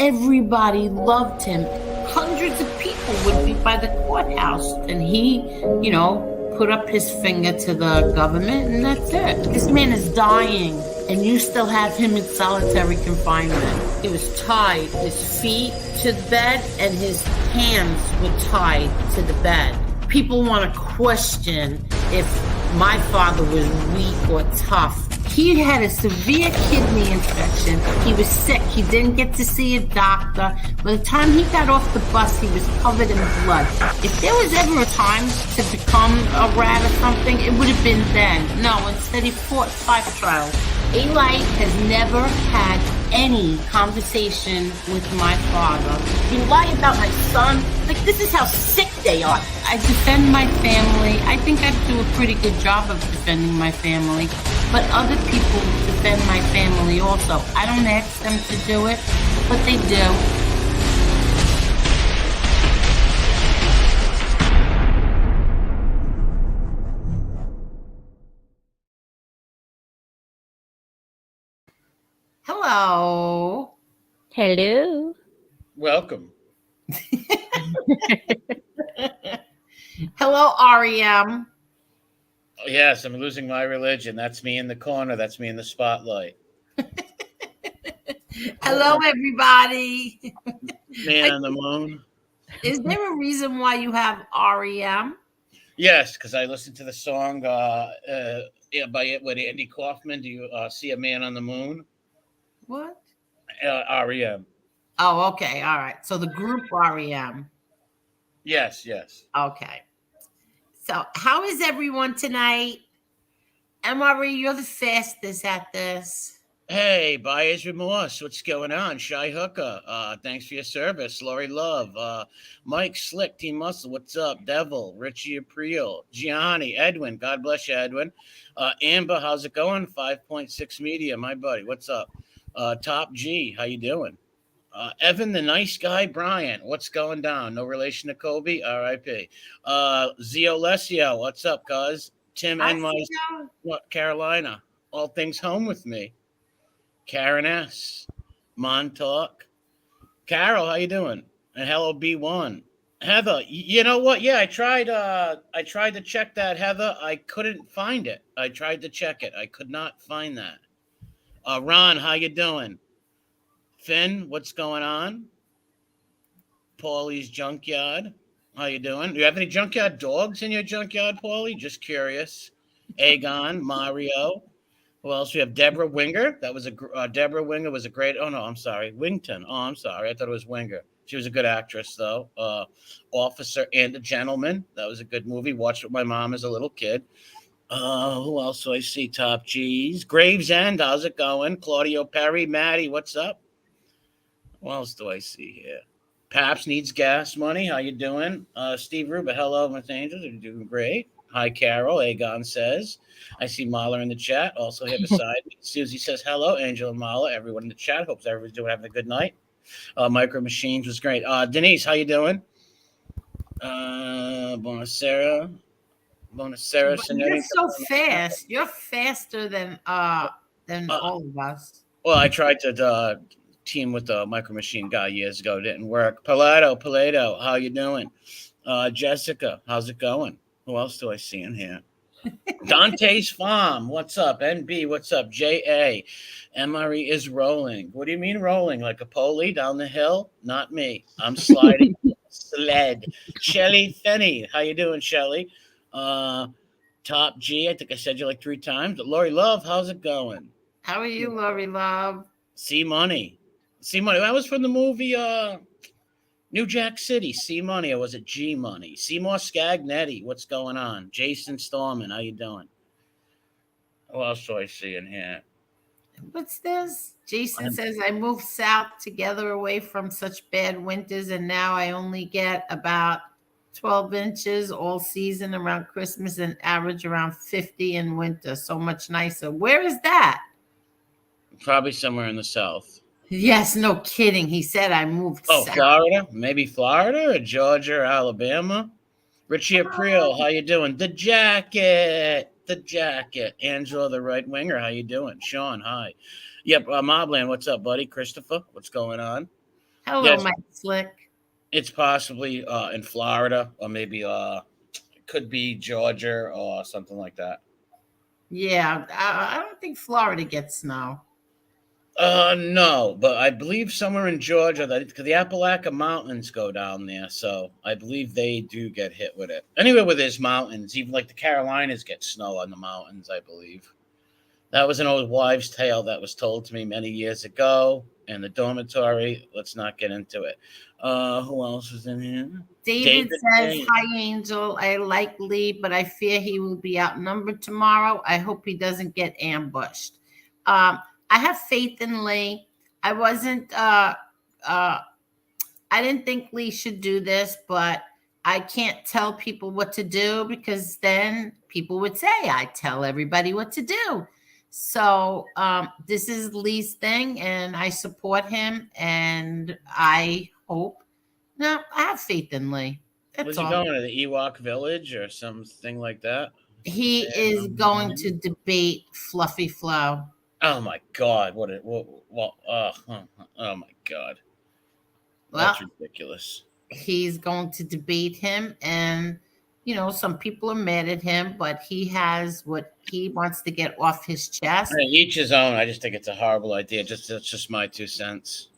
everybody loved him. Hundreds of people would be by the courthouse, and he, put up his finger to the government, and that's it. This man is dying, and you still have him in solitary confinement. He was tied, his feet to the bed, and his hands were tied to the bed. People want to question if my father was weak or tough. He had a severe kidney infection. He was sick. He didn't get to see a doctor. By the time he got off the bus, he was covered in blood. If there was ever a time to become a rat or something, it would have been then. No, instead he fought 5 trials. Eli has never had any conversation with my father. You lie about my son? Like, this is how sick they are. I defend my family. I think I do a pretty good job of defending my family. But other people defend my family also. I don't ask them to do it, but they do. Hello. Hello. Welcome. Hello, REM. Oh, yes, I'm losing my religion. That's me in the corner. That's me in the spotlight. Hello, everybody. Man on the moon. Is there a reason why you have REM? Yes, because I listened to the song by with Andy Kaufman. Do you see a man on the moon? What? REM. Oh, okay. All right. So the group REM. Yes. Okay. So how is everyone tonight? MRE, you're the fastest at this. Hey, buyer's remorse. What's going on? Shy Hooker. Thanks for your service. Lori Love. Mike Slick, Team Muscle. What's up? Devil. Richie April. Gianni. Edwin. God bless you, Edwin. Amber, how's it going? 5.6 Media, my buddy. What's up? Top G, how you doing? Evan, the nice guy. Brian, what's going down? No relation to Kobe. R.I.P. Zio Lesio, what's up, cuz? Tim NY, Carolina. All things home with me. Karen S. Montauk. Carol, how you doing? And hello, B1. Heather, you know what? Yeah, I tried to check that, Heather. I couldn't find it. I tried to check it. I could not find that. Ron, how you doing? Finn, what's going on? Paulie's Junkyard, how you doing? Do you have any junkyard dogs in your junkyard, Paulie? Just curious. Aegon, Mario. Who else? We have Deborah Winger. That was Deborah Winger was a great. Oh no, I'm sorry, Wington. Oh, I'm sorry. I thought it was Winger. She was a good actress, though. Officer and a Gentleman. That was a good movie. Watched with my mom as a little kid. Who else do I see? Top G's. Gravesend, how's it going? Claudio Perry, Maddie, what's up? What else do I see here? Paps Needs Gas Money, how you doing? Steve Ruba, hello, Miss Angels, you're doing great. Hi, Carol, Aegon says. I see Marla in the chat, also here beside me. Susie says hello, Angel and Marla, everyone in the chat. Hopes everyone's having a good night. Micro Machines was great. Denise, how you doing? Bonacera. You're so fast. You're faster than all of us. Well, I tried to team with the Micro Machine guy years ago. Didn't work. Palato, how you doing? Jessica, how's it going? Who else do I see in here? Dante's Farm, what's up? NB, what's up? JA, MRE is rolling. What do you mean rolling? Like a pulley down the hill? Not me. I'm sliding. Sled. Shelly Fenny, how you doing, Shelly? Top G, I think I said you like 3 times. But Lori Love, how's it going? How are you, Lori Love? C Money. That was from the movie New Jack City. C Money, or was it G Money? Seymour Scagnetti, what's going on? Jason Storman, how you doing? Who else do I see in here? What's this? Jason says, I moved south to gather away from such bad winters, and now I only get about 12 inches all season around Christmas and average around 50 in winter. So much nicer. Where is that? Probably somewhere in the south. Yes, no kidding. He said I moved south. Florida? Maybe Florida or Georgia or Alabama? Richie April, how you doing? The jacket. Angela, the right winger, how you doing? Sean, hi. Yep, Mobland, what's up, buddy? Christopher, what's going on? Hello, Yes, Mike Slick. it's possibly in Florida, or maybe it could be Georgia or something like that. Yeah, I don't think Florida gets snow. No, but I believe somewhere in Georgia, that the Appalachian Mountains go down there, so I believe they do get hit with it. Anywhere where there's mountains, even like the Carolinas get snow on the mountains, I believe. That was an old wives' tale that was told to me many years ago in the dormitory. Let's not get into it. Who else was in here? David David says, Payne. "Hi, Angel. I like Lee, but I fear he will be outnumbered tomorrow. I hope he doesn't get ambushed." Um, I have faith in Lee. I wasn't. Uh, I didn't think Lee should do this, but I can't tell people what to do because then people would say I tell everybody what to do. So this is Lee's thing, and I support him, and I hope. No, I have faith in Lee. Was That's he all. going to the Ewok village or something like that? He is going to debate Fluffy Flow. Oh my God! Oh my God! Well, That's ridiculous. he's going to debate him, and some people are mad at him, but he has what he wants to get off his chest. Hey, each his own. I just think it's a horrible idea. Just that's just my 2 cents.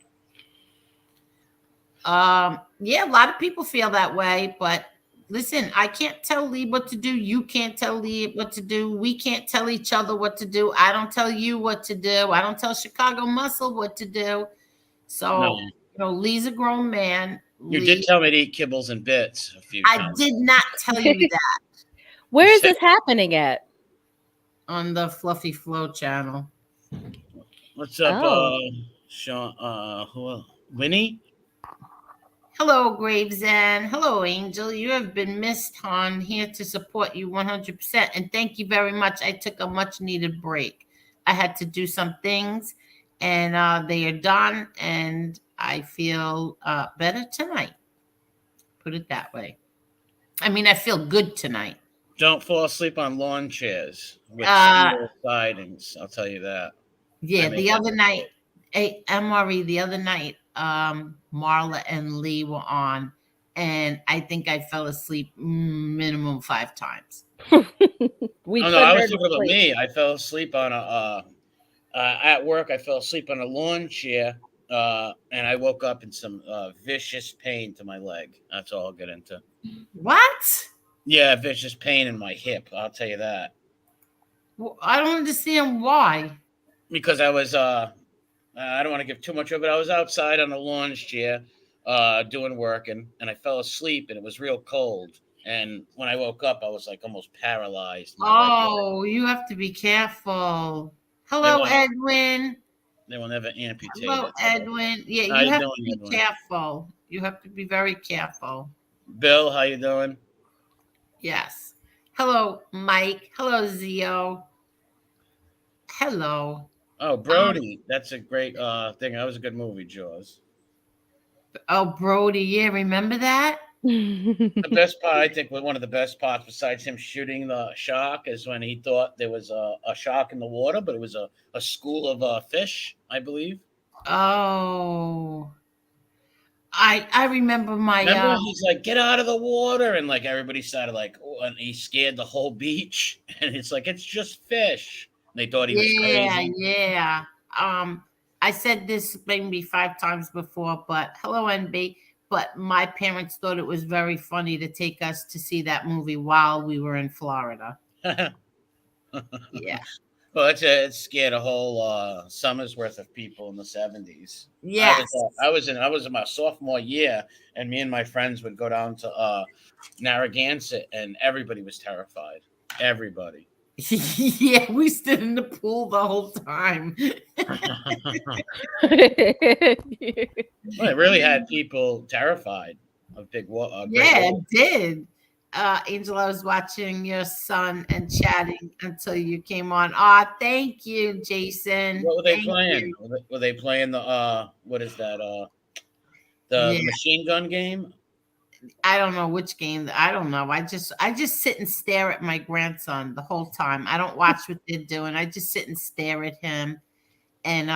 Yeah, a lot of people feel that way, but listen, I can't tell Lee what to do. You can't tell Lee what to do. We can't tell each other what to do. I don't tell you what to do. I don't tell Chicago Muscle what to do. No, So, Lee's a grown man. you did Lee, tell me to eat kibbles and bits a few I times. did not tell you that Where is this happening at? on the Fluffy Flow channel. What's up, Oh. Sean? Who else? Winnie? Hello, Gravesend. Hello, Angel. You have been missed, hon. Here to support you 100%. And thank you very much. I took a much needed break. I had to do some things, and they are done. And I feel better tonight. Put it that way. I mean, I feel good tonight. Don't fall asleep on lawn chairs with Uh, steel sidings. I'll tell you that. yeah, I made the that other night, mistake. MRE, the other night, Marla and Lee were on, and I think I fell asleep minimum 5 times. We Oh put no, I her was to talking about sleep. me. I fell asleep on a at work. I fell asleep on a lawn chair, and I woke up in some vicious pain to my leg. That's all I'll get into. What? Yeah, vicious pain in my hip. I'll tell you that Well, I don't understand why. because I was. I don't want to give too much of it. I was outside on a lawn chair, doing work, and I fell asleep, and it was real cold. And when I woke up, I was like almost paralyzed. My right leg. Oh, you have to be careful. They Hello, won't. Edwin. They will never amputate Hello, it. Edwin. Yeah, How you you have to doing, be Edwin? careful. You have to be very careful. Bill, how you doing? Yes. Hello, Mike. Hello, Zio. Hello. Oh, Brody, that's a great thing. That was a good movie, Jaws. Oh, Brody. Yeah, remember that? The best part, I think, one of the best parts, besides him shooting the shark, is when he thought there was a shark in the water, but it was a school of fish, I believe. Oh, I remember my Remember, he's like, "Get out of the water!" And like everybody started like, oh, and he scared the whole beach. And it's like it's just fish. And they thought he was yeah, crazy. yeah. I said this maybe 5 times before, but hello, NB. But my parents thought it was very funny to take us to see that movie while we were in Florida. Yeah. Well, it scared a whole summer's worth of people in the 70s. Yes. I was in my sophomore year, and me and my friends would go down to Narragansett, and everybody was terrified. Everybody. Yeah, we stood in the pool the whole time. Well, it really had people terrified of big water. Yeah, it did. Angel, I was watching your son and chatting until you came on. Ah, thank you, Jason. What were they Thank playing? you. Were they playing the what is that? Yeah, The machine gun game? I don't know which game. I don't know. I just sit and stare at my grandson the whole time. I don't watch what they're doing. I just sit and stare at him, and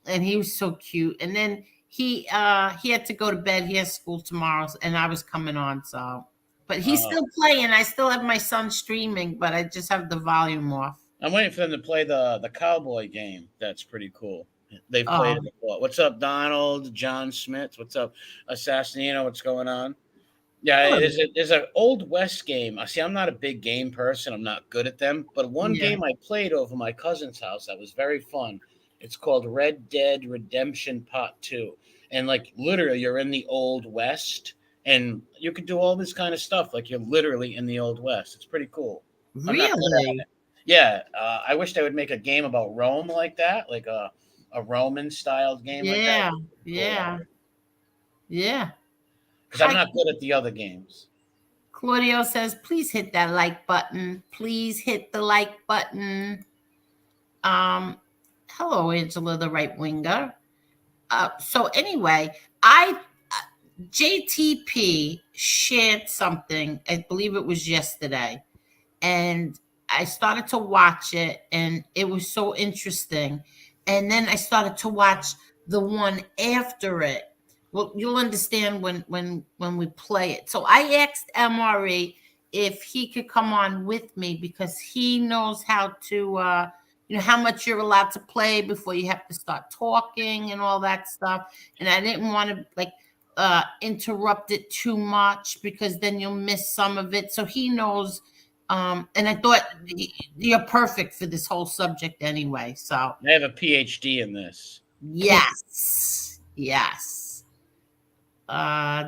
he was so cute. And then he had to go to bed. He has school tomorrow, and I was coming on, so. But he's still playing. I still have my son streaming, but I just have the volume off. I'm waiting for them to play the cowboy game. That's pretty cool. They've played it Oh, before. What's up, Donald? John Smith? What's up, Assassinino? What's going on? Yeah, good. there's an old West game. I see. I'm not a big game person. I'm not good at them. But one Yeah. game I played over my cousin's house that was very fun. It's called Red Dead Redemption Part 2. And like literally, you're in the old West, and you can do all this kind of stuff. Like you're literally in the old West. It's pretty cool. I'm not good at Really? it. Yeah, I wish they would make a game about Rome like that, like a Roman styled game like that. Yeah. Cool. Yeah. Yeah. Because I'm Hi, not good at the other games. Claudio says, please hit that like button. Please hit the like button. Hello, Angela, the right winger. So anyway, JTP shared something. I believe it was yesterday, and I started to watch it, and it was so interesting. And then I started to watch the one after it. Well, you'll understand when we play it. So I asked MRE if he could come on with me because he knows how to, how much you're allowed to play before you have to start talking and all that stuff. And I didn't want to interrupt it too much because then you'll miss some of it. So he knows. And I thought you're perfect for this whole subject anyway. So I have a PhD in this. yes.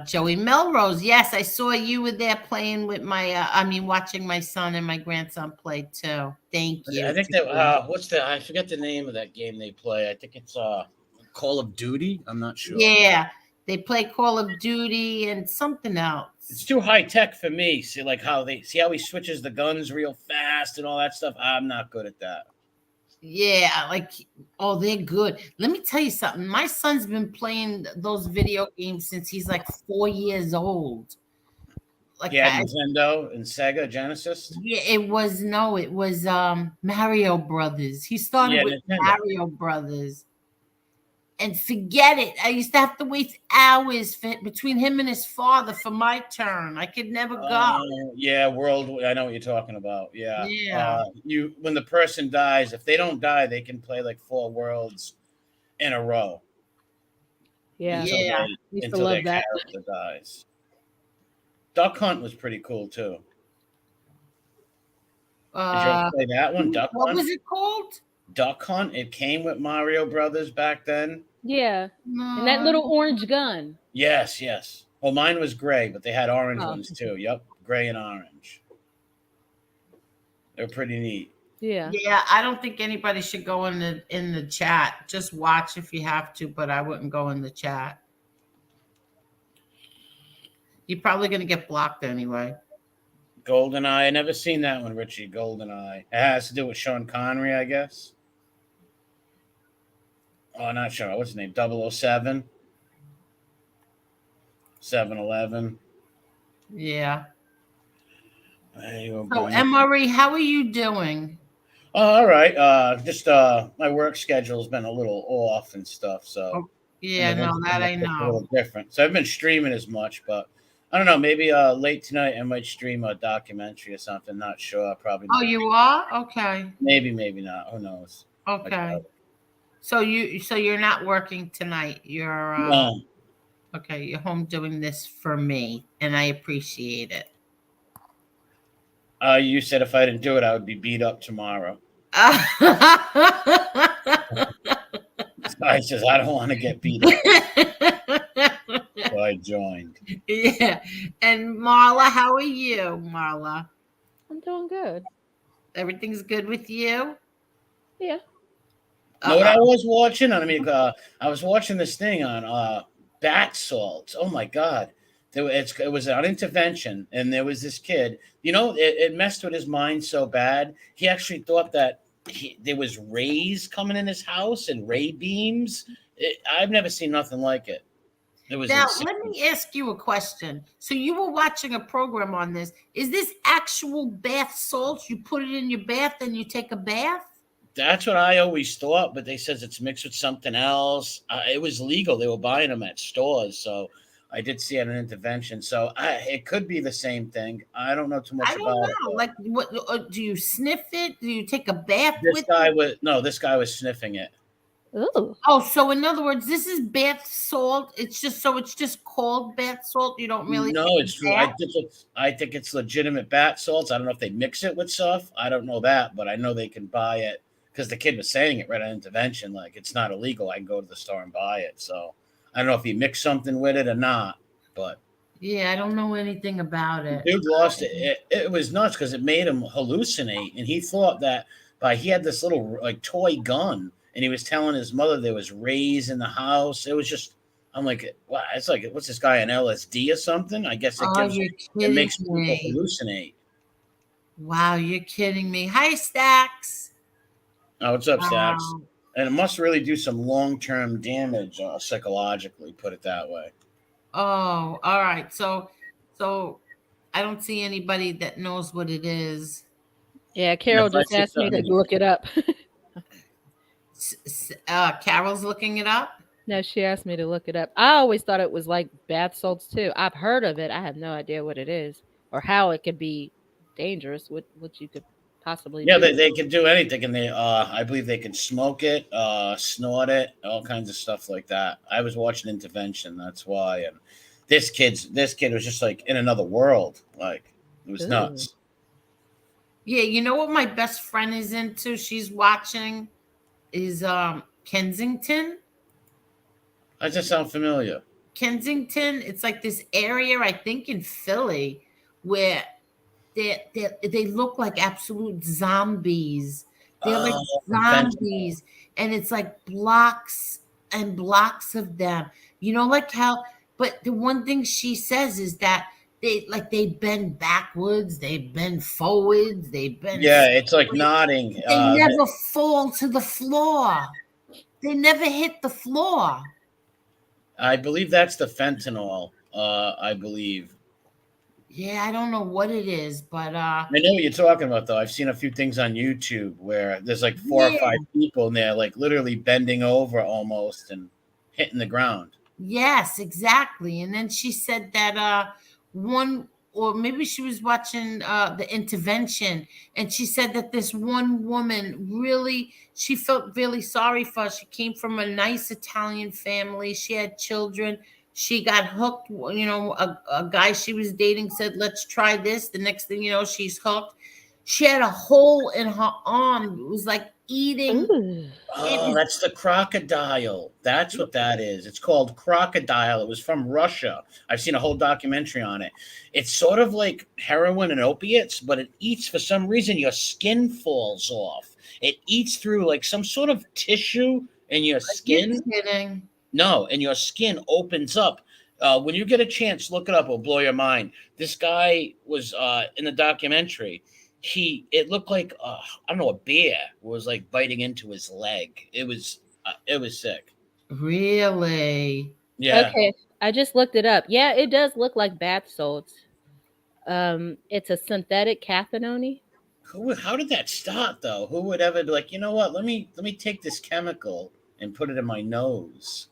Joey Melrose. Yes, I saw you were there playing with watching my son and my grandson play too. Thank you. I think that I forget the name of that game they play. I think it's Call of Duty. I'm not sure. Yeah, they play Call of Duty and something else. It's too high tech for me. See, like how he switches the guns real fast and all that stuff. I'm not good at that. Yeah, they're good. Let me tell you something. My son's been playing those video games since he's like 4 years old. Nintendo and Sega Genesis. Yeah, it was Mario Brothers. He started with Nintendo. Mario Brothers. And forget it. I used to have to wait hours between him and his father for my turn. I could never go. World. I know what you're talking about. Yeah. Yeah. When the person dies, if they don't die, they can play like 4 worlds in a row. Yeah. Until their character dies. Duck Hunt was pretty cool too. Did you ever play that one? Duck Hunt? What was it called? Duck Hunt. It came with Mario Brothers back then. Yeah. No. And that little orange gun. Yes. Well, mine was gray, but they had orange ones too. Yep. Gray and orange. They're pretty neat. Yeah. Yeah, I don't think anybody should go in the chat. Just watch if you have to, but I wouldn't go in the chat. You're probably going to get blocked anyway. GoldenEye. I never seen that one, Richie. GoldenEye. It has to do with Sean Connery, I guess. Oh, not sure. What's his name? 007? 7-Eleven. Yeah. So, Emery, how are you doing? All right. Just my work schedule's been a little off and stuff. So yeah, no, that I know. A little different. So I've been streaming as much, but I don't know. Maybe late tonight I might stream a documentary or something. Not sure. Probably. Oh, you are? Okay. Maybe not. Who knows? Okay. So you're not working tonight. You're no. Okay. You're home doing this for me, and I appreciate it. You said if I didn't do it, I would be beat up tomorrow. I says I don't want to get beat up. So I joined. Yeah. And Marla, how are you, Marla? I'm doing good. Everything's good with you? Yeah. Know what I was watching? I was watching this thing on bath salts. Oh my God. It was an intervention, and there was this kid. It messed with his mind so bad. He actually thought that there was rays coming in his house and ray beams. I've never seen nothing like it. It was now, insane. let me ask you a question. So you were watching a program on this. Is this actual bath salts? You put it in your bath and you take a bath? That's what I always thought, but they says it's mixed with something else. It was legal; they were buying them at stores, so I did see an intervention. So it could be the same thing. I don't know too I much don't about it. know. Like, what do you sniff it? Do you take a bath This with guy it? was no, this guy was sniffing it. Ooh. Oh, so in other words, this is bath salt. It's just called bath salt. You don't really No, take a it's true. bath. I think it's legitimate bath salts. I don't know if they mix it with stuff. I don't know that, but I know they can buy it because the kid was saying it right on intervention. Like it's not illegal. I can go to the store and buy it. So I don't know if he mixed something with it or not, but Yeah, I don't know anything about the it. dude lost it. It was nuts because it made him hallucinate, and he thought that he had this little like toy gun, and he was telling his mother there was rays in the house. It was just, I'm like, wow, it's like, what's this guy on LSD or something? I guess Oh, you're it kidding makes people me. hallucinate. Wow, you're kidding me. Hi, Stacks. Oh, what's up, Stacks? Wow. And it must really do some long term damage psychologically. Put it that way. Oh, all right. So I don't see anybody that knows what it is. Yeah, And if Carol I just see asked me to something, look it up. Carol's looking it up. No, she asked me to look it up. I always thought it was like bath salts too. I've heard of it. I have no idea what it is or how it could be dangerous. What you could possibly yeah, do. they can do anything, and they I believe they can smoke it, snort it, all kinds of stuff like that. I was watching Intervention, that's why, and this kid was just like in another world, like it was Ooh. nuts. Yeah, you know what my best friend is into? She's watching is Kensington. That just sound familiar. Kensington, it's like this area, I think in Philly, where they look like absolute zombies. They're like Oh, from fentanyl. zombies, and it's like blocks and blocks of them. You know, like how. But the one thing she says is that they bend backwards, they bend forwards, they bend. Yeah, it's like nodding. They never fall to the floor. They never hit the floor. I believe that's the fentanyl. I believe. Yeah, I don't know what it is, but I know what you're talking about, though. I've seen a few things on YouTube where there's like four or yeah. five people and they're like literally bending over almost and hitting the ground. Yes, exactly. And then she said that one or maybe she was watching the intervention and she said that this one woman really she felt really sorry for her. She came from a nice Italian family. She had children. She got hooked, you know, a guy she was dating said, "Let's try this." The next thing you know, she's hooked. She had a hole in her arm. It was like eating. Ooh. It Oh, was that's the crocodile. That's what that is. It's called crocodile. It was from Russia. I've seen a whole documentary on it. It's sort of like heroin and opiates, but it eats for some reason your skin falls off. It eats through like some sort of tissue in your you're skin. kidding. No, and your skin opens up. When you get a chance, look it up. It'll blow your mind. This guy was in the documentary. It looked like I don't know, a bear was like biting into his leg. It was sick. Really? Yeah. Okay, I just looked it up. Yeah, it does look like bath salts. It's a synthetic cathinone. How did that start though? Who would ever be like, you know what? Let me take this chemical and put it in my nose.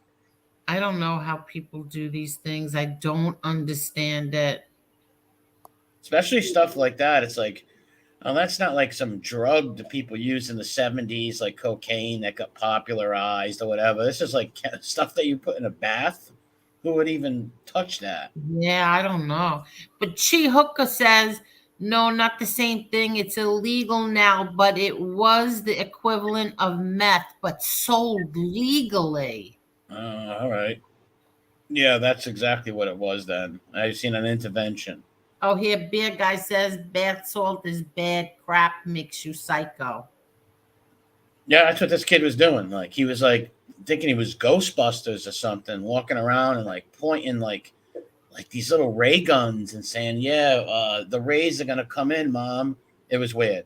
I don't know how people do these things. I don't understand it. Especially stuff like that. It's like, oh, that's not like some drug that people used in the 70s, like cocaine that got popularized or whatever. This is like stuff that you put in a bath. Who would even touch that? Yeah, I don't know. But Chi Hooker says, no, not the same thing. It's illegal now, but it was the equivalent of meth, but sold legally. All right. Yeah, that's exactly what it was then. I've seen an intervention. Oh, here, Beer Guy says bath salt is bad crap, makes you psycho. Yeah, that's what this kid was doing. Like he was like thinking he was Ghostbusters or something, walking around and like pointing like these little ray guns and saying, "Yeah, the rays are gonna come in, mom." It was weird.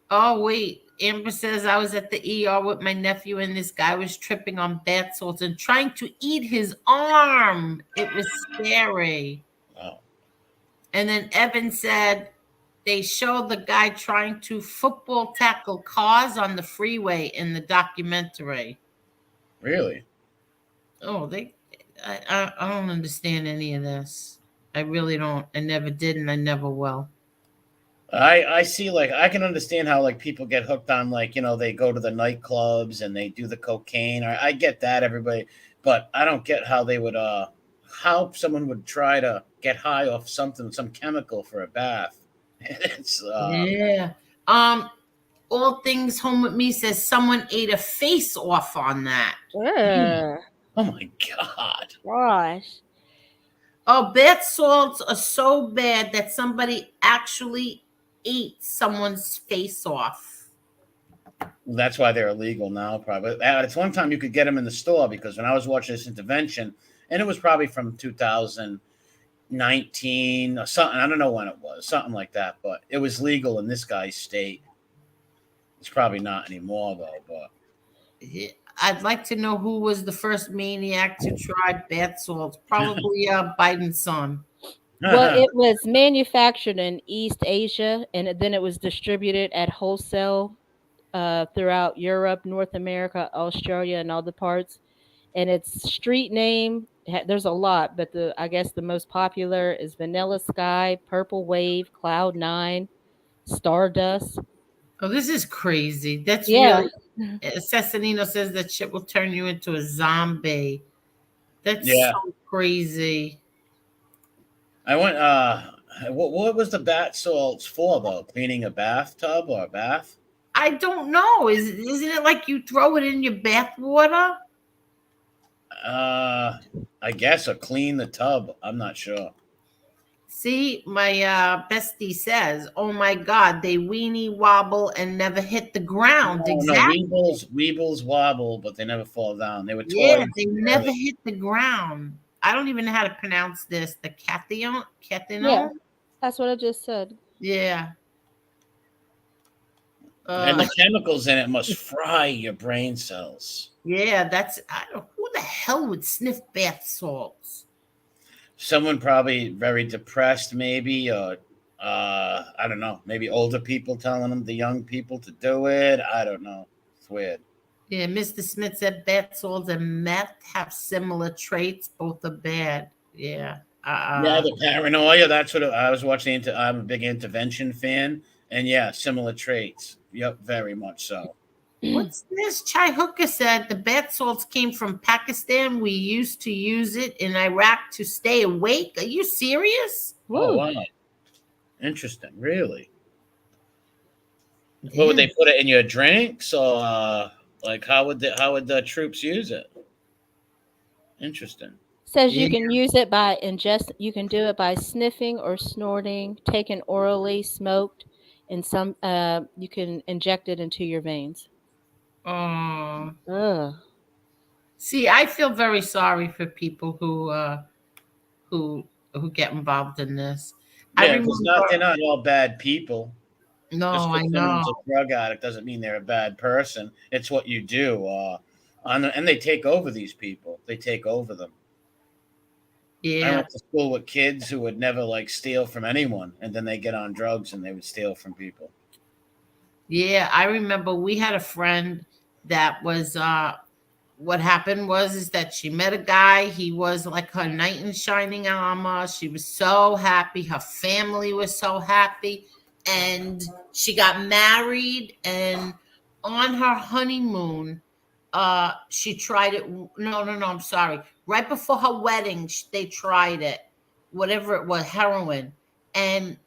Oh, wait. Amber says I was at the ER with my nephew and this guy was tripping on bath salts and trying to eat his arm. It was scary. Wow. And then Evan said they show the guy trying to football tackle cars on the freeway in the documentary. Really? Oh, I don't understand any of this. I really don't. I never did, and I never will. I see, like, I can understand how, like, people get hooked on, like, they go to the nightclubs and they do the cocaine. I get that, everybody, but I don't get how they would how someone would try to get high off something, some chemical for a bath. It's Yeah. All things home with me says someone ate a face off on that. Ugh, oh my god. gosh. Oh, bath salts are so bad that somebody actually ate someone's face off. That's why they're illegal now, probably. It's one time you could get them in the store because when I was watching this intervention, and it was probably from 2019 or something. I don't know when it was, something like that, but it was legal in this guy's state. It's probably not anymore though. But Yeah, I'd like to know who was the first maniac to try bath salts. Probably Biden's son. Well, it was manufactured in East Asia, and then it was distributed at wholesale throughout Europe, North America, Australia, and other parts. And its street name, there's a lot, but I guess the most popular is Vanilla Sky, Purple Wave, Cloud Nine, Stardust. Oh, this is crazy. That's Yeah. really. Cessanino says that shit will turn you into a zombie. That's yeah, so crazy. I went. What was the bath salts for though? Cleaning a bathtub or a bath? I don't know. Isn't it like you throw it in your bath water? Uh, I guess, or clean the tub. I'm not sure. See, my bestie says, "Oh my God, they weenie wobble and never hit the ground." No, no, Exactly. Weebles wobble, but they never fall down. They were Yeah, toys. they never hit the ground. I don't even know how to pronounce this. The cation, Yeah, catino. that's what I just said. Yeah. And Uh, the chemicals in it must fry your brain cells. yeah. Who the hell would sniff bath salts? Someone probably very depressed, maybe, or I don't know, maybe older people telling them, the young people, to do it. I don't know. It's weird. Yeah, Mr. Smith said bath salts and meth have similar traits. Both are bad. Yeah. Yeah, the paranoia. That's what I was watching. I'm a big intervention fan, and yeah, similar traits. Yep, very much so. What's this? Chai Hooker said the bath salts came from Pakistan. We used to use it in Iraq to stay awake. Are you serious? Oh Woo. wow, interesting. Really? What would Damn. they put it in your drinks, or like how would the troops use it? Interesting. Says you Yeah. can use it by ingest. You can do it by sniffing or snorting, taken orally, smoked, and some. You can inject it into your veins. Oh. Ugh. See, I feel very sorry for people who who get involved in this. I Yeah, because they're remember. not all bad people. Just No, I because know. someone's a drug addict doesn't mean they're a bad person. It's what you do. And they take over these people. They take over them. I Yeah. went to school with kids who would never like steal from anyone, and then they get on drugs and they would steal from people. Yeah, I remember we had a friend that was what happened was is that she met a guy. He was like her knight in shining armor. She was so happy. Her family was so happy. And she got married, and on her honeymoon, she tried it. No, I'm sorry. Right before her wedding, they tried it, whatever it was, heroin. And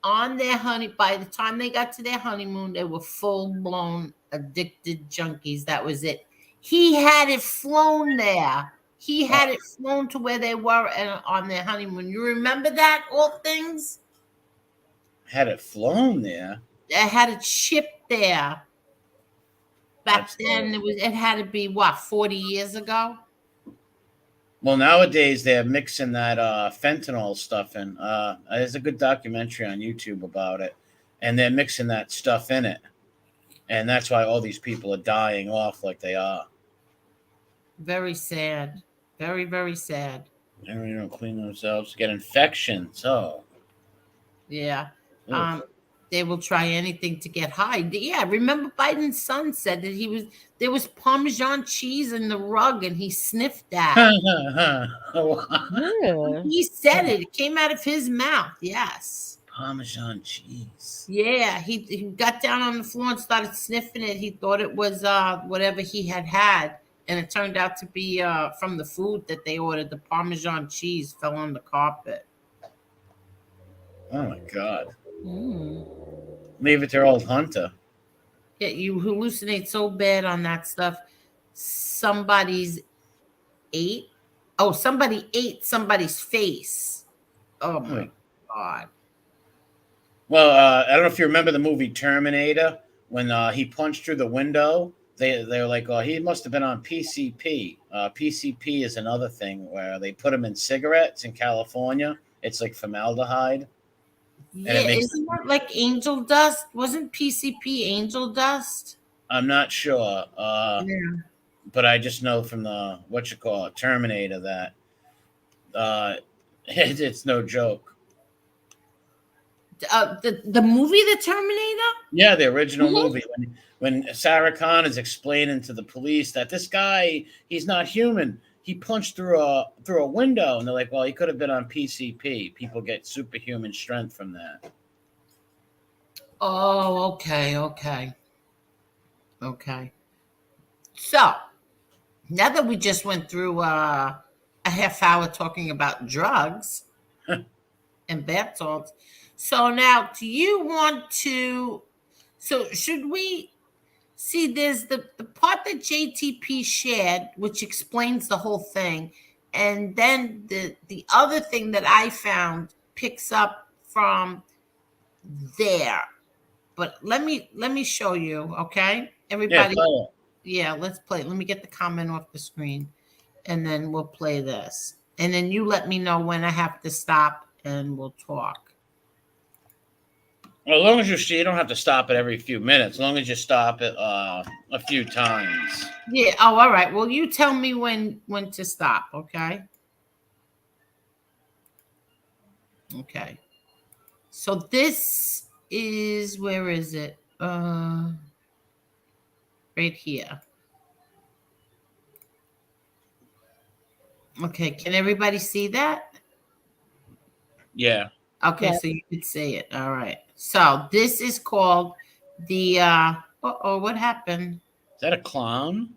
on their by the time they got to their honeymoon, they were full blown addicted junkies. That was it. He had it flown there. He Uh, had it flown to where they were and on their honeymoon. You remember that, all things? had it flown there. They had it shipped there. Back That's then terrible. it had to be what, 40 years ago? Well, nowadays they're mixing that fentanyl stuff in. There's a good documentary on YouTube about it, and they're mixing that stuff in it, and that's why all these people are dying off like they are. Very sad. Very, very sad. They don't clean themselves, get infections. Oh, Yeah. oof. they will try anything to get high. Yeah, remember Biden's son said that there was Parmesan cheese in the rug and he sniffed that. Yeah. He said it. It came out of his mouth. Yes. Parmesan cheese. Yeah, he got down on the floor and started sniffing it. He thought it was whatever he had, and it turned out to be from the food that they ordered. The Parmesan cheese fell on the carpet. Oh my God. Mm. Leave it to old Hunter. Yeah, you hallucinate so bad on that stuff. Somebody ate somebody's face. Oh my God. Well, I don't know if you remember the movie Terminator when he punched through the window. They were like, oh, he must have been on PCP. PCP is another thing where they put him in cigarettes in California. It's like formaldehyde. Yeah, isn't that like angel dust? Wasn't PCP angel dust? I'm not sure, Yeah. but I just know from the Terminator that it's no joke. The movie The Terminator? Yeah, the original movie when Sarah Connor is explaining to the police that this guy, he's not human. He punched through a window, and they're like, "Well, he could have been on PCP. People get superhuman strength from that." Oh, okay. So now that we just went through a half hour talking about drugs and bath salts, so now do you want to? So should we? See, there's the part that JTP shared, which explains the whole thing, and then the other thing that I found picks up from there. But let me show you, okay? Everybody, yeah, let's play. Let me get the comment off the screen, and then we'll play this. And then you let me know when I have to stop, and we'll talk. Well, as long as you don't have to stop it every few minutes. As long as you stop it a few times. Yeah. Oh, all right. Well, you tell me when to stop, okay? Okay. So this is, where is it? Right here. Okay. Can everybody see that? Yeah. Okay, so you could say it. All right. So this is called the what happened? Is that a clown?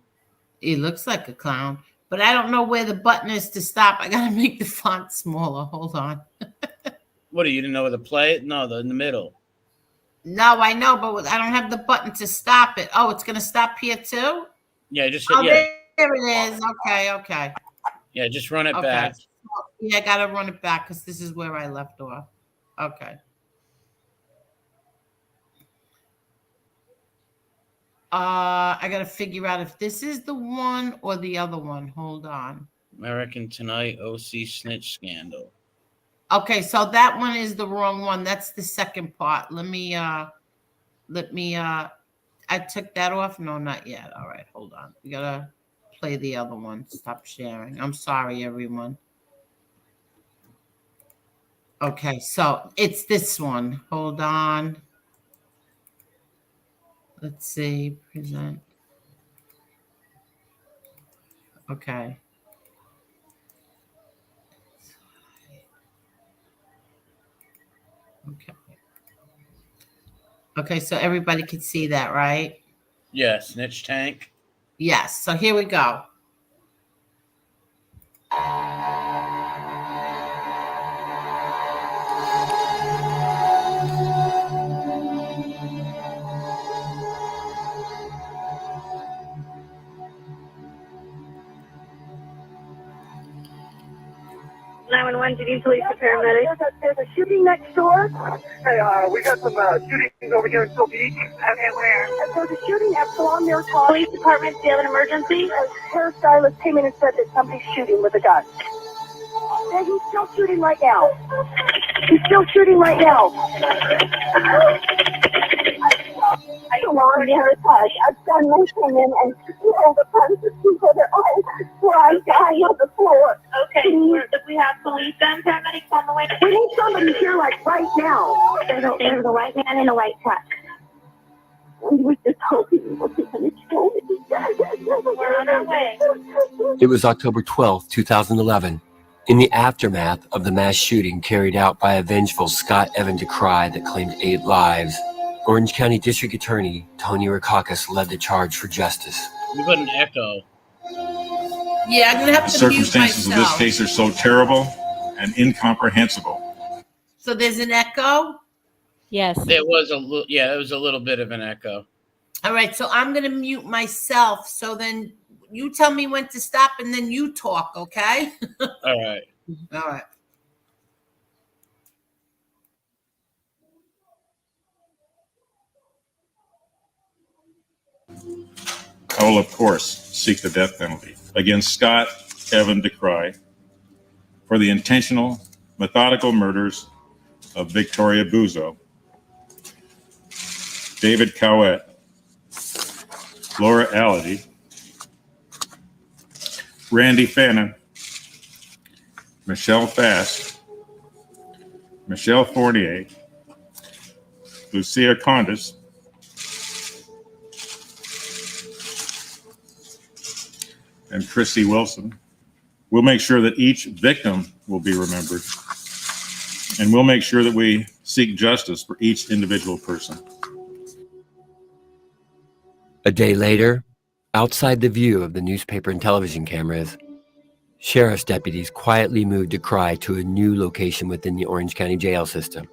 It looks like a clown, but I don't know where the button is to stop. I gotta make the font smaller. Hold on. What, you didn't know where to play it? No, in the middle. No, I know, but I don't have the button to stop it. Oh, it's gonna stop here too? Yeah, just hit, there it is. Okay. Yeah, just run it back. Yeah, I gotta run it back because this is where I left off. Okay. I gotta figure out if this is the one or the other one. Hold on. American Tonight OC Snitch Scandal. Okay, so that one is the wrong one. That's the second part. Let me I took that off. No, not yet. All right, hold on. We gotta play the other one. Stop sharing. I'm sorry, everyone. Okay, so it's this one. Hold on. Let's see. Present. Okay. Okay, so everybody can see that, right? Yeah, Snitch Tank. Yes. So here we go. 911, do you need police or paramedics? There's a shooting next door. Hey, we got some shootings over here in Soul Beach. Okay, where? There's a shooting at Columbia Park. Police department, do you have an emergency? A hairstylist came in and said that somebody's shooting with a gun. And he's still shooting right now. He's still shooting right now. I don't know where it was. A gunman came in and killed a bunch of people. They're all lying down on the floor. Okay, do we have police and paramedics on the way. We need somebody here, like, right now. There's a white man in a white truck. We were just hoping he wasn't going to kill me. We're on our way. It was October 12, 2011. In the aftermath of the mass shooting carried out by a vengeful Scott Evan DeCry that claimed 8 lives, Orange County District Attorney Tony Rackauckus led the charge for justice. You got an echo. Yeah, I'm gonna have The to mute circumstances of this myself. case are so terrible and incomprehensible. So there's an echo. Yes. There was a little bit of an echo. All right, so I'm gonna mute myself. So then you tell me when to stop, and then you talk. Okay. All right. All right. I will, of course, seek the death penalty against Scott Evan DeCry for the intentional, methodical murders of Victoria Buzo, David Cowett, Laura Ality, Randy Fannin, Michelle Fast, Michelle Fournier, Lucia Condis, and Chrissy Wilson. We'll make sure that each victim will be remembered, and we'll make sure that we seek justice for each individual person. A day later, outside the view of the newspaper and television cameras, sheriff's deputies quietly moved DeCry to a new location within the Orange County jail system.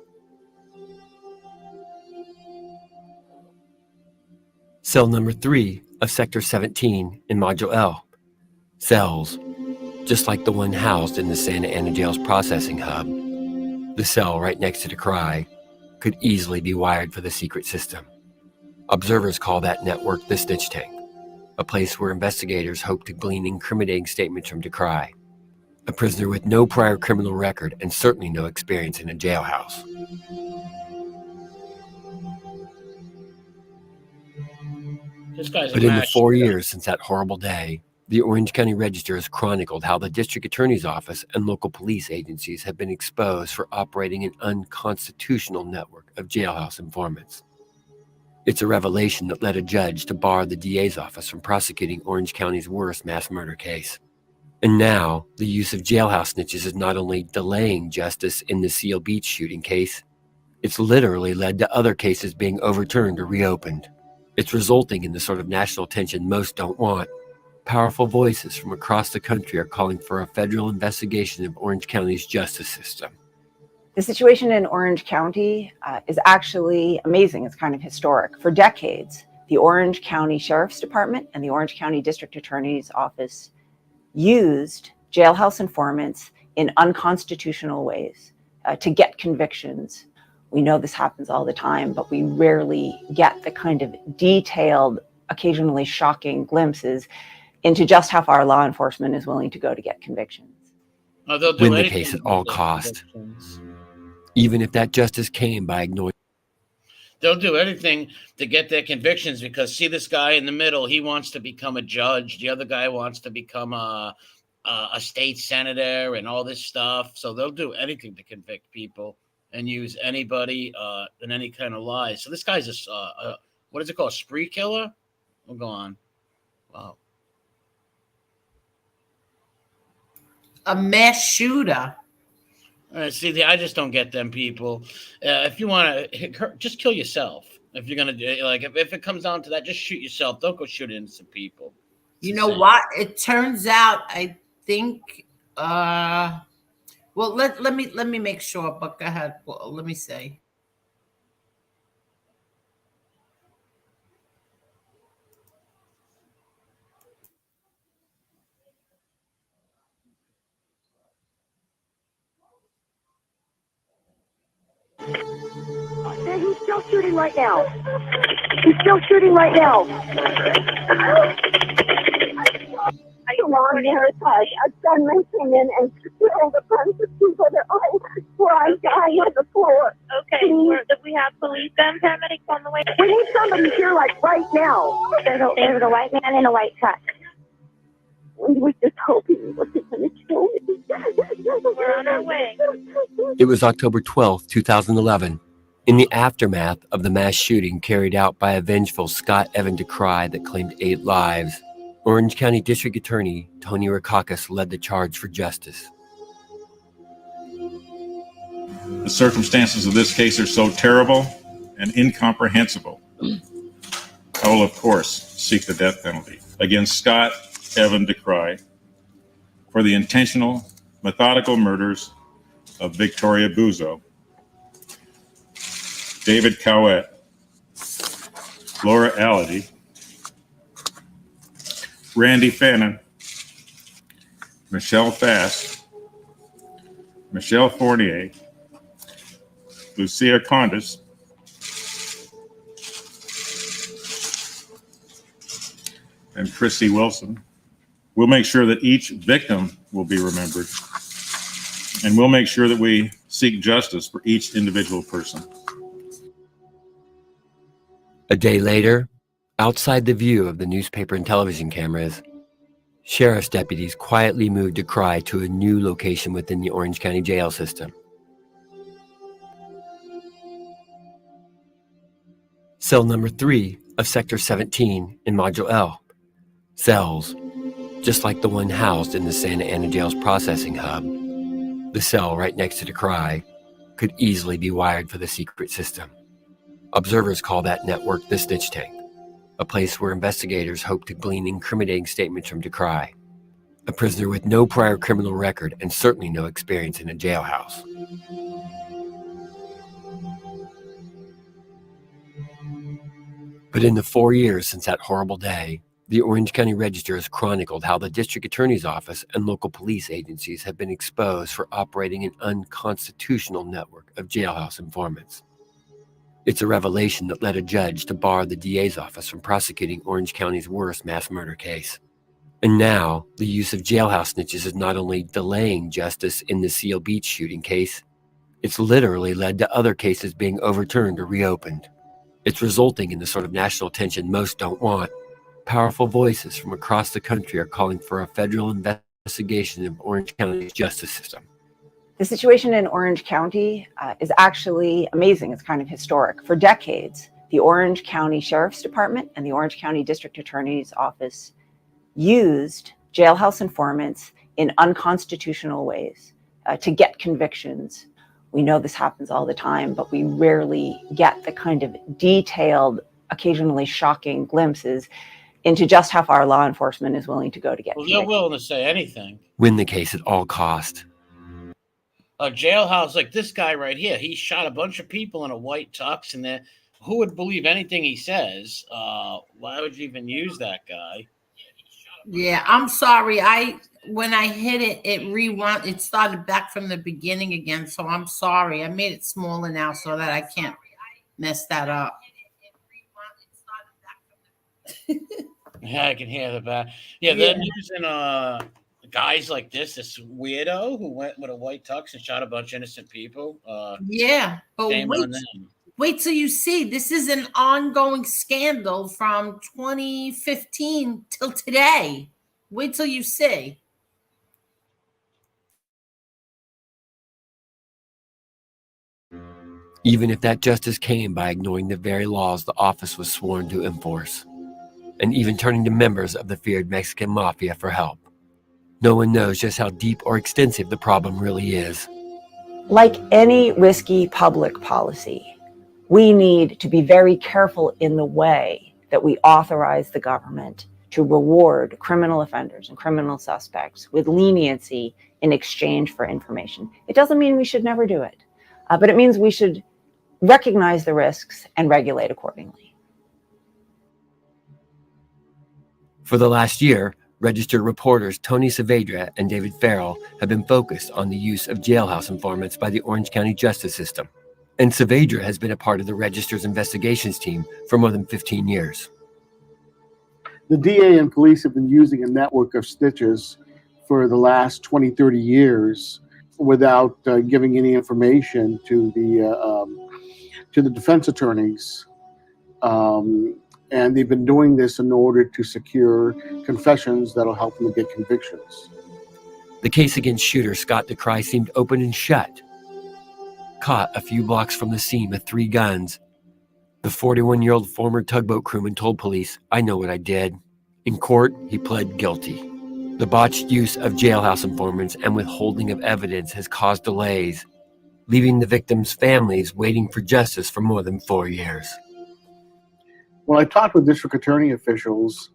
Cell number 3 of Sector 17 in Module L. Cells, just like the one housed in the Santa Ana Jail's processing hub, the cell right next to DeCry could easily be wired for the secret system. Observers call that network the Snitch tank, a place where investigators hope to glean incriminating statements from DeCry, a prisoner with no prior criminal record and certainly no experience in a jailhouse. This guy's But in the 4 years since that horrible day, the Orange County Register has chronicled how the district attorney's office and local police agencies have been exposed for operating an unconstitutional network of jailhouse informants. It's a revelation that led a judge to bar the DA's office from prosecuting Orange County's worst mass murder case. And now, the use of jailhouse snitches is not only delaying justice in the Seal Beach shooting case, it's literally led to other cases being overturned or reopened. It's resulting in the sort of national attention most don't want. Powerful voices from across the country are calling for a federal investigation of Orange County's justice system. The situation in Orange County is actually amazing. It's kind of historic. For decades, the Orange County Sheriff's Department and the Orange County District Attorney's Office used jailhouse informants in unconstitutional ways to get convictions. We know this happens all the time, but we rarely get the kind of detailed, occasionally shocking glimpses into just how far law enforcement is willing to go to get convictions. Oh, they'll do Win the anything case at to all get cost, convictions. even if that justice came by ignoring. They'll do anything to get their convictions because, see, this guy in the middle, he wants to become a judge. The other guy wants to become a state senator and all this stuff. So they'll do anything to convict people and use anybody in any kind of lies. So this guy's a what is it called? Spree killer? We'll go on. Wow. A mass shooter. See, I just don't get them people. If you want to, just kill yourself. If you're going to, like, if it comes down to that, just shoot yourself. Don't go shoot innocent people. You know what? It turns out, I think, well, let me make sure, but go ahead. Well, let me see. He's still shooting right now. He's still shooting right now. Come on, Maritage. A gunman came in and killed a bunch of people. They're all lying dying on the floor. Okay, do we have police and paramedics on the way? We need somebody here, like, right now. There's a white man in a white truck. We were just hoping he wasn't going to kill me. We're on our way. It was October 12, 2011. In the aftermath of the mass shooting carried out by a vengeful Scott Evan DeCry that claimed 8 lives, Orange County District Attorney Tony Rakakis led the charge for justice. The circumstances of this case are so terrible and incomprehensible. I will, of course, seek the death penalty against Scott Evan DeCry for the intentional, methodical murders of Victoria Buzo, David Cowett, Laura Ality, Randy Fannin, Michelle Fast, Michelle Fournier, Lucia Condis, and Chrissy Wilson. We'll make sure that each victim will be remembered, and we'll make sure that we seek justice for each individual person. A day later, outside the view of the newspaper and television cameras, sheriff's deputies quietly moved DeCry to a new location within the Orange County jail system. Cell number 3 of Sector 17 in Module L. Cells, just like the one housed in the Santa Ana Jail's processing hub, the cell right next to DeCry, could easily be wired for the secret system. Observers call that network the Snitch tank, a place where investigators hope to glean incriminating statements from DeCry, a prisoner with no prior criminal record and certainly no experience in a jailhouse. But in the 4 years since that horrible day, the Orange County Register has chronicled how the district attorney's office and local police agencies have been exposed for operating an unconstitutional network of jailhouse informants. It's a revelation that led a judge to bar the DA's office from prosecuting Orange County's worst mass murder case. And now, the use of jailhouse snitches is not only delaying justice in the Seal Beach shooting case, it's literally led to other cases being overturned or reopened. It's resulting in the sort of national attention most don't want. Powerful voices from across the country are calling for a federal investigation of Orange County's justice system. The situation in Orange County is actually amazing. It's kind of historic. For decades, the Orange County Sheriff's Department and the Orange County District Attorney's Office used jailhouse informants in unconstitutional ways to get convictions. We know this happens all the time, but we rarely get the kind of detailed, occasionally shocking glimpses into just how far law enforcement is willing to go to get Well, convicted. they're willing to say anything. Win the case at all cost. A jailhouse like this guy right here, he shot a bunch of people in a white tux, and there. Who would believe anything he says? Why would you even use that guy? Yeah, I'm sorry. When I hit it, it rewound. It started back from the beginning again. So I'm sorry. I made it smaller now so that I can't mess that up. Yeah, I can hear the back. Yeah, they're using guys like this weirdo who went with a white tux and shot a bunch of innocent people. Yeah, but Shame on them. wait till you see. This is an ongoing scandal from 2015 till today. Wait till you see. Even if that justice came by ignoring the very laws the office was sworn to enforce, and even turning to members of the feared Mexican mafia for help. No one knows just how deep or extensive the problem really is. Like any risky public policy, we need to be very careful in the way that we authorize the government to reward criminal offenders and criminal suspects with leniency in exchange for information. It doesn't mean we should never do it, but it means we should recognize the risks and regulate accordingly. For the last year, registered reporters Tony Saavedra and David Farrell have been focused on the use of jailhouse informants by the Orange County justice system. And Saavedra has been a part of the Register's investigations team for more than 15 years. The DA and police have been using a network of snitches for the last 20, 30 years without giving any information to the defense attorneys. And they've been doing this in order to secure confessions that'll help them to get convictions. The case against shooter Scott DeCry seemed open and shut. Caught a few blocks from the scene with 3 guns, the 41-year-old former tugboat crewman told police, "I know what I did." In court, he pled guilty. The botched use of jailhouse informants and withholding of evidence has caused delays, leaving the victims' families waiting for justice for more than 4 years. Well, I talked with district attorney officials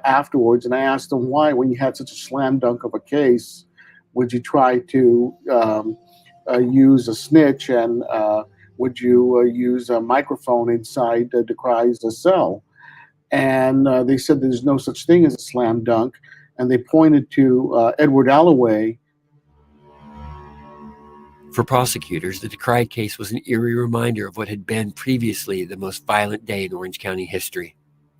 afterwards, and I asked them why, when you had such a slam dunk of a case, would you try to use a snitch, and would you use a microphone inside DeCry's cell? And they said there's no such thing as a slam dunk, and they pointed to Edward Alloway. For prosecutors, the DeCry case was an eerie reminder of what had been previously the most violent day in Orange County history.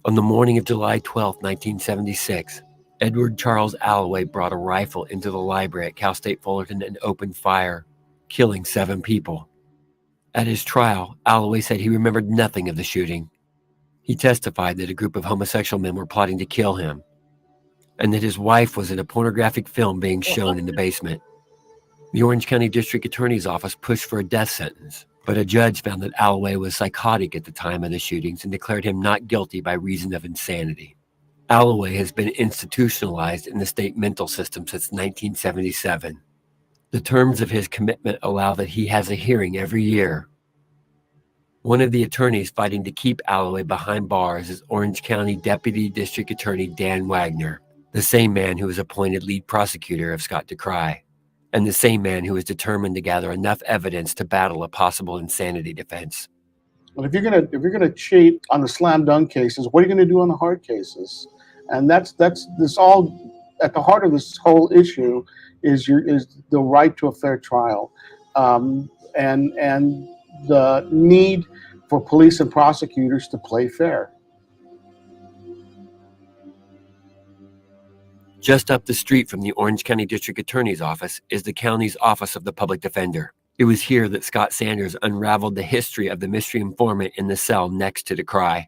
On the morning of July 12, 1976, Edward Charles Alloway brought a rifle into the library at Cal State Fullerton and opened fire, killing 7 people. At his trial, Alloway said he remembered nothing of the shooting. He testified that a group of homosexual men were plotting to kill him, and that his wife was in a pornographic film being shown in the basement. The Orange County District Attorney's Office pushed for a death sentence, but a judge found that Alloway was psychotic at the time of the shootings and declared him not guilty by reason of insanity. Alloway has been institutionalized in the state mental system since 1977. The terms of his commitment allow that he has a hearing every year. One of the attorneys fighting to keep Alloway behind bars is Orange County Deputy District Attorney Dan Wagner, the same man who was appointed lead prosecutor of Scott DeCry, and the same man who is determined to gather enough evidence to battle a possible insanity defense. Well, if you're gonna cheat on the slam dunk cases, what are you gonna do on the hard cases? And that's this all at the heart of this whole issue is the right to a fair trial, and the need for police and prosecutors to play fair. Just up the street from the Orange County District Attorney's Office is the county's Office of the Public Defender. It was here that Scott Sanders unraveled the history of the mystery informant in the cell next to DeCry.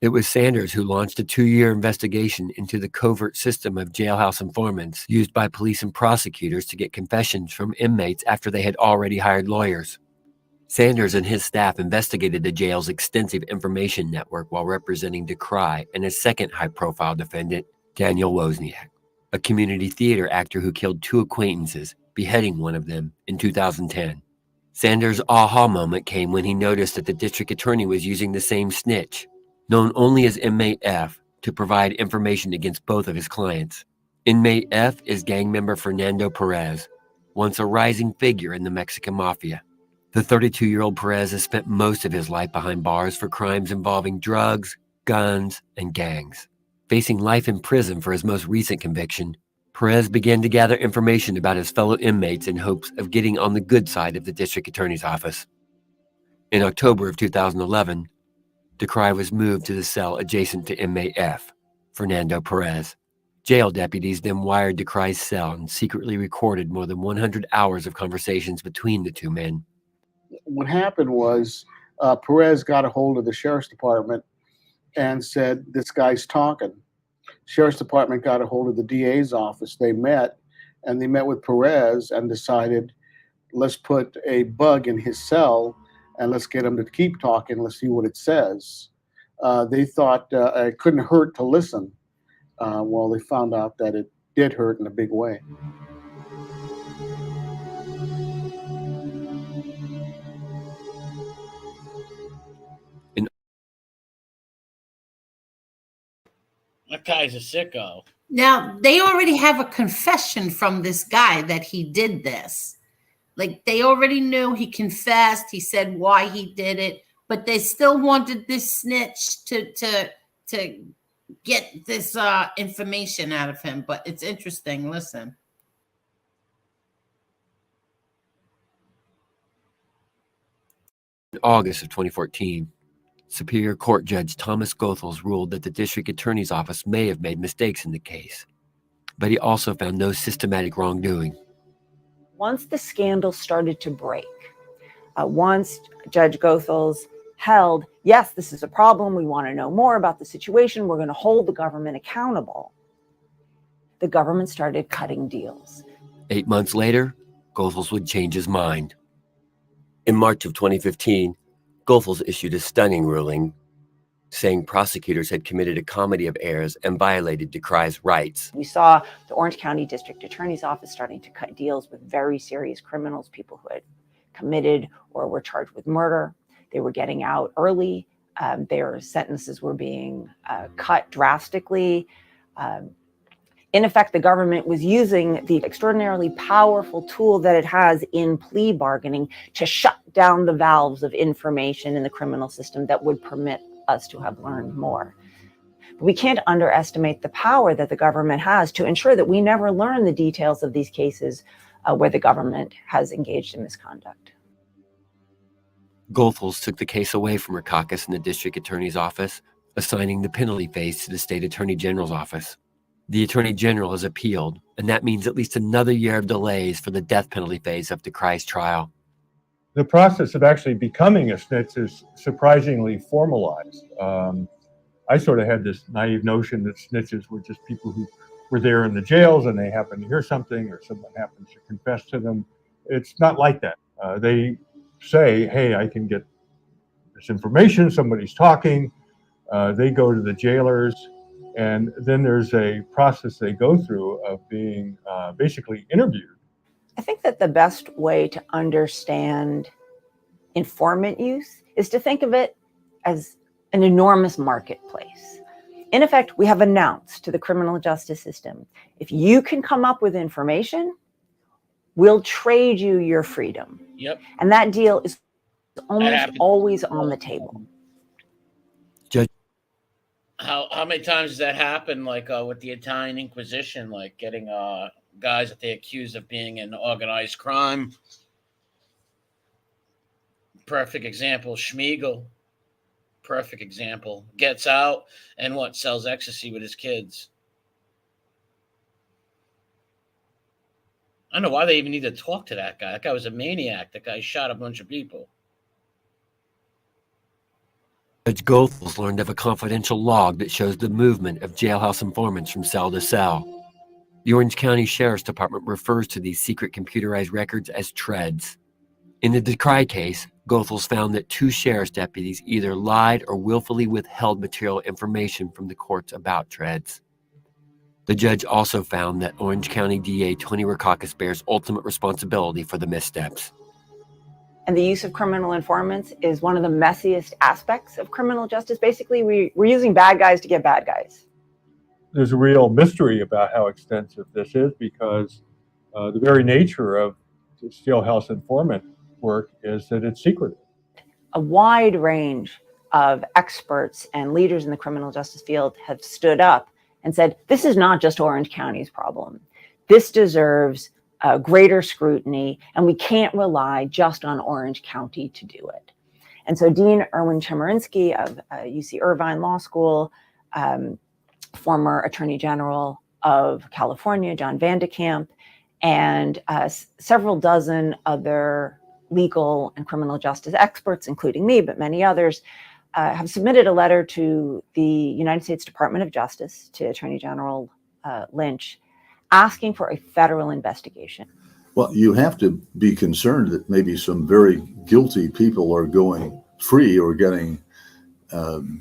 It was Sanders who launched a 2-year investigation into the covert system of jailhouse informants used by police and prosecutors to get confessions from inmates after they had already hired lawyers. Sanders and his staff investigated the jail's extensive information network while representing DeCry and his second high-profile defendant, Daniel Wozniak, a community theater actor who killed 2 acquaintances, beheading one of them in 2010. Sanders' aha moment came when he noticed that the district attorney was using the same snitch, known only as Inmate F, to provide information against both of his clients. Inmate F is gang member Fernando Perez, once a rising figure in the Mexican mafia. The 32-year-old Perez has spent most of his life behind bars for crimes involving drugs, guns, and gangs. Facing life in prison for his most recent conviction, Perez began to gather information about his fellow inmates in hopes of getting on the good side of the district attorney's office. In October of 2011, DeCry was moved to the cell adjacent to Inmate F, Fernando Perez. Jail deputies then wired DeCry's cell and secretly recorded more than 100 hours of conversations between the 2 men. What happened was Perez got a hold of the sheriff's department and said, "This guy's talking." Sheriff's department got a hold of the DA's office. They met with Perez and decided, let's put a bug in his cell and let's get him to keep talking. Let's see what it says. They thought it couldn't hurt to listen. Well, they found out that it did hurt in a big way. That guy's a sicko. Now, they already have a confession from this guy that he did this. Like, they already knew he confessed. He said why he did it, but they still wanted this snitch to get this information out of him. But it's interesting. Listen. In August of 2014, Superior Court Judge Thomas Goethals ruled that the district attorney's office may have made mistakes in the case, but he also found no systematic wrongdoing. Once the scandal started to break, once Judge Goethals held, yes, this is a problem, we want to know more about the situation, we're going to hold the government accountable, the government started cutting deals. 8 months later, Goethals would change his mind. In March of 2015, Goethals issued a stunning ruling saying prosecutors had committed a comedy of errors and violated Decry's rights. We saw the Orange County District Attorney's Office starting to cut deals with very serious criminals, people who had committed or were charged with murder. They were getting out early. Their sentences were being cut drastically. In effect, the government was using the extraordinarily powerful tool that it has in plea bargaining to shut down the valves of information in the criminal system that would permit us to have learned more. But we can't underestimate the power that the government has to ensure that we never learn the details of these cases where the government has engaged in misconduct. Goethals took the case away from Rackauckus in the district attorney's office, assigning the penalty phase to the state attorney general's office. The attorney general has appealed, and that means at least another year of delays for the death penalty phase of Decry's trial. The process of actually becoming a snitch is surprisingly formalized. I sort of had this naive notion that snitches were just people who were there in the jails and they happen to hear something or someone happens to confess to them. It's not like that. They say, hey, I can get this information, somebody's talking. They go to the jailers, and then there's a process they go through of being basically interviewed. I think that the best way to understand informant use is to think of it as an enormous marketplace. In effect, we have announced to the criminal justice system, if you can come up with information, we'll trade you your freedom. Yep. And that deal is almost always on the table. Judge, how many times does that happen, like with the Italian Inquisition, like getting guys that they accuse of being in organized crime? Perfect example, Schmiegel. Perfect example. Gets out and sells ecstasy with his kids. I don't know why they even need to talk to that guy. That guy was a maniac. That guy shot a bunch of people. Judge Goethals learned of a confidential log that shows the movement of jailhouse informants from cell to cell. The Orange County Sheriff's Department refers to these secret computerized records as treads. In the Decry case, Goethals found that 2 sheriff's deputies either lied or willfully withheld material information from the courts about treads. The judge also found that Orange County DA Tony Rackauckus bears ultimate responsibility for the missteps. And the use of criminal informants is one of the messiest aspects of criminal justice. Basically, we're using bad guys to get bad guys. There's a real mystery about how extensive this is because the very nature of jailhouse informant work is that it's secretive. A wide range of experts and leaders in the criminal justice field have stood up and said, this is not just Orange County's problem. This deserves greater scrutiny, and we can't rely just on Orange County to do it. And so Dean Erwin Chemerinsky of UC Irvine Law School, former Attorney General of California, John Vandekamp, and several dozen other legal and criminal justice experts, including me, but many others, have submitted a letter to the United States Department of Justice, to Attorney General Lynch, asking for a federal investigation. Well, you have to be concerned that maybe some very guilty people are going free or getting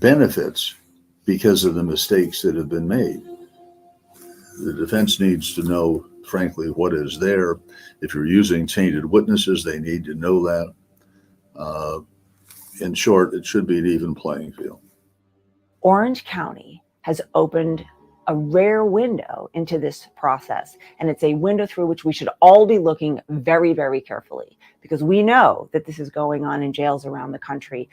benefits because of the mistakes that have been made. The defense needs to know, frankly, what is there. If you're using tainted witnesses, they need to know that. In short, it should be an even playing field. Orange County has opened a rare window into this process, and it's a window through which we should all be looking very, very carefully, because we know that this is going on in jails around the country.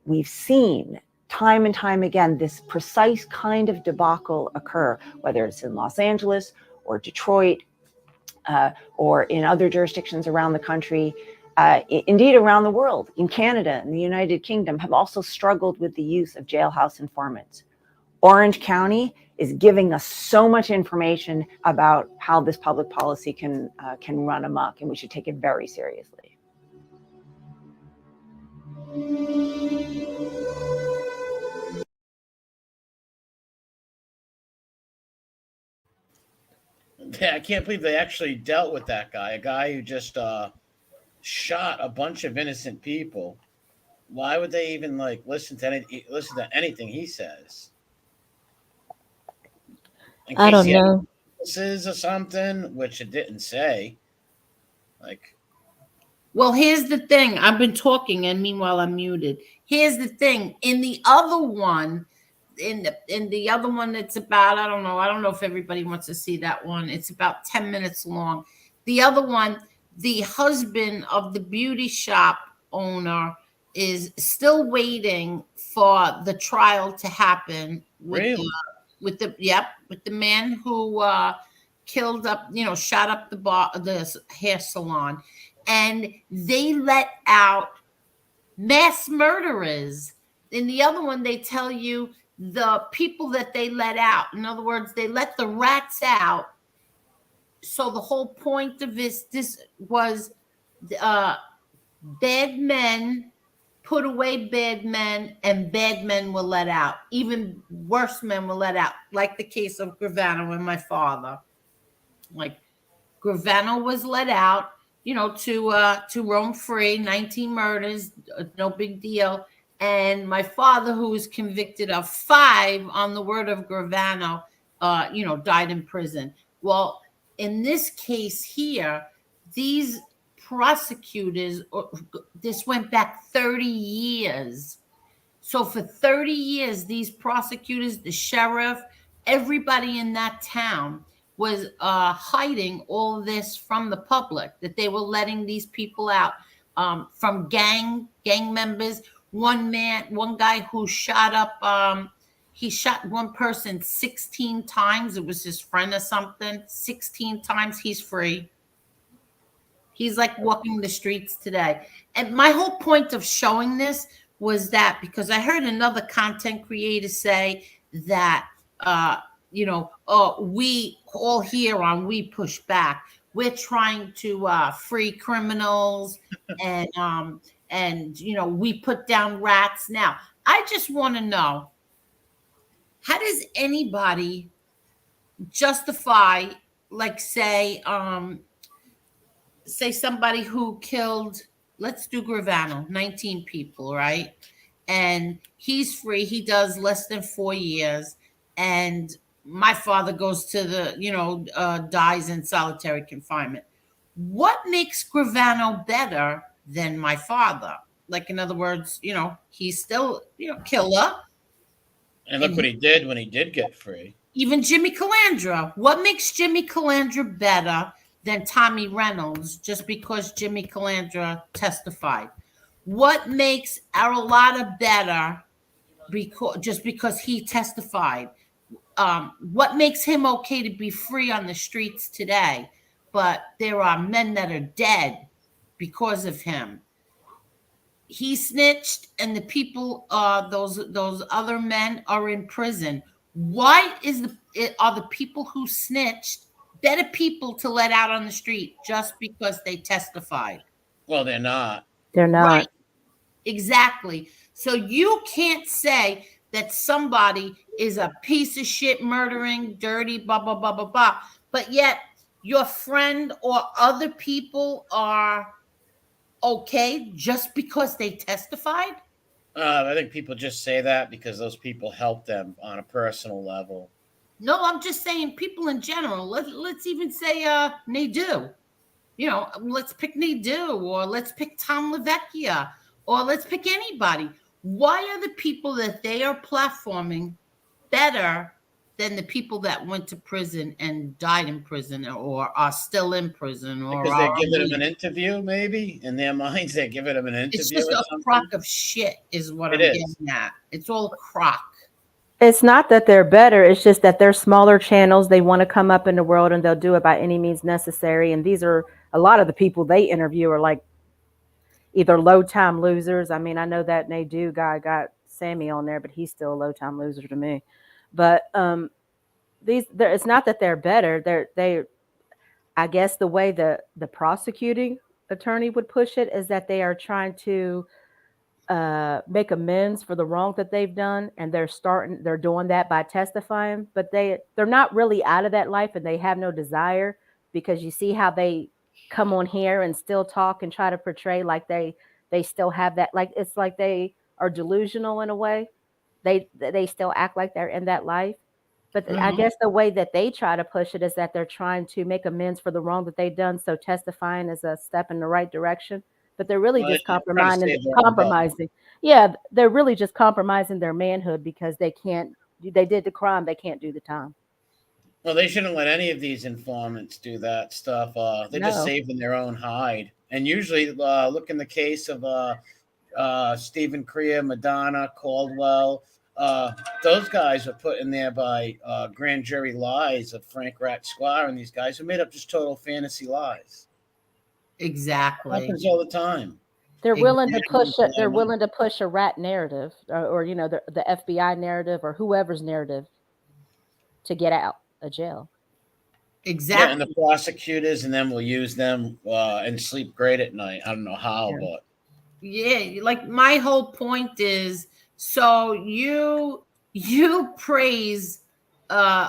We've seen time and time again this precise kind of debacle occur, whether it's in Los Angeles or Detroit or in other jurisdictions around the country. Indeed, around the world, in Canada and the United Kingdom, have also struggled with the use of jailhouse informants. Orange County is giving us so much information about how this public policy can run amok, and we should take it very seriously. Yeah, I can't believe they actually dealt with that guy. A guy who just shot a bunch of innocent people. Why would they even like listen to anything he says? In I case don't he had know. witnesses or something, which it didn't say. Like, Well, here's the thing. I've been talking, and meanwhile I'm muted. Here's the thing. In the other one, it's about, I don't know. I don't know if everybody wants to see that one. It's about 10 minutes long. The other one, the husband of the beauty shop owner is still waiting for the trial to happen really? with the man who killed up, shot up the hair salon, and they let out mass murderers. In the other one, they tell you the people that they let out. In other words, they let the rats out. So the whole point of this was uh, bad men put away bad men, and bad men were let out. Even worse men were let out, like the case of Gravano and my father. Like Gravano was let out, to roam free, 19 murders, no big deal. And my father, who was convicted of 5 on the word of Gravano, died in prison. Well, in this case here, these prosecutors, this went back 30 years. So for 30 years, these prosecutors, the sheriff, everybody in that town was hiding all this from the public, that they were letting these people out from gang members. One guy who shot up, he shot one person 16 times. It was his friend or something. 16 times. He's free. He's like walking the streets today. And my whole point of showing this was that because I heard another content creator say that, we all here on We Push Back, we're trying to free criminals and we put down rats. Now, I just want to know, how does anybody justify, like, say somebody who killed, let's do Gravano, 19 people, right? And he's free. He does less than 4 years. And my father goes to dies in solitary confinement. What makes Gravano better than my father? Like, in other words, he's still, killer. And look what he did when he did get free. Even Jimmy Calandra. What makes Jimmy Calandra better than Tommy Reynolds just because Jimmy Calandra testified? What makes Arlotta better because he testified? What makes him okay to be free on the streets today? But there are men that are dead because of him. He snitched, and the people, those other men are in prison. Why are the people who snitched better people to let out on the street just because they testified? Well, they're not. They're Right, not. exactly. So you can't say that somebody is a piece of shit, murdering, dirty, blah blah blah blah blah, but yet your friend or other people are okay just because they testified? I think people just say that because those people help them on a personal level. No, I'm just saying people in general. Let's even say Nadeau. Let's pick Nadeau, or let's pick Tom LaVecchia, or let's pick anybody. Why are the people that they are platforming better than the people that went to prison and died in prison, or are still in prison, or Because they're are giving him an interview, maybe in their minds, they're giving him an It's interview just or a something. crock of shit, is what It I'm is. getting at. It's all crock. It's not that they're better. It's just that they're smaller channels. They want to come up in the world and they'll do it by any means necessary. And these are a lot of the people they interview are like either low time losers. I mean, I know that Nadeau guy got Sammy on there, but he's still a low time loser to me. But it's not that they're better. I guess the way the prosecuting attorney would push it is that they are trying to make amends for the wrong that they've done, and they're doing that by testifying, but they're not really out of that life, and they have no desire, because you see how they come on here and still talk and try to portray like they still have that, like it's like they are delusional in a way. They still act like they're in that life. But I Mhm. guess the way that they try to push it is that they're trying to make amends for the wrong that they've done, so testifying is a step in the right direction. But they're really Well, just they're trying to save their own butt. compromising. Yeah, they're really just compromising their manhood because they did the crime, they can't do the time. Well, they shouldn't let any of these informants do that stuff. They're just No. saving their own hide. And usually, look in the case of Stephen Crea, Madonna, Caldwell. Uh, those guys were put in there by grand jury lies of Frank Rat Squire and these guys who made up just total fantasy lies. Exactly. Happens all the time. They're willing to Exactly. push a rat narrative, or the FBI narrative, or whoever's narrative, to get out of jail. Yeah, and the Exactly. prosecutors and then will use them and sleep great at night. I don't know how, Yeah. but Yeah, like my whole point is, so you praise uh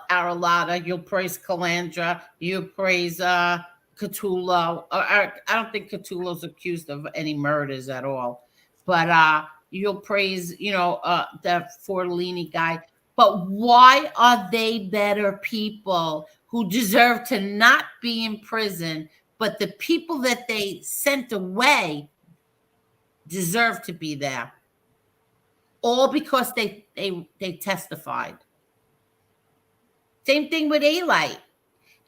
Aralata, you'll praise Calandra, you praise Cthulhu. I don't think Cthulhu's accused of any murders at all, but you'll praise, the Fortellini guy. But why are they better people who deserve to not be in prison, but the people that they sent away deserve to be there? All because they testified. Same thing with Alite.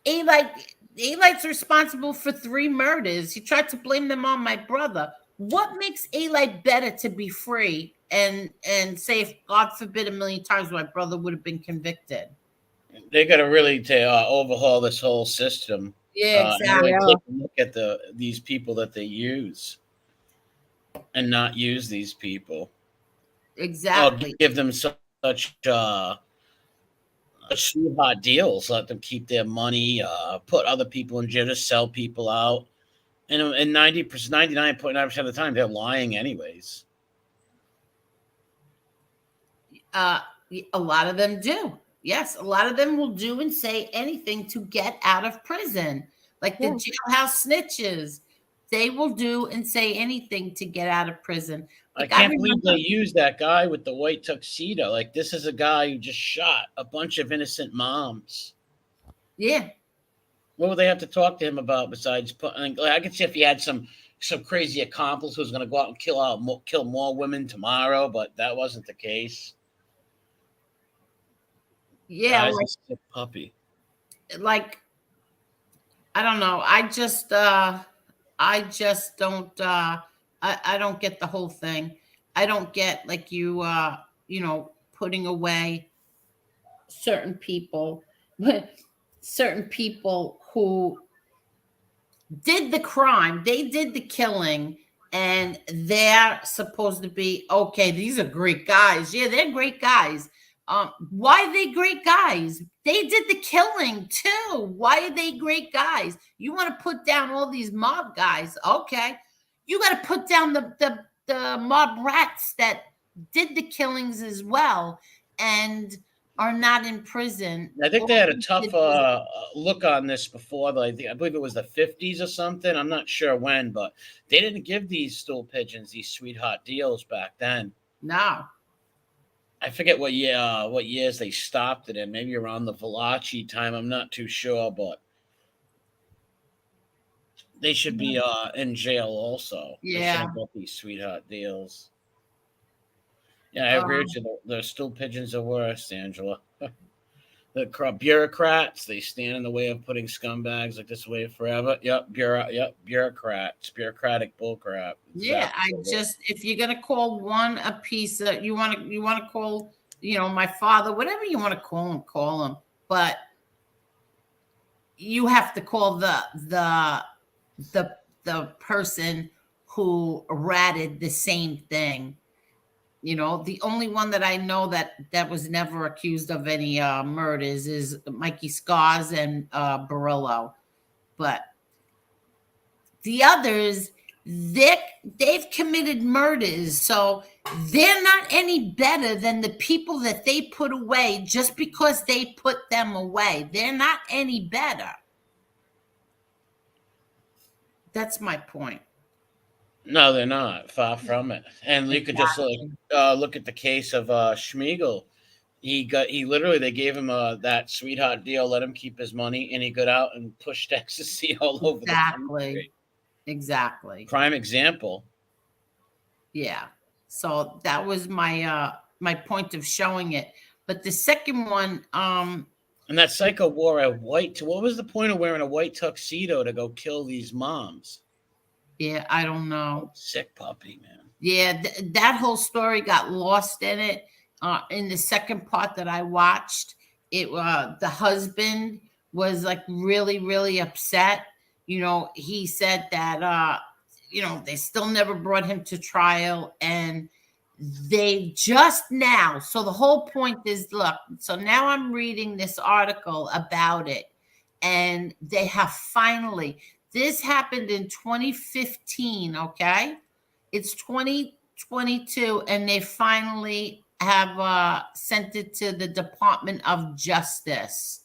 Alite's responsible for 3 murders. He tried to blame them on my brother. What makes Alite better to be free and say, if God forbid, a million times my brother would have been convicted? they got to really overhaul this whole system Yeah, and really exactly. take a look at these people that they use and not use these people. Exactly. Give them such sweetheart deals. Let them keep their money. Put other people in jail. Just sell people out. And 90%, 99.9% of the time, they're lying anyways. A lot of them do. Yes, a lot of them will do and say anything to get out of prison. Like the jailhouse snitches, they will do and say anything to get out of prison. I Like can't believe they used that guy with the white tuxedo. Like, this is a guy who just shot a bunch of innocent moms. Yeah. What would they have to talk to him about besides I could see if he had some crazy accomplice who's going to go out and kill more women tomorrow, but that wasn't the case. Yeah, Guy's a sick puppy. like I don't know. I just don't I don't get the whole thing. I don't get, like, putting away certain people certain people who did the crime, they did the killing, and they're supposed to be okay. These are great guys. Yeah, they're great guys. Why are they great guys? They did the killing too. Why are they great guys? You want to put down all these mob guys? Okay, you got to put down the mob rats that did the killings as well, and are not in prison. I think they had a tough All look on this before. I believe it was the 50s or something. I'm not sure when, but they didn't give these stool pigeons these sweetheart deals back then. No. I forget what years they stopped it in. Maybe around the Valachi time. I'm not too sure, but they should be in jail also. They Yeah. shouldn't get these sweetheart deals. Yeah, I agree with you. The stool pigeons are worse, Angela. The bureaucrats, they stand in the way of putting scumbags like this away forever. Yep, bureaucrats, bureaucratic bullcrap. Yeah, Exactly. if you're gonna call one a piece of, you want to call, my father, whatever you want to call him, but you have to call the person who ratted the same thing. The only one that I know that was never accused of any murders is Mikey Scars and Barillo, but the others, they've committed murders, so they're not any better than the people that they put away just because they put them away. They're not any better. That's my point. No, they're not. Far from it. And you could just look at the case of Schmiegel. He literally, they gave him that sweetheart deal, let him keep his money, and he got out and pushed ecstasy all over the country. Exactly. Prime example. Yeah. So that was my my point of showing it. But the second one, and that psycho wore a white. What was the point of wearing a white tuxedo to go kill these moms? Yeah, I don't know. Sick puppy, man. Yeah, that whole story got lost in it. In the second part that I watched, the husband was like really, really upset. He said that they still never brought him to trial, and they just now. So the whole point is, look. So now I'm reading this article about it, and they have finally. This happened in 2015. Okay, it's 2022, and they finally have sent it to the Department of Justice.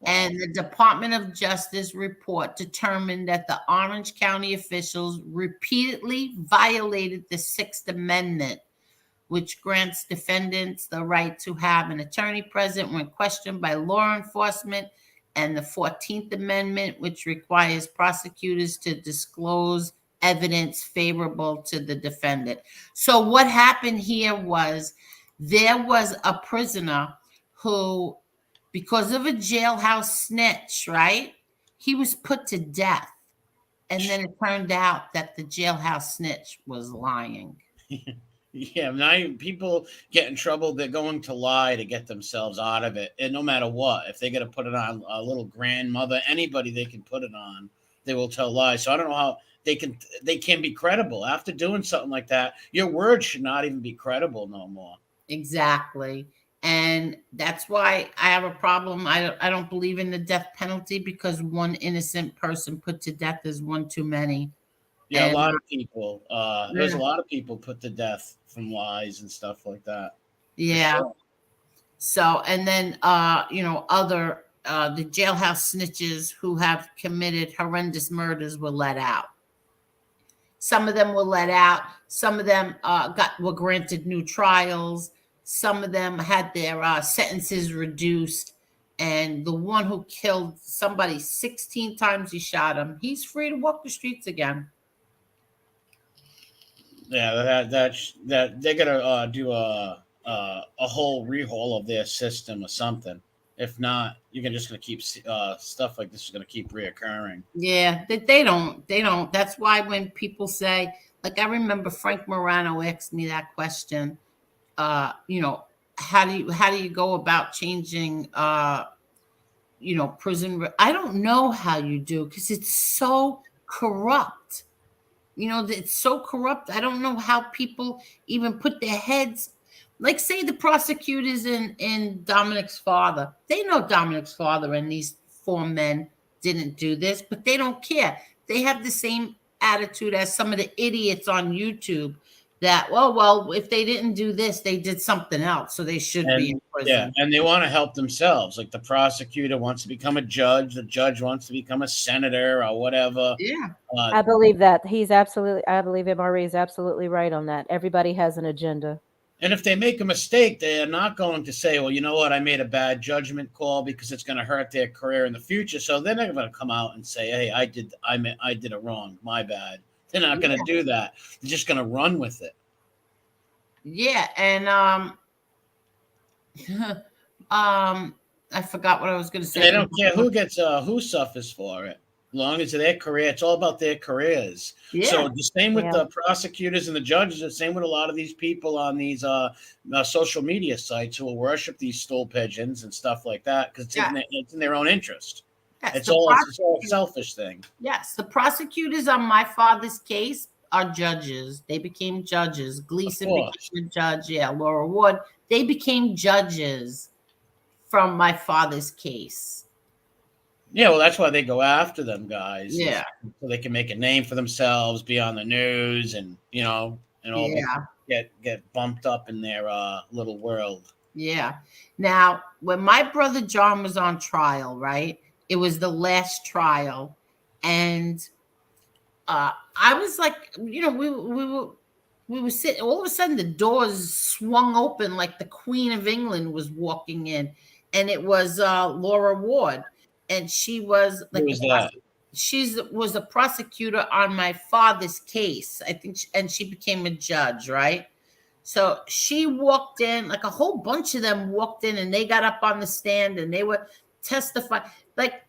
And the Department of Justice report determined that the Orange County officials repeatedly violated the Sixth Amendment, which grants defendants the right to have an attorney present when questioned by law enforcement, and the 14th Amendment, which requires prosecutors to disclose evidence favorable to the defendant. So what happened here was there was a prisoner who, because of a jailhouse snitch, right? He was put to death. And then it turned out that the jailhouse snitch was lying. Yeah, now people get in trouble. They're going to lie to get themselves out of it. And no matter what, if they're going to put it on a little grandmother, anybody they can put it on, they will tell lies. So I don't know how they can be credible after doing something like that. Your word should not even be credible no more. Exactly. And that's why I have a problem. I don't believe in the death penalty, because one innocent person put to death is one too many. Yeah, a lot of people. There's a lot of people put to death from lies and stuff like that. Yeah. Sure. So, and then other the jailhouse snitches who have committed horrendous murders were let out. Some of them were let out. Some of them were granted new trials. Some of them had their sentences reduced. And the one who killed somebody 16 times, he shot him. He's free to walk the streets again. Yeah, that they're gonna do a whole rehaul of their system or something. If not, you're just gonna keep stuff like this is gonna keep reoccurring. Yeah, they don't. That's why when people say, like, I remember Frank Morano asked me that question. How do you go about changing prison? I don't know how you do, because it's so corrupt. It's so corrupt. I don't know how people even put their heads. Like, say the prosecutors in Dominic's father. They know Dominic's father and these four men didn't do this, but they don't care. They have the same attitude as some of the idiots on YouTube that, well, if they didn't do this, they did something else, so they should be in prison. Yeah, and they want to help themselves. Like the prosecutor wants to become a judge, the judge wants to become a senator or whatever. Yeah. I believe that. I believe MRE is absolutely right on that. Everybody has an agenda. And if they make a mistake, they are not going to say, well, you know what, I made a bad judgment call, because it's going to hurt their career in the future. So they're not going to come out and say, hey, I did it wrong, my bad. They're not going to do that. They're just going to run with it. Yeah, and I forgot what I was going to say. And they don't care who suffers for it. As long as their career, it's all about their careers. Yeah. So the same with the prosecutors and the judges, the same with a lot of these people on these social media sites who will worship these stool pigeons and stuff like that, because it's in their own interest. Yes, it's all a selfish thing. Yes, the prosecutors on my father's case are judges. They became judges. Gleason became a judge. Yeah, Laura Wood. They became judges from my father's case. Yeah, well, that's why they go after them guys, Yeah. so they can make a name for themselves, be on the news, and and all Yeah. get bumped up in their little world. Yeah. Now, when my brother John was on trial, right? It was the last trial, and I was like, we were sitting. All of a sudden, the doors swung open like the Queen of England was walking in, and it was Laura Ward, and she was Who like was that? she's was a prosecutor on my father's case, I think, and she became a judge, right? So she walked in, like a whole bunch of them walked in, and they got up on the stand and they were testifying. Like,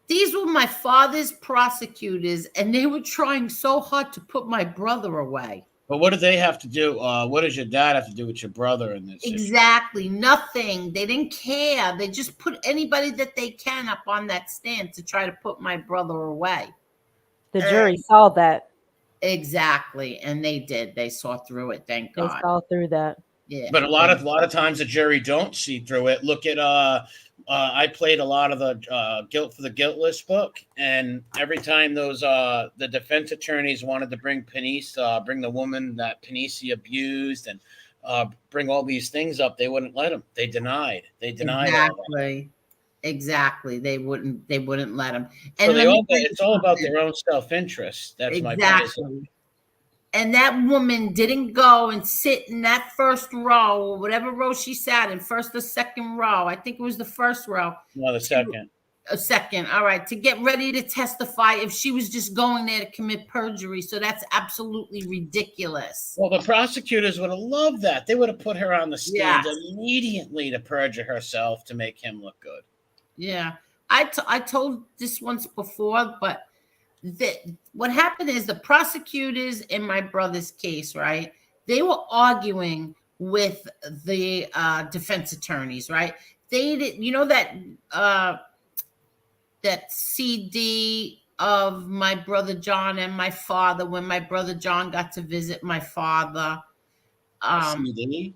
these were my father's prosecutors, and they were trying so hard to put my brother away. But what do they have to do? What does your dad have to do with your brother in this? Exactly. Nothing. They didn't care. They just put anybody that they can up on that stand to try to put my brother away. The jury saw that. Exactly. And they did. They saw through it, thank They God. saw through that. Yeah. But a lot of times the jury don't see through it. Look at I played a lot of the Guilt for the Guiltless book, and every time those the defense attorneys wanted to bring bring the woman that Panisi abused, and bring all these things up, they wouldn't let them. They denied. They denied Exactly. Exactly. They wouldn't let them. And so it's all about their own self-interest. That's exactly. my biggest. And that woman didn't go and sit in that first row, or whatever row she sat in, first or second row. I think it was the first row. No, the second. A second. All right. To get ready to testify if she was just going there to commit perjury. So that's absolutely ridiculous. Well, the prosecutors would have loved that. They would have put her on the stand immediately to perjure herself to make him look good. Yeah. I told this once before, but what happened is the prosecutors in my brother's case, right? They were arguing with the defense attorneys, right? They did, that CD of my brother John and my father, when my brother John got to visit my father. CD?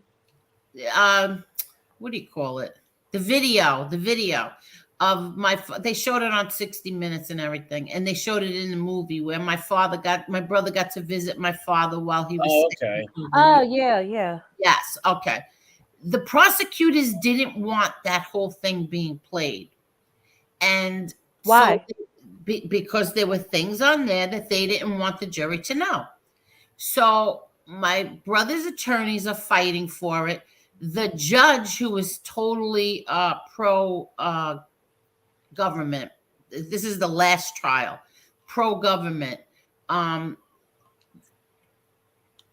What do you call it? The video of they showed it on 60 Minutes and everything, and they showed it in the movie where my brother got to visit my father while he was sick. Okay. Oh, yeah. Yes, okay. The prosecutors didn't want that whole thing being played. And why? So, because there were things on there that they didn't want the jury to know. So my brother's attorneys are fighting for it. The judge, who was totally pro government, this is the last trial, pro government,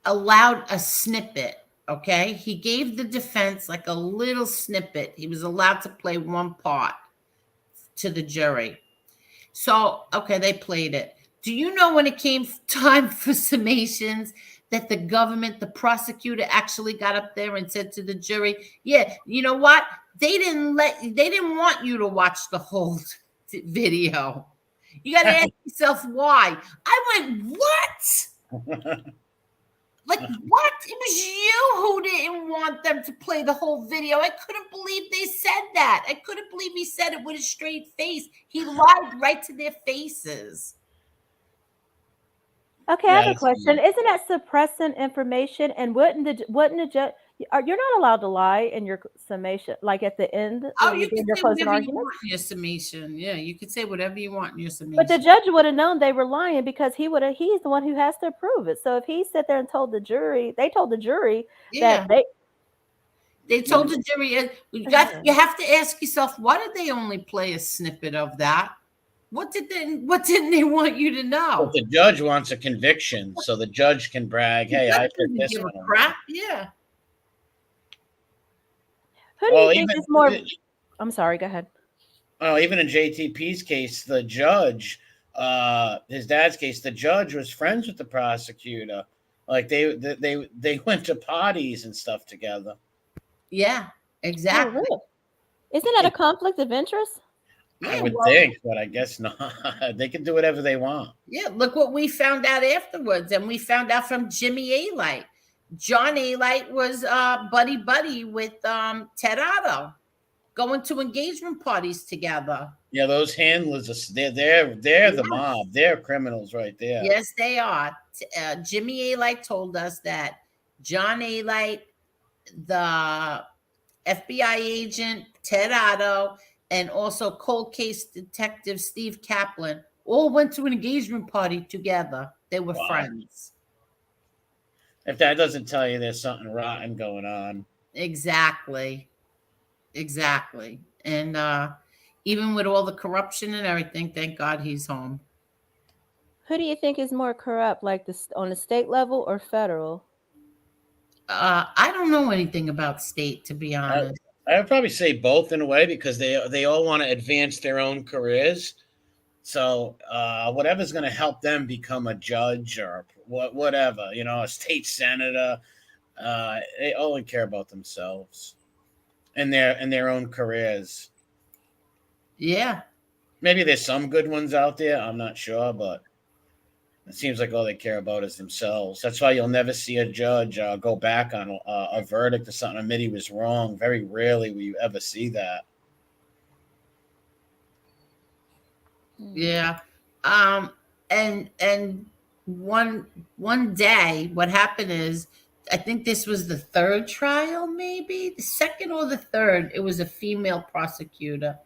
allowed a snippet. Okay, he gave the defense like a little snippet. He was allowed to play one part to the jury. So, okay, they played it. Do you know when it came time for summations that the prosecutor actually got up there and said to the jury, yeah, you know what? They didn't want you to watch the whole video. You got to ask yourself why. I went, what? Like, what? It was you who didn't want them to play the whole video. I couldn't believe they said that. I couldn't believe he said it with a straight face. He lied right to their faces. Okay, I have a question. Isn't that suppressing information? And wouldn't the judge? You're not allowed to lie in your summation, like at the end. Oh, you can say whatever you want in your summation. Yeah, you can say whatever you want in your summation. But the judge would have known they were lying because he's the one who has to approve it. So if he sat there and told the jury that they told the jury, you have to ask yourself, why did they only play a snippet of that? What didn't they want you to know? Well, the judge wants a conviction, so the judge can brag, "Hey, I put this one on." Crap, yeah. Who do you think is more? I'm sorry. Go ahead. Well, even in JTP's case, the judge, his dad's case, the judge was friends with the prosecutor. Like they went to parties and stuff together. Yeah, exactly. Oh, really? Isn't that a conflict of interest? I would think, but I guess not. They can do whatever they want. Yeah, look what we found out afterwards, and we found out from Jimmy A-Light. John A-Light was buddy with Ted Otto. going to engagement parties together. Yeah, those handlers are they're the mob. They're criminals right there. Yes, they are. Jimmy A. Light told us that John A. Light, the FBI agent Ted Otto, and also cold case detective Steve Kaplan all went to an engagement party together. They were friends. If that doesn't tell you there's something rotten going on. Exactly. And even with all the corruption and everything, thank God he's home. Who do you think is more corrupt, like this on the state level or federal? I don't know anything about state, to be honest. I would probably say both in a way, because they all want to advance their own careers. So whatever's going to help them become a judge or whatever, a state senator, they only care about themselves and their own careers. Yeah. Maybe there's some good ones out there. I'm not sure, but it seems like all they care about is themselves. That's why you'll never see a judge go back on a verdict or something, admit he was wrong. Very rarely will you ever see that. Yeah. And one day what happened is, I think this was the third trial, maybe the second or the third. It was a female prosecutor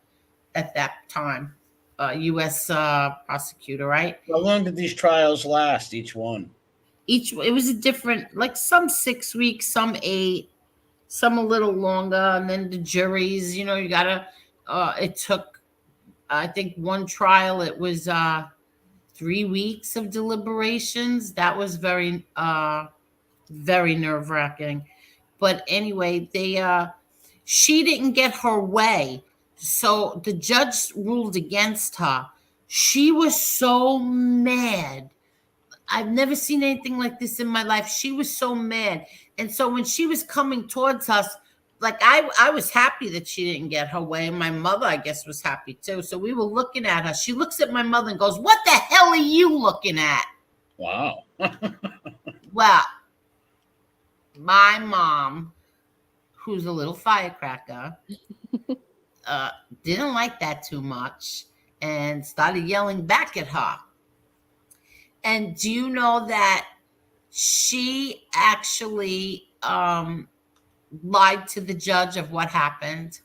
at that time, U.S. Prosecutor, right? How long did these trials last, each one? It was a different, like some 6 weeks, some 8, some a little longer. And then the juries, you gotta, it took, I think one trial, it was 3 weeks of deliberations. That was very, very nerve wracking. But anyway, she didn't get her way. So the judge ruled against her. She was so mad. I've never seen anything like this in my life. She was so mad. And so when she was coming towards us, like I was happy that she didn't get her way. And my mother, I guess, was happy too. So we were looking at her. She looks at my mother and goes, "What the hell are you looking at?" Wow. Well, my mom, who's a little firecracker, didn't like that too much and started yelling back at her. And do you know that she actually lied to the judge of what happened?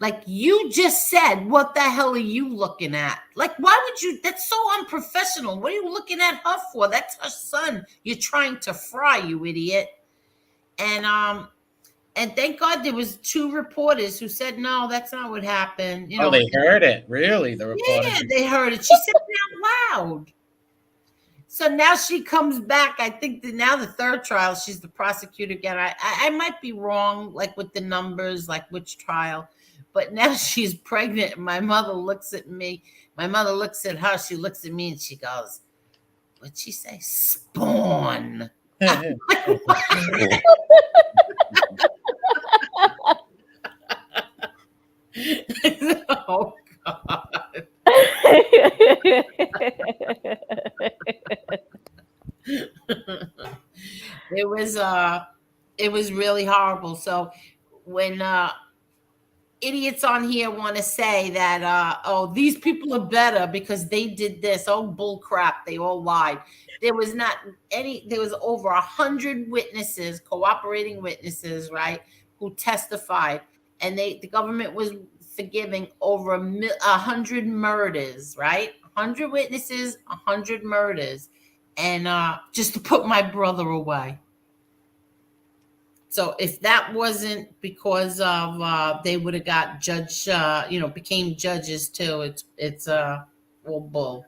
Like, you just said, "What the hell are you looking at?" Like, why would you? That's so unprofessional. What are you looking at her for? That's her son you're trying to fry, you idiot. And thank God there was 2 reporters who said, "No, that's not what happened." Oh, they heard it. Really? The reporters? Yeah, they heard it. She said it out loud. So now she comes back. I think that now the third trial, she's the prosecutor again. I might be wrong, like with the numbers, like which trial. But now she's pregnant. My mother looks at me. My mother looks at her. She looks at me and she goes, "What'd she say? Spawn." Oh, God. It was really horrible. So when idiots on here want to say that these people are better because they did this, bull crap, they all lied. There was over 100 witnesses, cooperating witnesses, right, who testified, and the government was forgiving over 100 murders, right? 100 witnesses, 100 murders, and just to put my brother away. So if that wasn't because of they would have got judge, became judges too. It's all bull.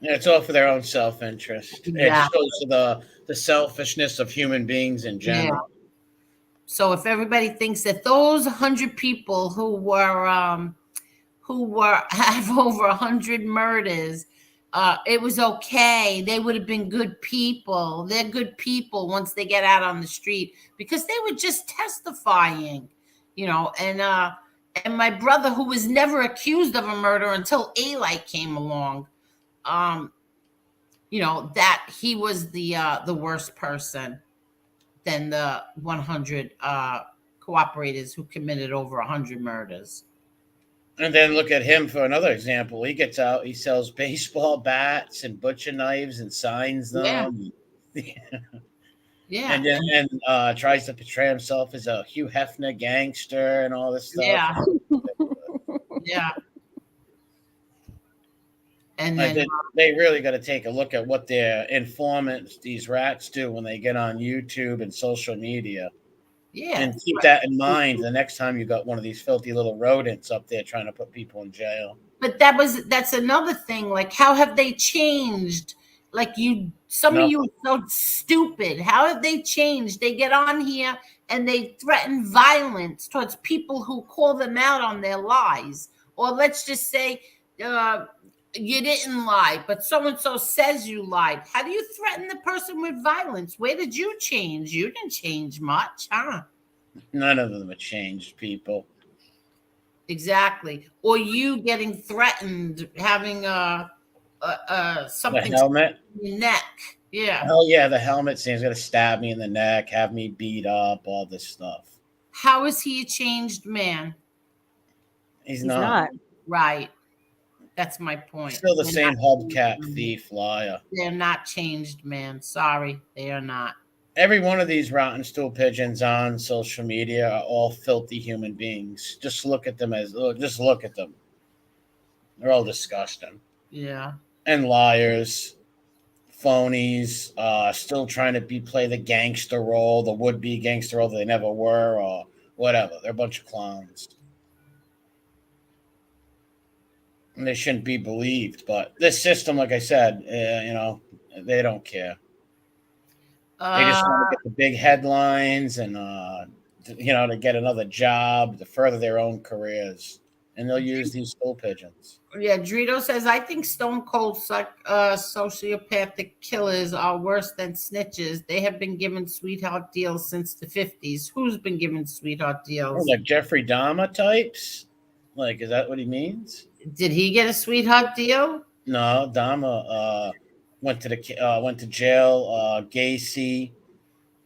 Yeah, it's all for their own self-interest. Yeah. It shows the selfishness of human beings in general. Yeah. So if everybody thinks that those 100 people who have over 100 murders, it was okay, they would have been good people. They're good people once they get out on the street because they were just testifying, and my brother, who was never accused of a murder until A-Light came along, that he was the worst person than the 100 cooperators who committed over 100 murders. And then look at him for another example. He gets out, he sells baseball bats and butcher knives and signs them. Yeah. And tries to portray himself as a Hugh Hefner gangster and all this stuff. Yeah. Yeah. And then they really got to take a look at what their informants, these rats, do when they get on YouTube and social media. Yeah. And keep that in mind the next time you got one of these filthy little rodents up there trying to put people in jail. But that's another thing. Like, how have they changed? Like, some of you are so stupid. How have they changed? They get on here and they threaten violence towards people who call them out on their lies. Or let's just say, you didn't lie, but so-and-so says you lied. How do you threaten the person with violence? Where did you change? You didn't change much, huh? None of them have changed people. Exactly. Or you getting threatened, having something the helmet in your neck. Yeah. Oh yeah, the helmet saying he's gonna stab me in the neck, have me beat up, all this stuff. How is he a changed man? He's not. Right. That's my point. Still the same hubcap thief liar. They're not changed, man. Sorry, they are not. Every one of these rotten stool pigeons on social media are all filthy human beings. Just look at them. They're all disgusting. Yeah. And liars, phonies, still trying to play the gangster role, the would-be gangster role that they never were, or whatever. They're a bunch of clowns. And they shouldn't be believed. But this system, like I said, they don't care. They just want to get the big headlines and, to get another job, to further their own careers. And they'll use these stool pigeons. Yeah, Drito says, I think stone cold sociopathic killers are worse than snitches. They have been given sweetheart deals since the 50s. Who's been given sweetheart deals? Oh, like Jeffrey Dahmer types? Like, is that what he means? Did he get a sweetheart deal? No, Dahmer went to jail. Gacy,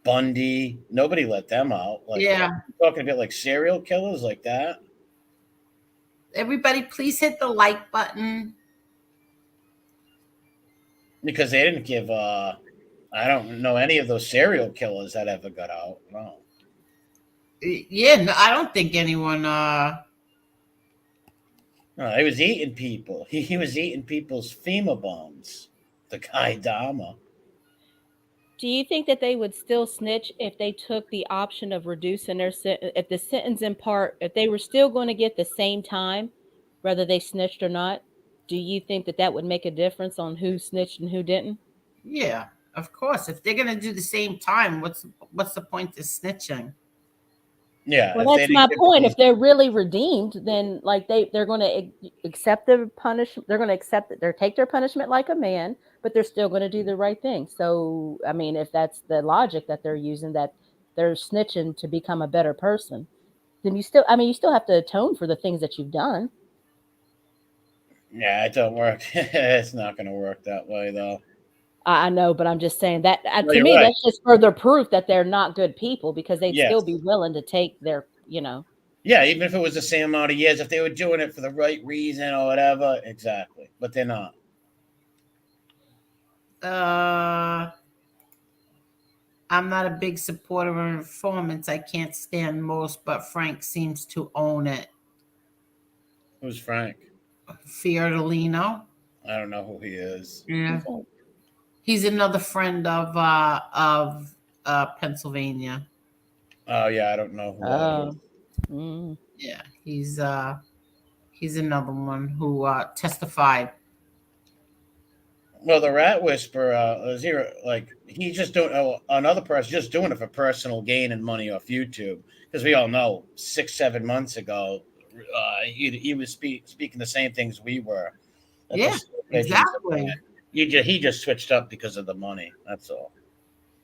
Bundy, nobody let them out. Like, yeah, talking about like serial killers like that. Everybody, please hit the like button. Because they didn't give. I don't know any of those serial killers that ever got out. No. Yeah, no, I don't think anyone. No, he was eating people. He was eating people's femur bones. The guy Dahmer. Do you think that they would still snitch if they took the option of reducing their sentence? If the sentence in part, if they were still going to get the same time, whether they snitched or not, do you think that would make a difference on who snitched and who didn't? Yeah, of course. If they're going to do the same time, what's the point of snitching? Yeah. Well, that's my point. If they're really redeemed, then like they're going to accept the punishment. They're going to accept it. They're take their punishment like a man, but they're still going to do the right thing. So, I mean, if that's the logic that they're using, that they're snitching to become a better person, then you still have to atone for the things that you've done. Yeah, it don't work. It's not going to work that way, though. I know, but I'm just saying that to me, that's just further proof that they're not good people, because they'd still be willing to take their, Yeah, even if it was the same amount of years, if they were doing it for the right reason or whatever, exactly. But they're not. I'm not a big supporter of informants. I can't stand most, but Frank seems to own it. Who's Frank? Fiordolino. I don't know who he is. Yeah. He's another friend of Pennsylvania. Oh yeah, I don't know who that is. Mm. Yeah, he's another one who testified. Well, the Rat Whisperer is here. Like, he's just doing another person just doing it for personal gain and money off YouTube, because we all know 6-7 months ago he was speaking the same things we were. Yeah, exactly. He just switched up because of the money. That's all.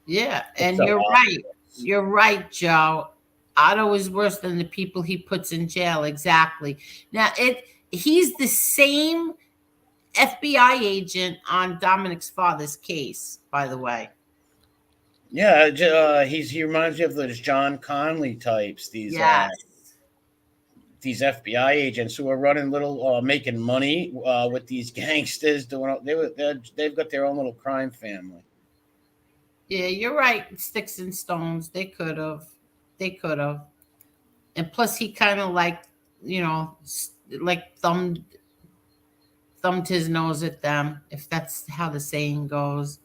Yeah, and you're right. You're right, Joe. Otto is worse than the people he puts in jail. Exactly. Now, he's the same FBI agent on Dominic's father's case, by the way. Yeah, he reminds me of those John Conley types. Yes. These FBI agents who are running little, making money with these gangsters. They've got their own little crime family. Yeah, you're right. Sticks and stones. They could have. They could have. And plus, he kind of like, like thumbed his nose at them, if that's how the saying goes.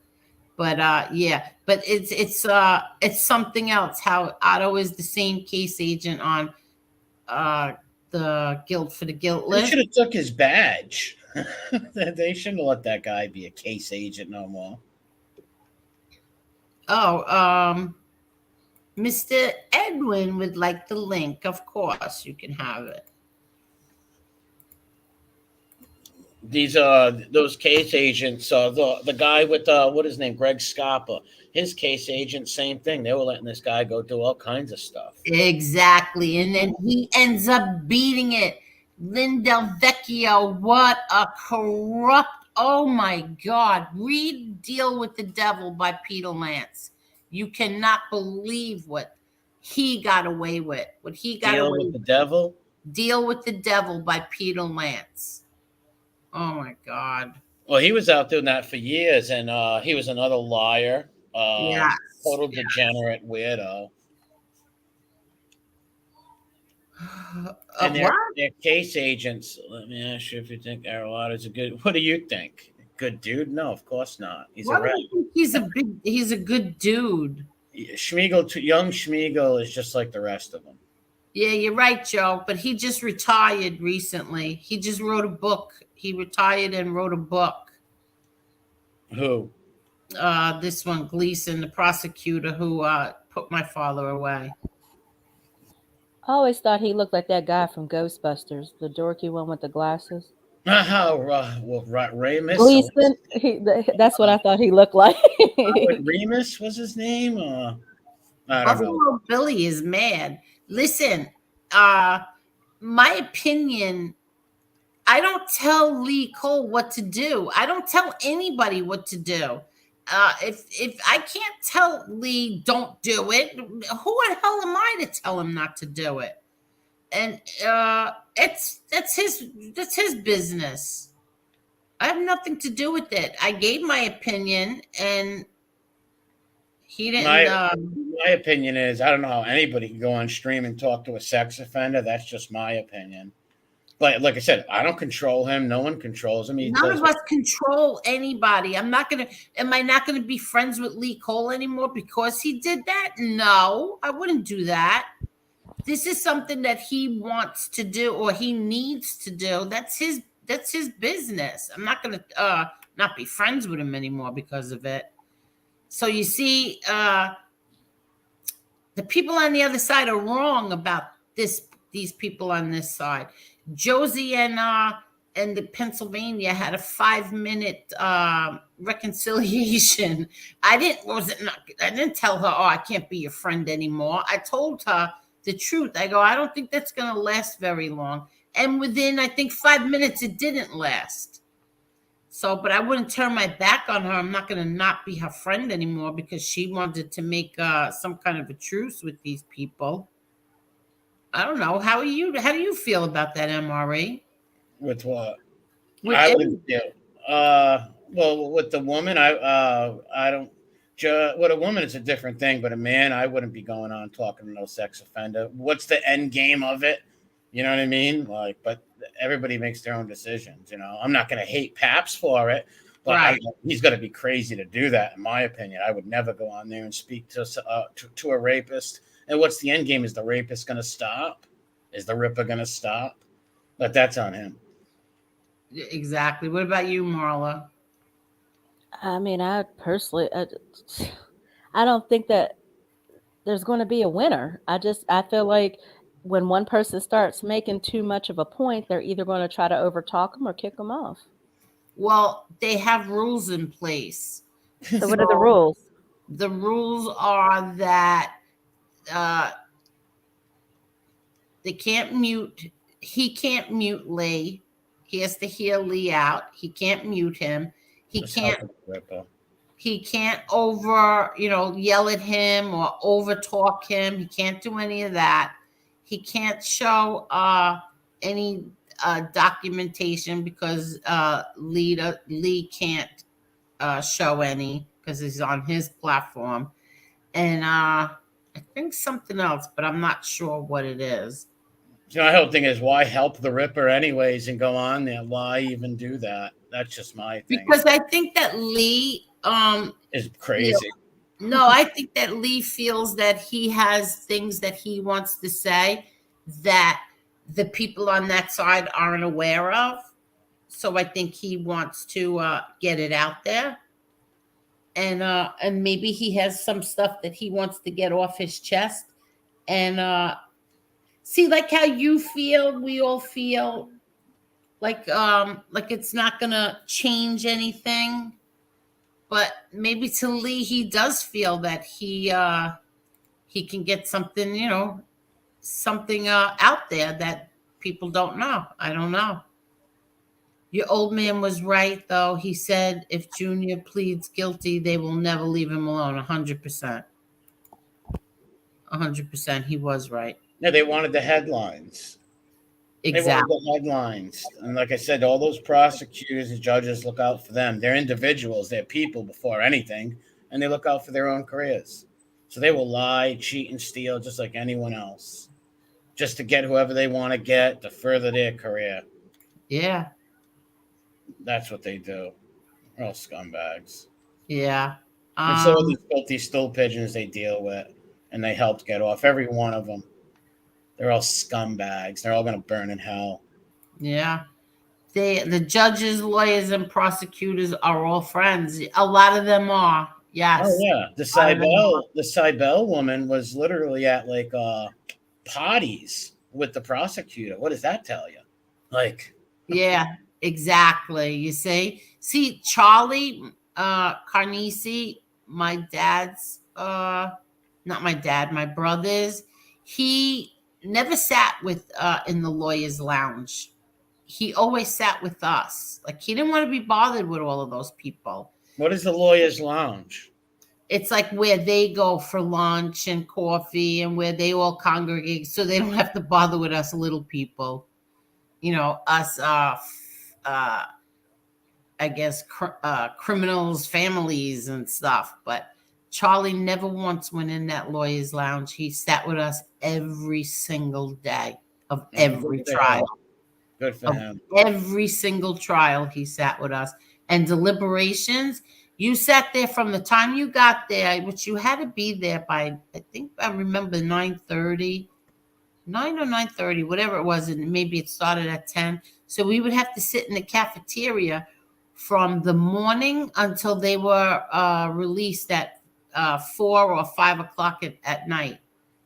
But yeah, but it's something else. How Otto is the same case agent on uh the Guilt for the They Guiltless. should have took his badge. They shouldn't have let that guy be a case agent no more. Oh, Mr. Edwin would like the link. Of course, you can have it. These those case agents, the guy with what is his name, Greg Scapa, his case agent, same thing. They were letting this guy go do all kinds of stuff. Exactly. And then he ends up beating it. Lindell Vecchio, what a corrupt, oh my God. Read Deal with the Devil by Peter Lance. You cannot believe what he got away with. What he got Deal away with the with. Devil. Deal with the Devil by Peter Lance. Oh my God. Well, he was out doing that for years, and he was another liar, Yes. total degenerate weirdo. And What? their case agents. Let me ask you if you think Arlotta's a good. What do you think? Good dude? No, of course not. He's Why a do rat. you think he's a good dude? Young Schmiegel is just like the rest of them. Yeah, you're right, Joe. But he just retired recently. He just wrote a book. He retired and wrote a book. Who? This one, Gleason, the prosecutor who put my father away. I always thought he looked like that guy from Ghostbusters, the dorky one with the glasses. Well, Ramus. Gleason. That's what I thought he looked like. Remus was his name. I don't know. Buffalo Billy is mad. Listen, my opinion, I don't tell Lee Cole what to do. I don't tell anybody what to do. If I can't tell Lee don't do it, who the hell am I to tell him not to do it? And that's his business. I have nothing to do with it. I gave my opinion, and he didn't. My opinion is I don't know how anybody can go on stream and talk to a sex offender. That's just my opinion. But like I said, I don't control him. No one controls him. None of us control anybody. Am I not gonna be friends with Lee Cole anymore because he did that? No, I wouldn't do that. This is something that he wants to do or he needs to do. That's his business. I'm not gonna not be friends with him anymore because of it. So you see, the people on the other side are wrong about these people on this side. Josie and the Pennsylvania had a 5-minute reconciliation. I didn't tell her, oh, I can't be your friend anymore. I told her the truth. I go, I don't think that's going to last very long. And within, I think, 5 minutes, it didn't last. So, but I wouldn't turn my back on her. I'm not going to not be her friend anymore because she wanted to make some kind of a truce with these people. I don't know. How do you feel about that, MRE? With what? With I wouldn't do. Well, with the woman, I don't. With a woman, it's a different thing. But a man, I wouldn't be going on talking to no sex offender. What's the end game of it? You know what I mean? Like, but everybody makes their own decisions. You know, I'm not going to hate Paps for it, but right. He's got to be crazy to do that. In my opinion, I would never go on there and speak to a rapist. And what's the end game? Is the rapist going to stop? Is the Ripper going to stop? But that's on him. Exactly. What about you, Marla? I mean, I personally, I don't think that there's going to be a winner. I feel like when one person starts making too much of a point, they're either going to try to overtalk them or kick them off. Well, they have rules in place. So what are the rules? The rules are that they can't mute. He can't mute Lee. He has to hear Lee out. He can't mute him. He can't. He can't yell at him or over talk him. He can't do any of that. He can't show any documentation because Lee can't show any because he's on his platform. And I think something else, but I'm not sure what it is. My whole thing is, why help the Ripper anyways and go on there? Why even do that? That's just my thing. Because I think that Lee is crazy. No, I think that Lee feels that he has things that he wants to say that the people on that side aren't aware of. So I think he wants to get it out there. And maybe he has some stuff that he wants to get off his chest. And see, like how you feel, we all feel like it's not gonna change anything. But maybe to Lee, he does feel that he can get something, something out there that people don't know. I don't know. Your old man was right, though. He said if Junior pleads guilty, they will never leave him alone. 100%. 100%. He was right. Yeah, they wanted the headlines. Exactly. They wanted the headlines. And like I said, all those prosecutors and judges look out for them. They're individuals. They're people before anything. And they look out for their own careers. So they will lie, cheat, and steal just like anyone else. Just to get whoever they want to get to further their career. Yeah. That's what they do. They're all scumbags. Yeah. And so are these filthy stool pigeons they deal with. And they helped get off. Every one of them. They're all scumbags. They're all going to burn in hell. Yeah. The judges, lawyers, and prosecutors are all friends. A lot of them are. Yes. Oh, yeah. The Cybele woman was literally at like parties with the prosecutor. What does that tell you? Like. Yeah, exactly. You see, Charlie Carnisi, my dad's, not my dad, my brother's, he never sat with in the lawyer's lounge. He always sat with us. Like, he didn't want to be bothered with all of those people. What is the lawyer's lounge? It's like where they go for lunch and coffee and where they all congregate so they don't have to bother with us little people. Us, I guess, criminals, families and stuff. But Charlie never once went in that lawyer's lounge. He sat with us every single day of every trial. Good for him. Every single trial he sat with us. And deliberations, you sat there from the time you got there, which you had to be there by, I remember 9:30, 9 or 9:30, whatever it was, and maybe it started at 10. So we would have to sit in the cafeteria from the morning until they were released at 4 or 5 o'clock at night.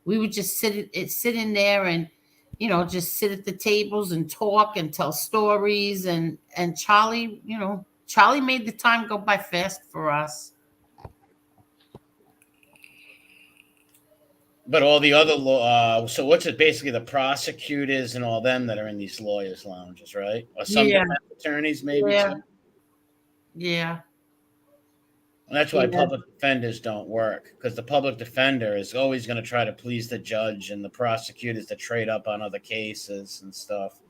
We would just sit in there and just sit at the tables and talk and tell stories. And Charlie, Charlie made the time go by fast for us. But all the other so what's it basically the prosecutors and all them that are in these lawyers' lounges, right? Or some defense attorneys, maybe. Yeah. Too? Yeah. And that's why public defenders don't work, because the public defender is always going to try to please the judge and the prosecutors to trade up on other cases and stuff.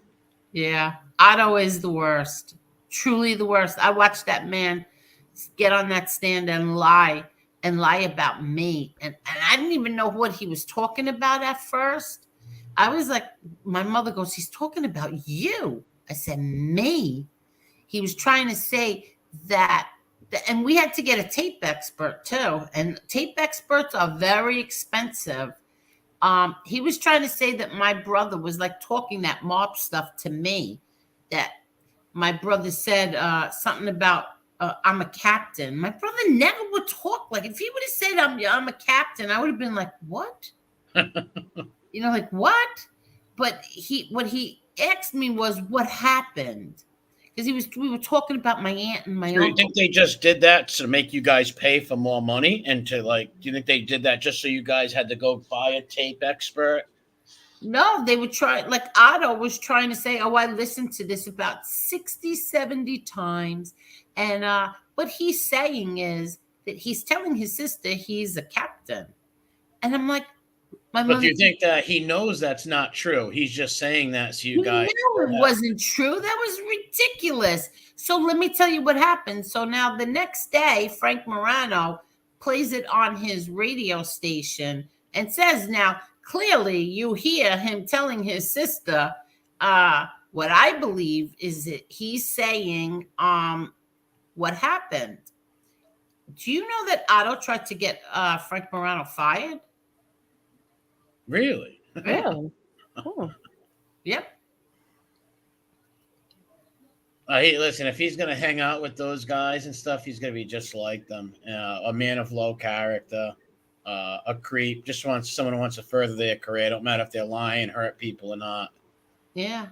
Yeah. Otto is the worst. Truly the worst. I watched that man get on that stand and lie about me. And I didn't even know what he was talking about at first. I was like, my mother goes, he's talking about you. I said, me? He was trying to say that, and we had to get a tape expert too. And tape experts are very expensive. He was trying to say that my brother was like talking that mob stuff to me, that my brother said something about, I'm a captain. My brother never would talk like, if he would have said I'm a captain, I would have been like, what? Like what? But what he asked me was what happened, because we were talking about my aunt and my uncle. Do you think they just did that to make you guys pay for more money, and to do you think they did that just so you guys had to go buy a tape expert? No, they would try, like Otto was trying to say, I listened to this about 60, 70 times. And what he's saying is that he's telling his sister he's a captain. And I'm like, my But mother. do you think that he knows that's not true? He's just saying that so you guys. No, it wasn't true. That was ridiculous. So let me tell you what happened. So now the next day, Frank Morano plays it on his radio station and says, now clearly you hear him telling his sister, what I believe is that he's saying what happened. Do you know that Otto tried to get Frank Morano fired? Really? Really? Oh. Yep. Listen, if he's going to hang out with those guys and stuff, he's going to be just like them. A man of low character, a creep, just wants someone who wants to further their career. Don't matter if they're lying, hurt people or not. Yeah.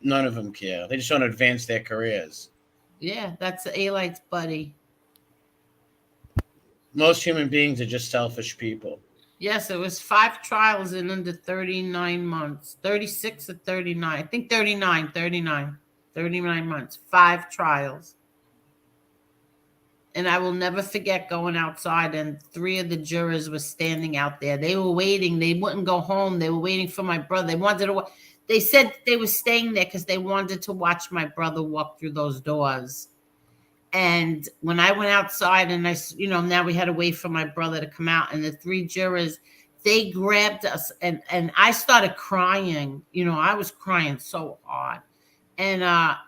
None of them care. They just want to advance their careers. Yeah, that's A-Light's buddy. Most human beings are just selfish people. Yes, it was 5 trials in under 39 months. 36 or 39. I think 39 months. 5 trials. And I will never forget going outside, and 3 of the jurors were standing out there. They were waiting. They wouldn't go home. They were waiting for my brother. They wanted to. They said they were staying there because they wanted to watch my brother walk through those doors. And when I went outside, and now we had to wait for my brother to come out, and the 3 jurors, they grabbed us, and I started crying. I was crying so hard. And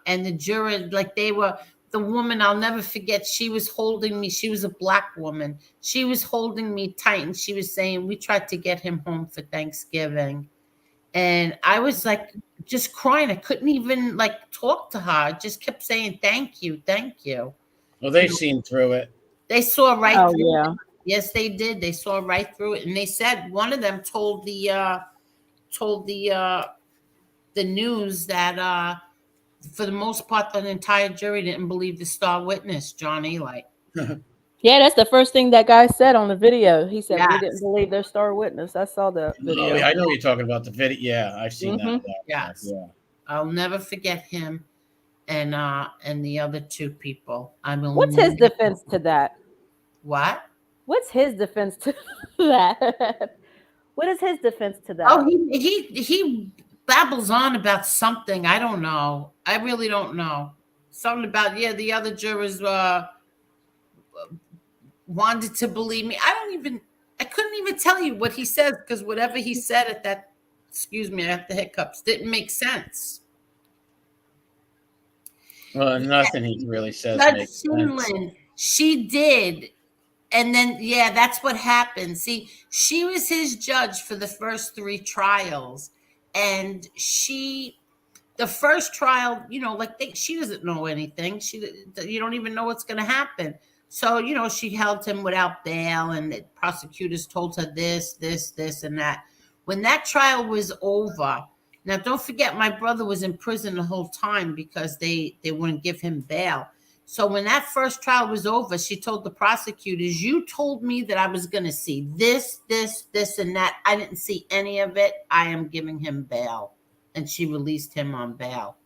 the juror, like, they were, the woman, I'll never forget, she was holding me. She was a Black woman. She was holding me tight, and she was saying, we tried to get him home for Thanksgiving. And I was like just crying. I couldn't even talk to her. I just kept saying, thank you, thank you. Well, they've seen through it. They saw right through yeah. it. Yes, they did. They saw right through it. And they said, one of them told the news that for the most part, the entire jury didn't believe the star witness, John Eli. Yeah, that's the first thing that guy said on the video. He said, Yes. we didn't believe their star witness. I saw the video. Oh, yeah, I know you're talking about the video. Yeah, I've seen that. Yes. Yeah. I'll never forget him and the other 2 people. What's his defense to that? What? What's his defense to that? What is his defense to that? Oh, he babbles on about something. I don't know. I really don't know. Something about, the other jurors wanted to believe me. I couldn't even tell you what he said, because whatever he said at that, excuse me, I have the hiccups, didn't make sense. Well, nothing he really says Judge makes sense. Sinlin, she did. And then, that's what happened. See, she was his judge for the first 3 trials. And the first trial, she doesn't know anything. You don't even know what's going to happen. So, she held him without bail, and the prosecutors told her this, and that. When that trial was over, now don't forget, my brother was in prison the whole time because they wouldn't give him bail. So when that first trial was over, she told the prosecutors, you told me that I was going to see this, and that. I didn't see any of it. I am giving him bail. And she released him on bail.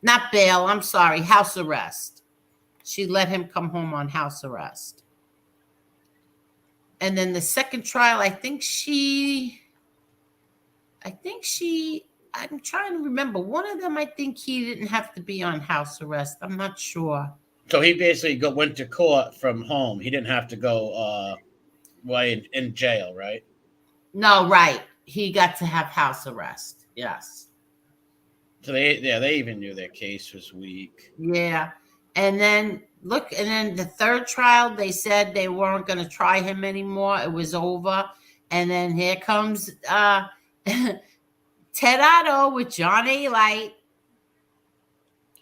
Not bail, I'm sorry, house arrest. She let him come home on house arrest. And then the second trial, I'm trying to remember. One of them, I think he didn't have to be on house arrest. I'm not sure. So he basically went to court from home. He didn't have to go in jail, right? No, right. He got to have house arrest. Yes. So they even knew their case was weak. Yeah. And then the third trial, they said they weren't going to try him anymore. It was over. And then here comes Ted Otto with John A. Light.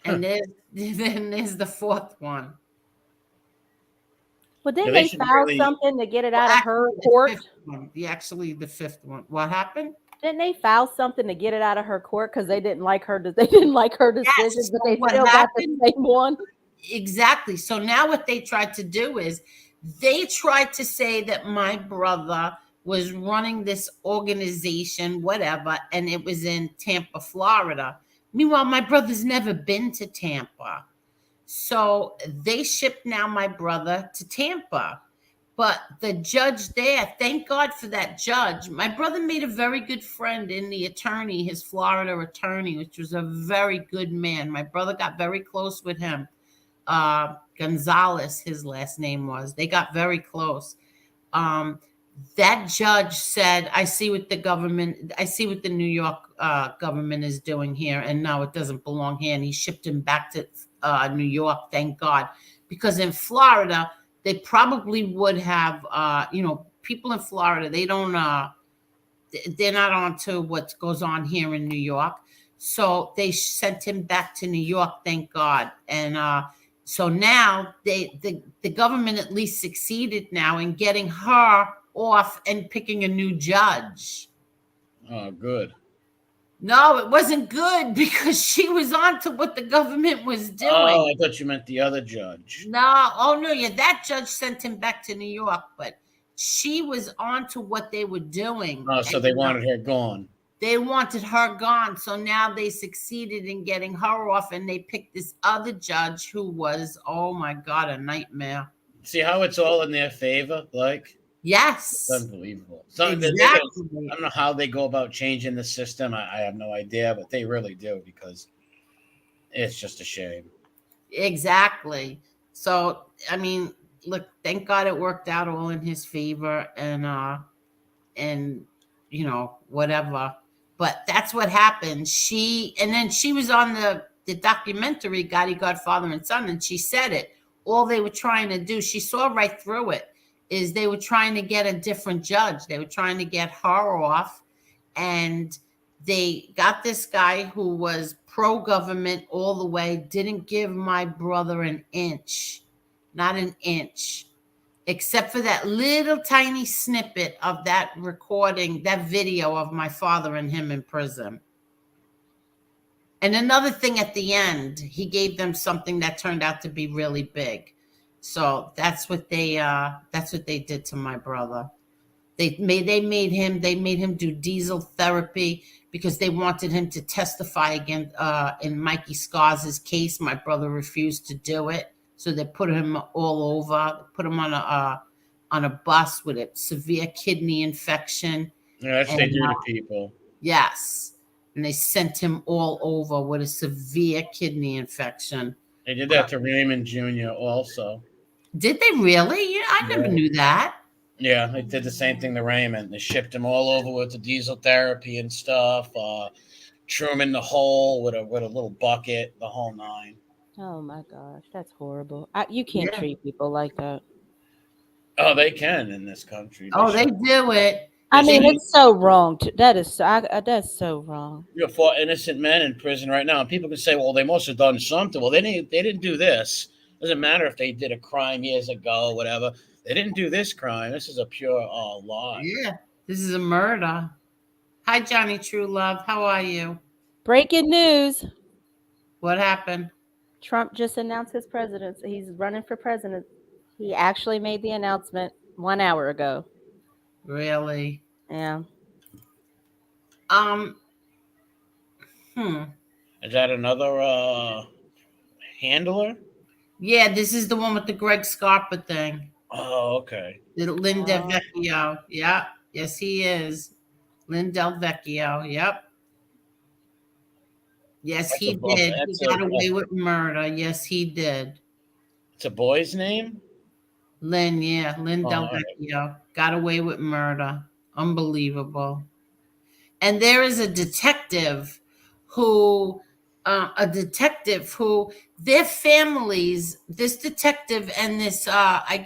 And then there's the 4th one. Well, didn't they file something to get it out of her court? The 5th one. What happened? Didn't they file something to get it out of her court because they didn't like her? They didn't like her decision, Yes, but they still got the same one. Exactly. So now what they tried to do is they tried to say that my brother was running this organization, whatever, and it was in Tampa, Florida. Meanwhile, my brother's never been to Tampa. So they shipped now my brother to Tampa. But the judge there, thank God for that judge. My brother made a very good friend in the attorney, his Florida attorney, which was a very good man. My brother got very close with him. Gonzalez, his last name was. They got very close. That judge said, I see what the New York government is doing here, and no, it doesn't belong here. And he shipped him back to New York, thank God. Because in Florida, they probably would have, people in Florida, they're not on to what goes on here in New York. So they sent him back to New York, thank God. And so now the government at least succeeded now in getting her off and picking a new judge. Oh, good. No, it wasn't good because she was on to what the government was doing. Oh, I thought you meant the other judge. No, oh no, yeah, that judge sent him back to New York, but she was on to what they were doing. Oh, so they wanted her gone. They wanted her gone. So now they succeeded in getting her off, and they picked this other judge who was, oh my God, a nightmare. See how it's all in their favor? Like, yes. It's unbelievable. So exactly. I don't know how they go about changing the system. I have no idea, but they really do, because it's just a shame. Exactly. So, I mean, look, thank God it worked out all in his favor, and whatever. But that's what happened. Then she was on the documentary, Gotti, Godfather and Son, and she said it. All they were trying to do, she saw right through it, is they were trying to get a different judge. They were trying to get her off, and they got this guy who was pro-government all the way, didn't give my brother an inch, not an inch, except for that little tiny snippet of that recording, that video of my father and him in prison. And another thing at the end, he gave them something that turned out to be really big. So that's what they did to my brother. They made him do diesel therapy because they wanted him to testify again in Mikey Scars's case. My brother refused to do it, so they put him all over. Put him on a bus with a severe kidney infection. Yeah, that's what they do to people. Yes, and they sent him all over with a severe kidney infection. They did that to Raymond Jr. also. Did they really? Yeah, I never knew that. Yeah, they did the same thing to Raymond. They shipped him all over with the diesel therapy and stuff. Threw him in the hole with a little bucket, the whole nine. Oh my gosh, that's horrible. You can't treat people like that. Oh, they can in this country. They do it. I mean, it's so wrong. That's so wrong. You have 4 innocent men in prison right now, and people can say, "Well, they must have done something." Well, they didn't do this. Doesn't matter if they did a crime years ago, whatever. They didn't do this crime. This is a pure lie. Yeah, this is a murder. Hi, Johnny True Love. How are you? Breaking news. What happened? Trump just announced his presidency. He's running for president. He actually made the announcement 1 hour ago. Really? Yeah. Is that another handler? Yeah, this is the one with the Greg Scarpa thing. Oh, okay. Lynn Del Vecchio. Yeah. Yes, he is. Lynn Del Vecchio. Yep. Yes, he did. He got away with murder. Yes, he did. It's a boy's name? Lynn, yeah. Lynn Del Vecchio. Got away with murder. Unbelievable. And there is a detective who their families, this detective and this, I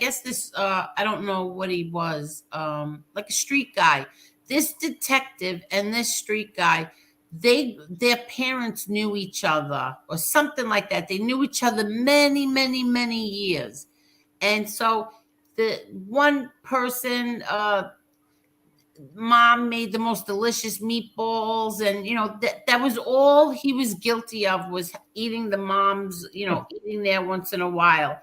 don't know what he was, like a street guy. This detective and this street guy, their parents knew each other or something like that. They knew each other many, many, many years. And so the one person, mom made the most delicious meatballs, and that was all he was guilty of, was eating the mom's, eating there once in a while.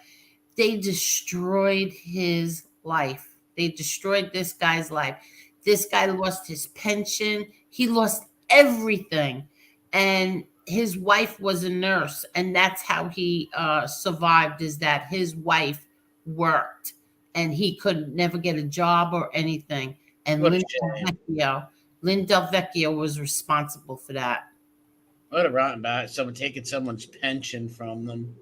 They destroyed his life. They destroyed this guy's life. This guy lost his pension. He lost everything. And his wife was a nurse, and that's how he survived, is that his wife worked and he could never get a job or anything. And What a Lynn Del Vecchio was responsible for that. What a rotten bad. Someone taking someone's pension from them.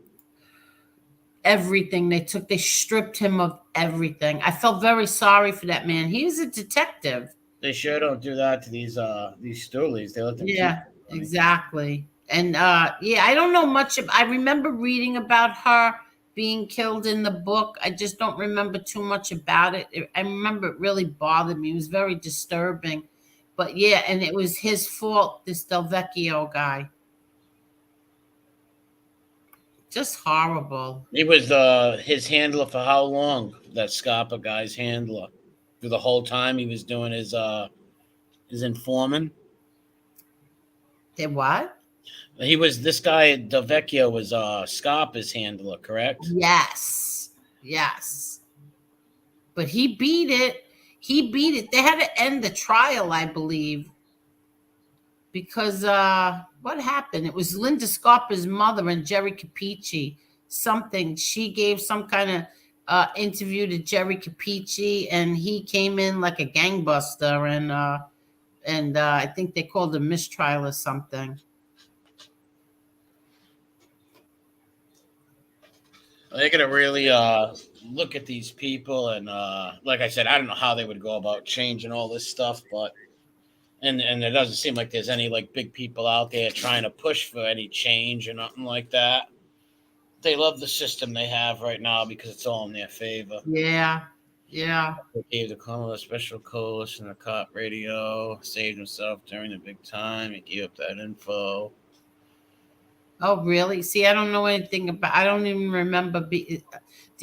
Everything they stripped him of everything. I felt very sorry for that man. He was a detective. They sure don't do that to these stoolies. They let them Yeah, keep money. exactly. And yeah, I don't know much. I remember reading about her being killed in the book. I just don't remember too much about it. I remember it really bothered me. It was very disturbing. But yeah, and it was his fault, this Del Vecchio guy. Just horrible. He was his handler for how long? That Scarpa guy's handler. For the whole time he was doing his informant. Did what? This guy Del Vecchio was Scarpa's handler, correct? Yes. But he beat it. They had to end the trial, I believe. Because what happened? It was Linda Scarpa's mother and Jerry Capici. She gave some kind of interview to Jerry Capici, and he came in like a gangbuster, and I think they called a mistrial or something. They're gonna really look at these people, and like I said, I don't know how they would go about changing all this stuff, but and it doesn't seem like there's any like big people out there trying to push for any change or nothing like that. They love the system they have right now because it's all in their favor. Yeah. They gave the colonel a special coalition, a cop radio, saved himself during the big time. He gave up that info. Oh, really? See, I don't know anything about. I don't even remember. The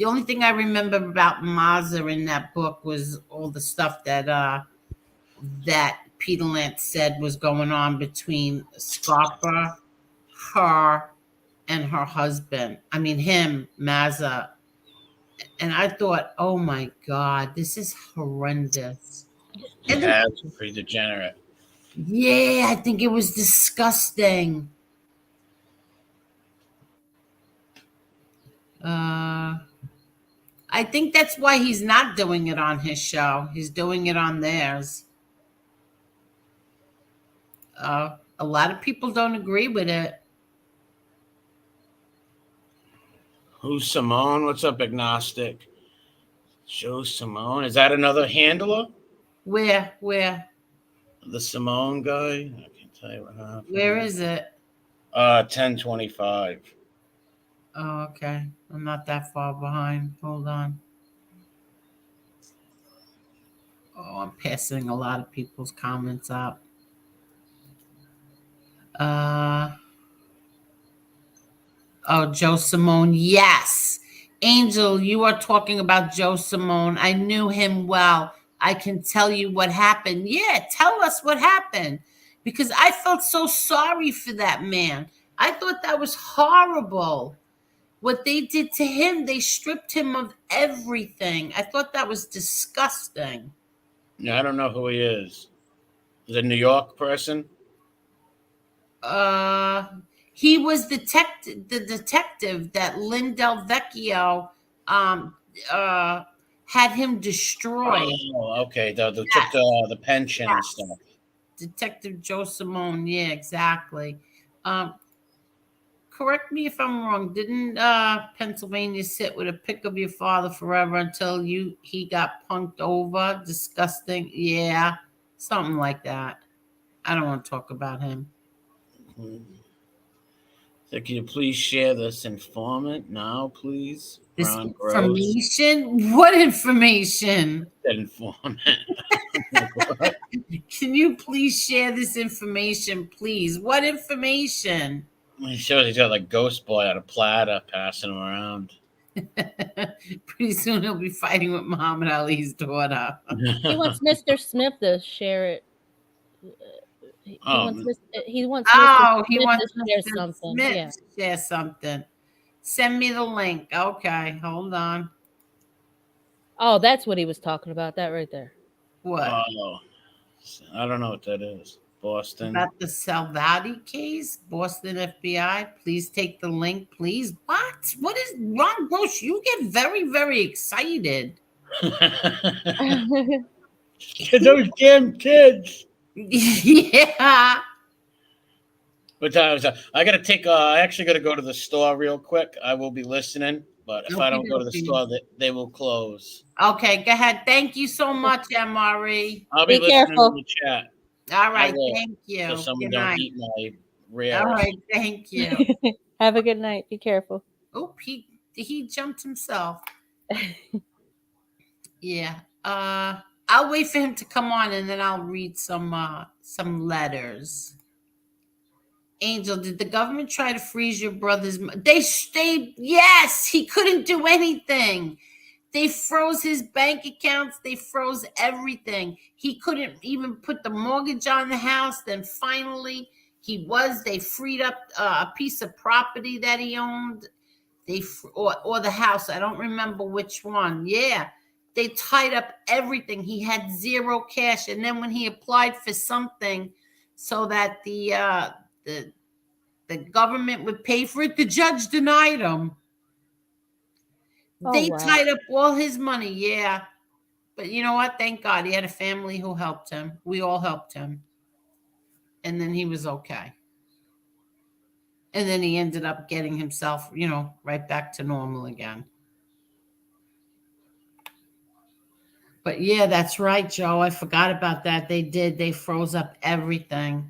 only thing I remember about Mazza in that book was all the stuff that Peter Lance said was going on between Scarpa, her, and her husband. I mean, him, Mazza. And I thought, oh my God, this is horrendous. Yeah, it's pretty degenerate. Yeah, I think it was disgusting. I think that's why he's not doing it on his show. He's doing it on theirs. A lot of people don't agree with it. Who's Simone? What's up, agnostic? Joe Simone. Is that another handler? Where? The Simone guy? I can't tell you what happened. Where is it? 1025. Oh, okay. I'm not that far behind. Hold on. Oh, I'm passing a lot of people's comments up. Joe Simone. Yes. Angel, you are talking about Joe Simone. I knew him well. I can tell you what happened. Yeah, tell us what happened. Because I felt so sorry for that man. I thought that was horrible. What they did to him, they stripped him of everything. I thought that was disgusting. Yeah, I don't know who he is. Is it a New York person? He was the detective that Lynn Del Vecchio had him destroyed. Oh, okay. Took the pension and stuff. Detective Joe Simone. Yeah, exactly. Correct me if I'm wrong. Didn't Pennsylvania sit with a pic of your father forever until he got punked over? Disgusting. Yeah, something like that. I don't want to talk about him. So can you please share this informant now, please? This information? What information? That informant. Can you please share this information, please? What information? He shows he's got like Ghost Boy on a platter passing him around. Pretty soon he'll be fighting with Muhammad Ali's daughter. He wants Mr. Smith to share it. He wants Mr. Smith to share something. Smith to share something. Send me the link. Okay, hold on. Oh, that's what he was talking about. That right there. What? Oh, I don't know what that is. Boston. About the Salvati case, Boston FBI. Please take the link, please. What? What is wrong, Bush? You get very, very excited. Those damn kids. Yeah. What time is that? I gotta take. I actually gotta go to the store real quick. I will be listening, but if I Okie don't go to the dokie. store, they will close. Okay, go ahead. Thank you so much, MRE. I'll be Be listening in careful. the chat. All I right, will, thank so you. someone Good don't night. eat my All rares. right, thank you. Have a good night. Be careful. Oh, he jumped himself. Yeah. I'll wait for him to come on and then I'll read some letters. Angel, did the government try to freeze your brother's they yes, he couldn't do anything. They froze his bank accounts, they froze everything. He couldn't even put the mortgage on the house. Then finally they freed up a piece of property that he owned. Or the house, I don't remember which one. Yeah, they tied up everything. He had zero cash, and then when he applied for something so that the the government would pay for it, the judge denied him. Oh, They wow. tied up all his money. Yeah, but you know what, thank God he had a family who helped him. We all helped him, and then he was okay. And then he ended up getting himself, right back to normal again. But yeah, that's right, Joe. I forgot about that. They did. They froze up everything.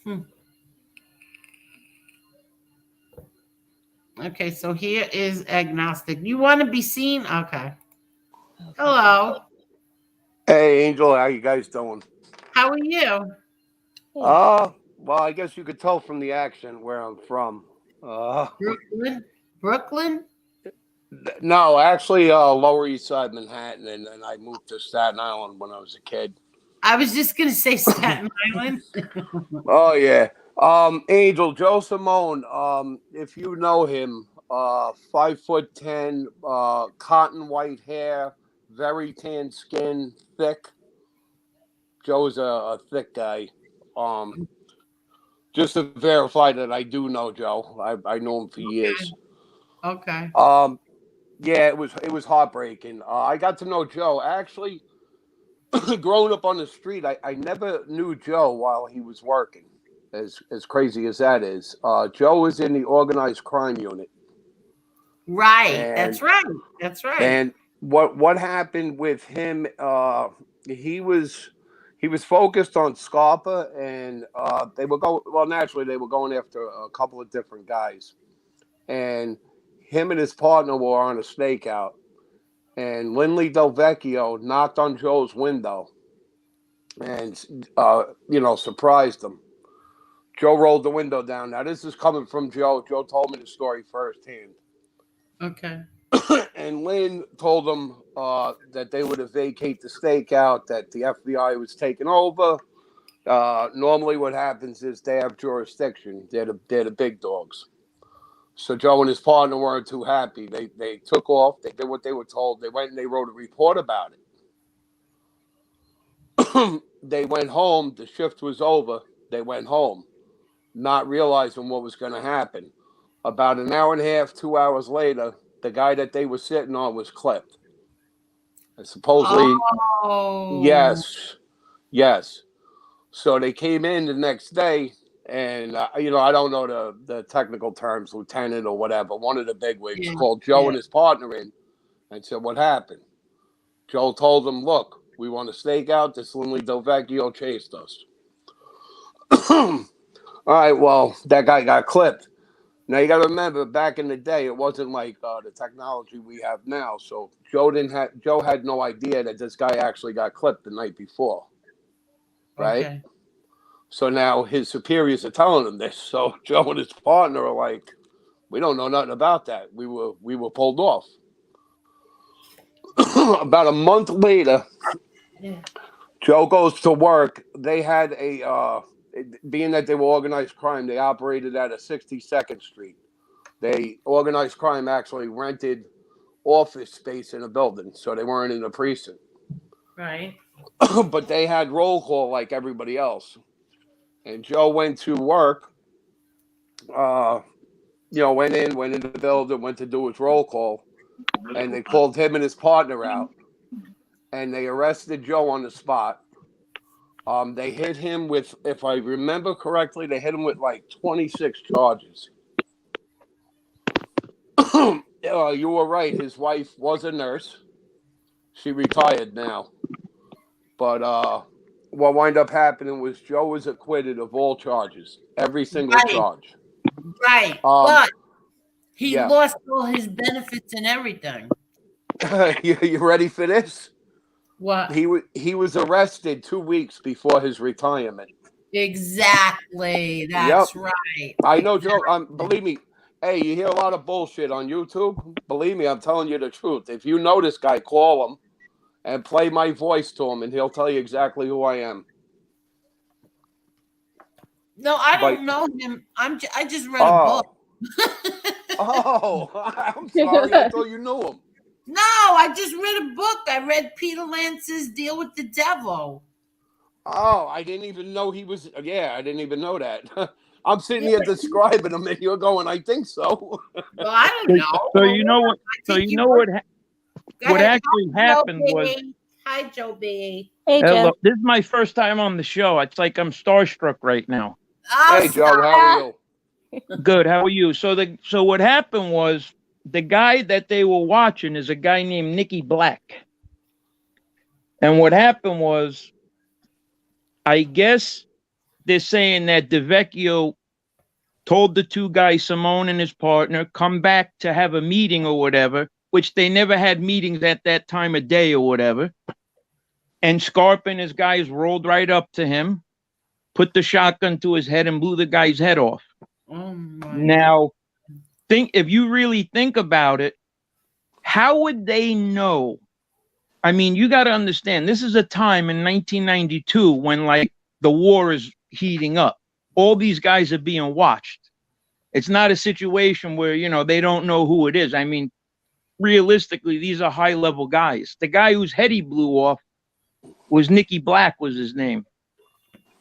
Hmm. Okay, so here is agnostic. You want to be seen? Okay. Hello. Hey, Angel, how you guys doing? How are you? Well, I guess you could tell from the accent where I'm from. Uh, Brooklyn? Brooklyn? no, actually, Lower East Side Manhattan, and then I moved to Staten Island when I was a kid. I was just going to say Staten Island. Oh yeah, Angel Joe Simone. If you know him, 5'10", cotton white hair, very tan skin, thick. Joe's a thick guy. Um, just to verify that I do know Joe. I know him for years. Okay. Yeah, it was heartbreaking. I got to know Joe actually. Growing up on the street, I never knew Joe while he was working. As crazy as that is, Joe was in the organized crime unit, Right. and That's right. That's right. and what happened with him? He was he was focused on Scarpa, and they were going well. Naturally, they were going after a couple of different guys, and him and his partner were on a stakeout. And Lindley Del Vecchio knocked on Joe's window and, surprised him. Joe rolled the window down. Now, this is coming from Joe. Joe told me the story firsthand. Okay. And Lynn told him that they would vacate the stakeout, that the FBI was taking over. Normally, what happens is they have jurisdiction. They're the big dogs. So Joe and his partner weren't too happy. They took off. They did what they were told. They went and they wrote a report about it. They went home. The shift was over. They went home, not realizing what was going to happen. About an hour and a half, 2 hours later, the guy that they were sitting on was clipped. And supposedly, Oh. yes. So they came in the next day, and I don't know the technical terms, lieutenant or whatever. One of the bigwigs Yeah. called Joe Yeah. and his partner in and said, "What happened?" Joe told them, "Look, we want to stake out. This Lindley Del Vecchio chased us." All right, well, that guy got clipped. Now you got to remember, back in the day, it wasn't like the technology we have now. So Joe had no idea that this guy actually got clipped the night before, right? Okay. So now his superiors are telling him this. So Joe and his partner are like, "We don't know nothing about that. We were pulled off." About a month later, Yeah. Joe goes to work. They had being that they were organized crime, they operated at a 62nd Street. They organized crime actually rented office space in a building, so they weren't in a precinct. Right. But they had roll call like everybody else. And Joe went to work, went in the building, went to do his roll call, and they called him and his partner out, and they arrested Joe on the spot. They hit him with, if I remember correctly, they hit him with like 26 charges. You were right. His wife was a nurse. She retired now. But what wound up happening was Joe was acquitted of all charges, every single Right. charge. Right. But he lost all his benefits and everything. You ready for this? What? He was arrested 2 weeks before his retirement. Exactly. That's right. I know, Joe. Believe me. Hey, you hear a lot of bullshit on YouTube. Believe me, I'm telling you the truth. If you know this guy, call him and play my voice to him, and he'll tell you exactly who I am. No, I don't know him. I just read a book. I'm sorry. I thought you knew him. No, I just read a book. I read Peter Lance's Deal with the Devil. Oh, I didn't even know he was. Yeah, I didn't even know that. I'm sitting here describing him, and you're going, I think so. Well, I don't know. So you know what? So you know what? What actually happened was. Hi, Joe B. Hey, Joe. Look, this is my first time on the show. It's like I'm starstruck right now. Oh, hey, Joe, how are you? Good. How are you? So what happened was the guy that they were watching is a guy named Nicky Black, and what happened was, I guess they're saying that DeVecchio told the two guys, Simone and his partner, come back to have a meeting or whatever, which they never had meetings at that time of day or whatever. And Scarpa and his guys rolled right up to him, put the shotgun to his head, and blew the guy's head off. Oh my now, if you really think about it, how would they know? I mean, you got to understand, this is a time in 1992 when, like, the war is heating up. All these guys are being watched. It's not a situation where, they don't know who it is. I mean, realistically, these are high-level guys. The guy whose head he blew off was Nicky Black, was his name.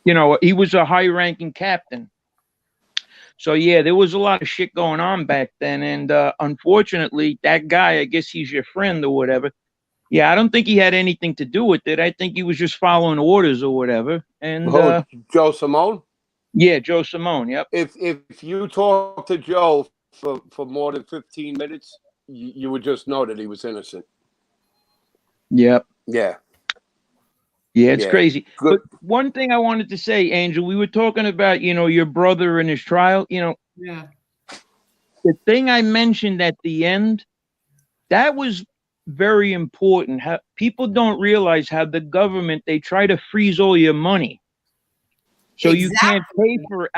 He was a high-ranking captain. So, yeah, there was a lot of shit going on back then. And unfortunately, that guy, I guess he's your friend or whatever. Yeah, I don't think he had anything to do with it. I think he was just following orders or whatever. And Joe Simone? Yeah, Joe Simone, yep. If you talk to Joe for more than 15 minutes, you would just know that he was innocent. Yep. Yeah. Yeah, it's crazy. Good. But one thing I wanted to say, Angel, we were talking about, your brother and his trial, Yeah. The thing I mentioned at the end, that was very important. How people don't realize how the government, they try to freeze all your money. So you can't pay for,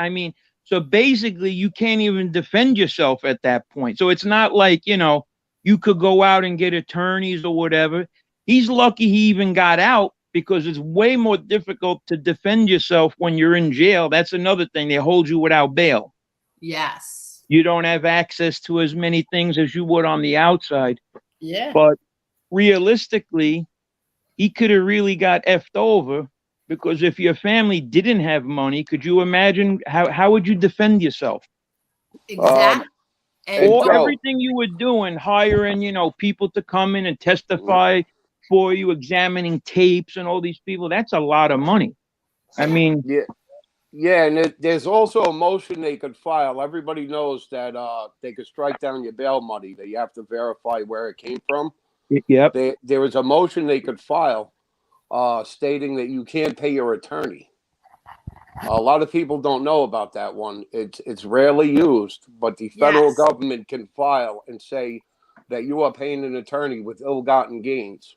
so basically you can't even defend yourself at that point. So it's not like, you could go out and get attorneys or whatever. He's lucky he even got out, because it's way more difficult to defend yourself when you're in jail. That's another thing. They hold you without bail. Yes. You don't have access to as many things as you would on the outside. Yeah. But realistically, he could have really got effed over, because if your family didn't have money, could you imagine how would you defend yourself? Exactly. Everything you were doing, hiring, people to come in and testify for you, examining tapes and all these people, that's a lot of money. I mean, yeah, and there's also a motion they could file. Everybody knows that they could strike down your bail money, that you have to verify where it came from. Yep. There is a motion they could file stating that you can't pay your attorney. A lot of people don't know about that one. It's rarely used, but the federal government can file and say that you are paying an attorney with ill-gotten gains.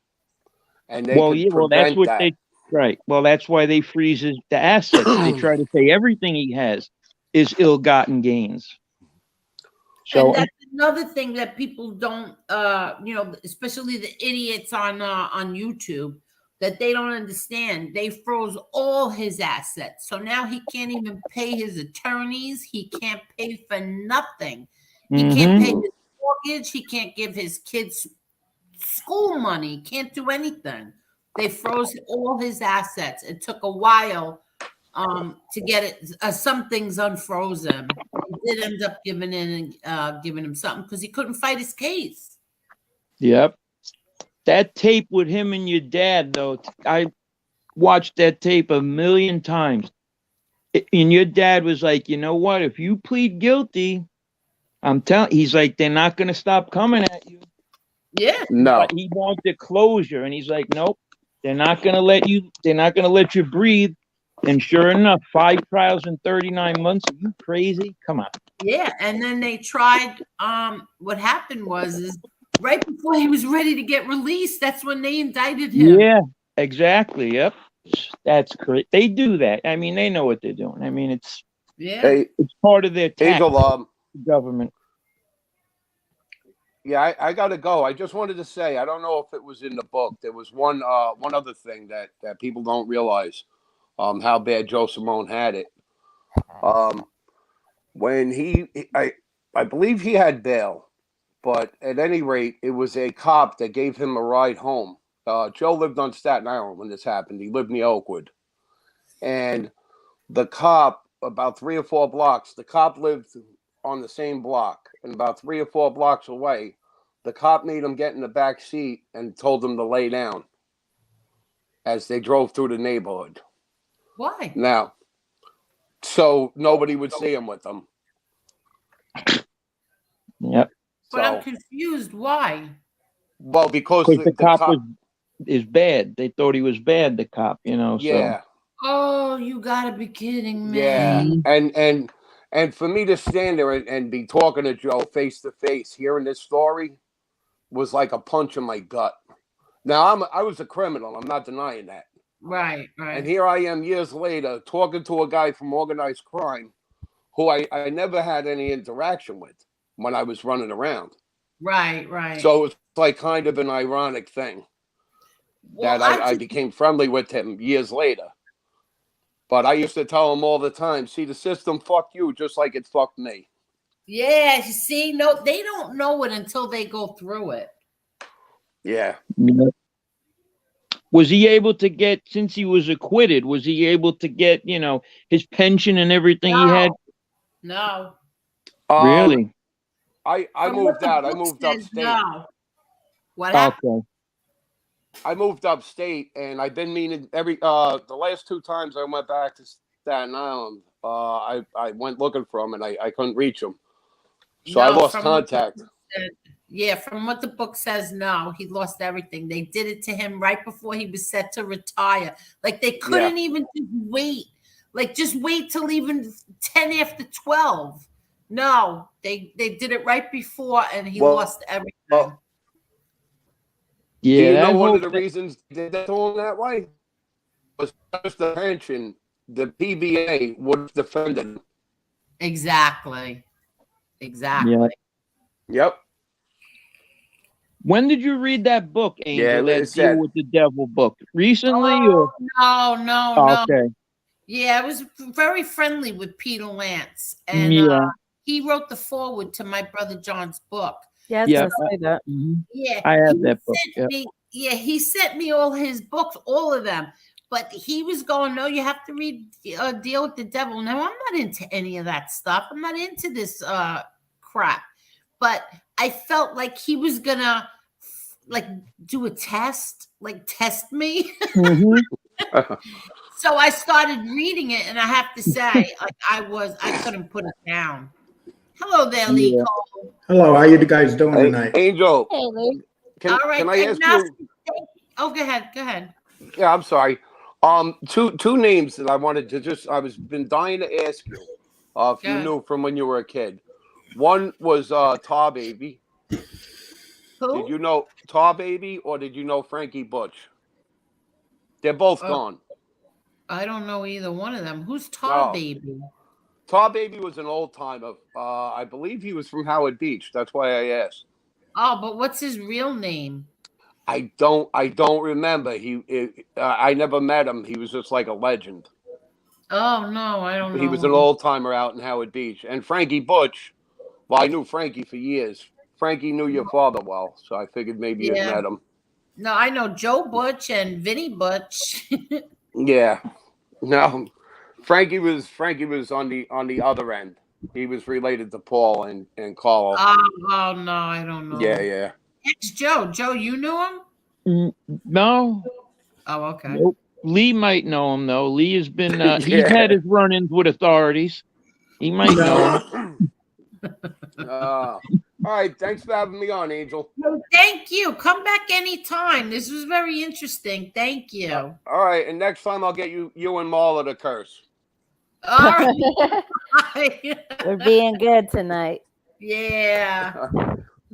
And they that's what that. Right. Well, that's why they freeze the assets. They try to say everything he has is ill-gotten gains. So and that's another thing that people don't, especially the idiots on YouTube, that they don't understand. They froze all his assets. So now he can't even pay his attorneys. He can't pay for nothing. He can't pay his mortgage. He can't give his kids school money. Can't do anything. They froze all his assets. It took a while to get it. Some things unfrozen. They did end up giving him something because he couldn't fight his case. Yep. That tape with him and your dad, though, I watched that tape a million times. And your dad was like, you know what? If you plead guilty, he's like, they're not going to stop coming at you. Yeah. No. But he wanted closure. And he's like, nope, they're not going to let you breathe. And sure enough, 5 trials in 39 months. Are you crazy? Come on. Yeah. And then they tried, what happened is right before he was ready to get released, that's when they indicted him. Yeah, exactly. Yep. That's correct. They do that. I mean, they know what they're doing. I mean, it's part of their tax government. Yeah, I got to go. I just wanted to say, I don't know if it was in the book. There was one other thing that people don't realize, how bad Joe Simone had it. When I believe he had bail, but at any rate, it was a cop that gave him a ride home. Joe lived on Staten Island when this happened. He lived near Oakwood. And the cop, about 3 or 4 blocks, the cop lived on the same block. And about 3 or 4 blocks away, the cop made him get in the back seat and told him to lay down as they drove through the neighborhood. Why? Now, so nobody would see him with them. Yep. But I'm confused. Why? Well, because the cop is bad. They thought he was bad, the cop, Yeah. So. Oh, you gotta be kidding me. Yeah. And for me to stand there and be talking to Joe face to face, hearing this story, was like a punch in my gut. Now, I was a criminal. I'm not denying that. Right. And here I am years later talking to a guy from organized crime who I never had any interaction with when I was running around. Right. So it's like kind of an ironic thing that I became friendly with him years later. But I used to tell him all the time, see, the system fucked you just like it fucked me. Yeah, you see, no, they don't know it until they go through it. Yeah. Was he able to get, since he was acquitted, was he able to get, his pension and everything he had? No. Really? I moved out. I moved upstate. No. What happened? Okay. I moved upstate, and I've been meaning the last 2 times I went back to Staten Island, I went looking for him, and I couldn't reach him. So I lost contact. Yeah, from what the book says, no, he lost everything. They did it to him right before he was set to retire. Like, they couldn't even just wait. Like, just wait till even 10 after 12. No, they did it right before, and he lost everything. Yeah, do you know one of the reasons they did that to him that way? Was just the pension. The PBA would have defended him. Exactly. Yep. When did you read that book, Angel? Yeah, that Deal with the Devil book? Recently? Or? No. Okay. Yeah, I was very friendly with Peter Lance. And he wrote the foreword to my brother John's book. Yeah, I say that. Yeah, I have that book. He sent me all his books, all of them. But he was going, no, you have to read Deal with the Devil. No, I'm not into any of that stuff. I'm not into this crap. But I felt like he was gonna do a test, test me. So I started reading it, and I have to say, I couldn't put it down. Hello there, Lee Cole. Hello, how you guys doing tonight? Angel. Hey, Lee. Can I ask you? Oh, go ahead. Yeah, I'm sorry. Two names that I wanted to I was been dying to ask you. If you knew from when you were a kid. One was Tar Baby. Who? Did you know Tar Baby or did you know Frankie Butch? They're both gone. I don't know either one of them. Who's Tar Baby? Tar Baby was an old timer. I believe he was from Howard Beach. That's why I asked. Oh, but what's his real name? I don't remember. I never met him. He was just like a legend. Oh no, I don't know. He was an old timer out in Howard Beach. And Frankie Butch. Well, I knew Frankie for years. Frankie knew your father well, so I figured maybe you'd met him. No, I know Joe Butch and Vinny Butch. Yeah. No. Frankie was on the other end. He was related to Paul and Carlo. Oh no, I don't know. Yeah. It's Joe. Joe, you knew him? No. Oh, okay. Nope. Lee might know him though. Lee has been he's Yeah. had his run-ins with authorities. He might know him. All right. Thanks for having me on, Angel. No, thank you. Come back anytime. This was very interesting. Thank you. All right. And next time I'll get you and Marla to curse. All right. We're being good tonight. Yeah.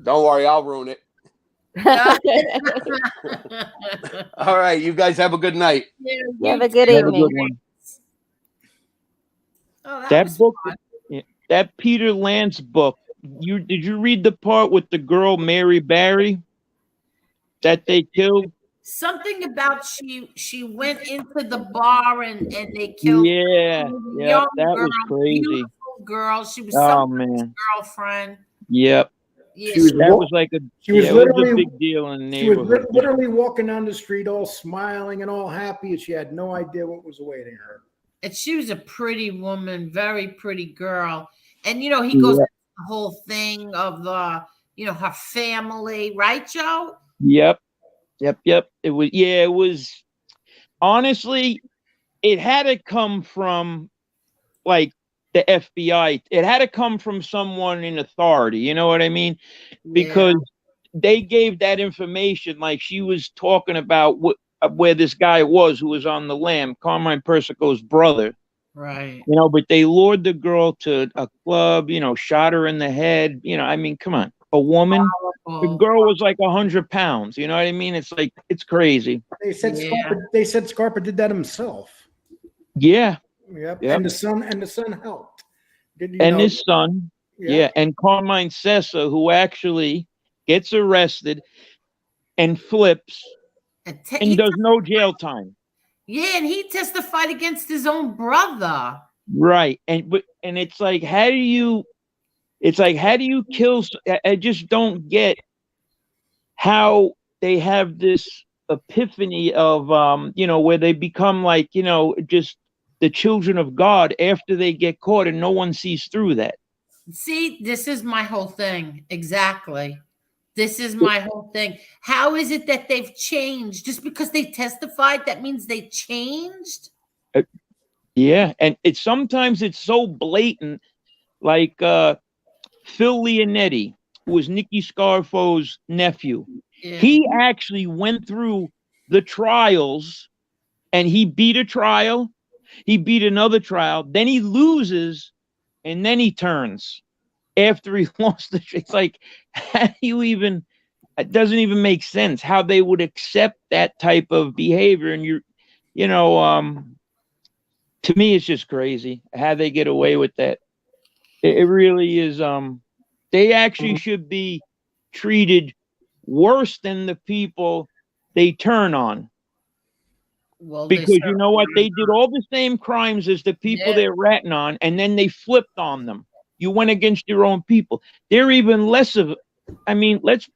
Don't worry, I'll ruin it. All right. You guys have a good night. You have a good Have a evening. good one. Oh, That book, that Peter Lance book. Did you read the part with the girl Mary Barry that they killed? Something about she went into the bar and they killed Yeah, a yeah, young that girl, was crazy. beautiful girl. She was Oh someone's man, girlfriend. yep. Yeah, That was like a She was yeah, it was a literally big deal in the she was neighborhood. literally walking down the street all smiling and all happy, and she had no idea what was awaiting her. and she was a pretty woman, very pretty girl. And he goes Yep. into the whole thing of the her family, right, Joe? Yep. It was honestly, it had to come from like the FBI. It had to come from someone in authority. You know what I mean? Because they gave that information, like she was talking about where this guy was who was on the lam, Carmine Persico's brother. Right. But they lured the girl to a club, shot her in the head. I mean, come on, a woman. The girl was like 100 pounds. You know what I mean? It's like, it's crazy. They said Scarpa did that himself. Yeah. Yep. Yep. And the son helped. His son. Yeah. And Carmine Sessa, who actually gets arrested and flips and does no jail time. Yeah, and he testified against his own brother. Right. And it's like, how do you kill? I just don't get how they have this epiphany of, where they become like, just the children of God after they get caught, and no one sees through that. See, this is my whole thing. Exactly. This is my whole thing. How is it that they've changed? Just because they testified, that means they changed? Yeah. And sometimes it's so blatant, like Phil Leonetti, who was Nicky Scarfo's nephew. Yeah. He actually went through the trials, and he beat a trial, he beat another trial, then he loses, and then he turns after he lost. It's like, how do you even? It doesn't even make sense how they would accept that type of behavior. And to me, it's just crazy how they get away with that. It really is. They actually should be treated worse than the people they turn on. Well, because you know what? They did all the same crimes as the people they're ratting on, and then they flipped on them. You went against your own people. They're even less of. I mean, let's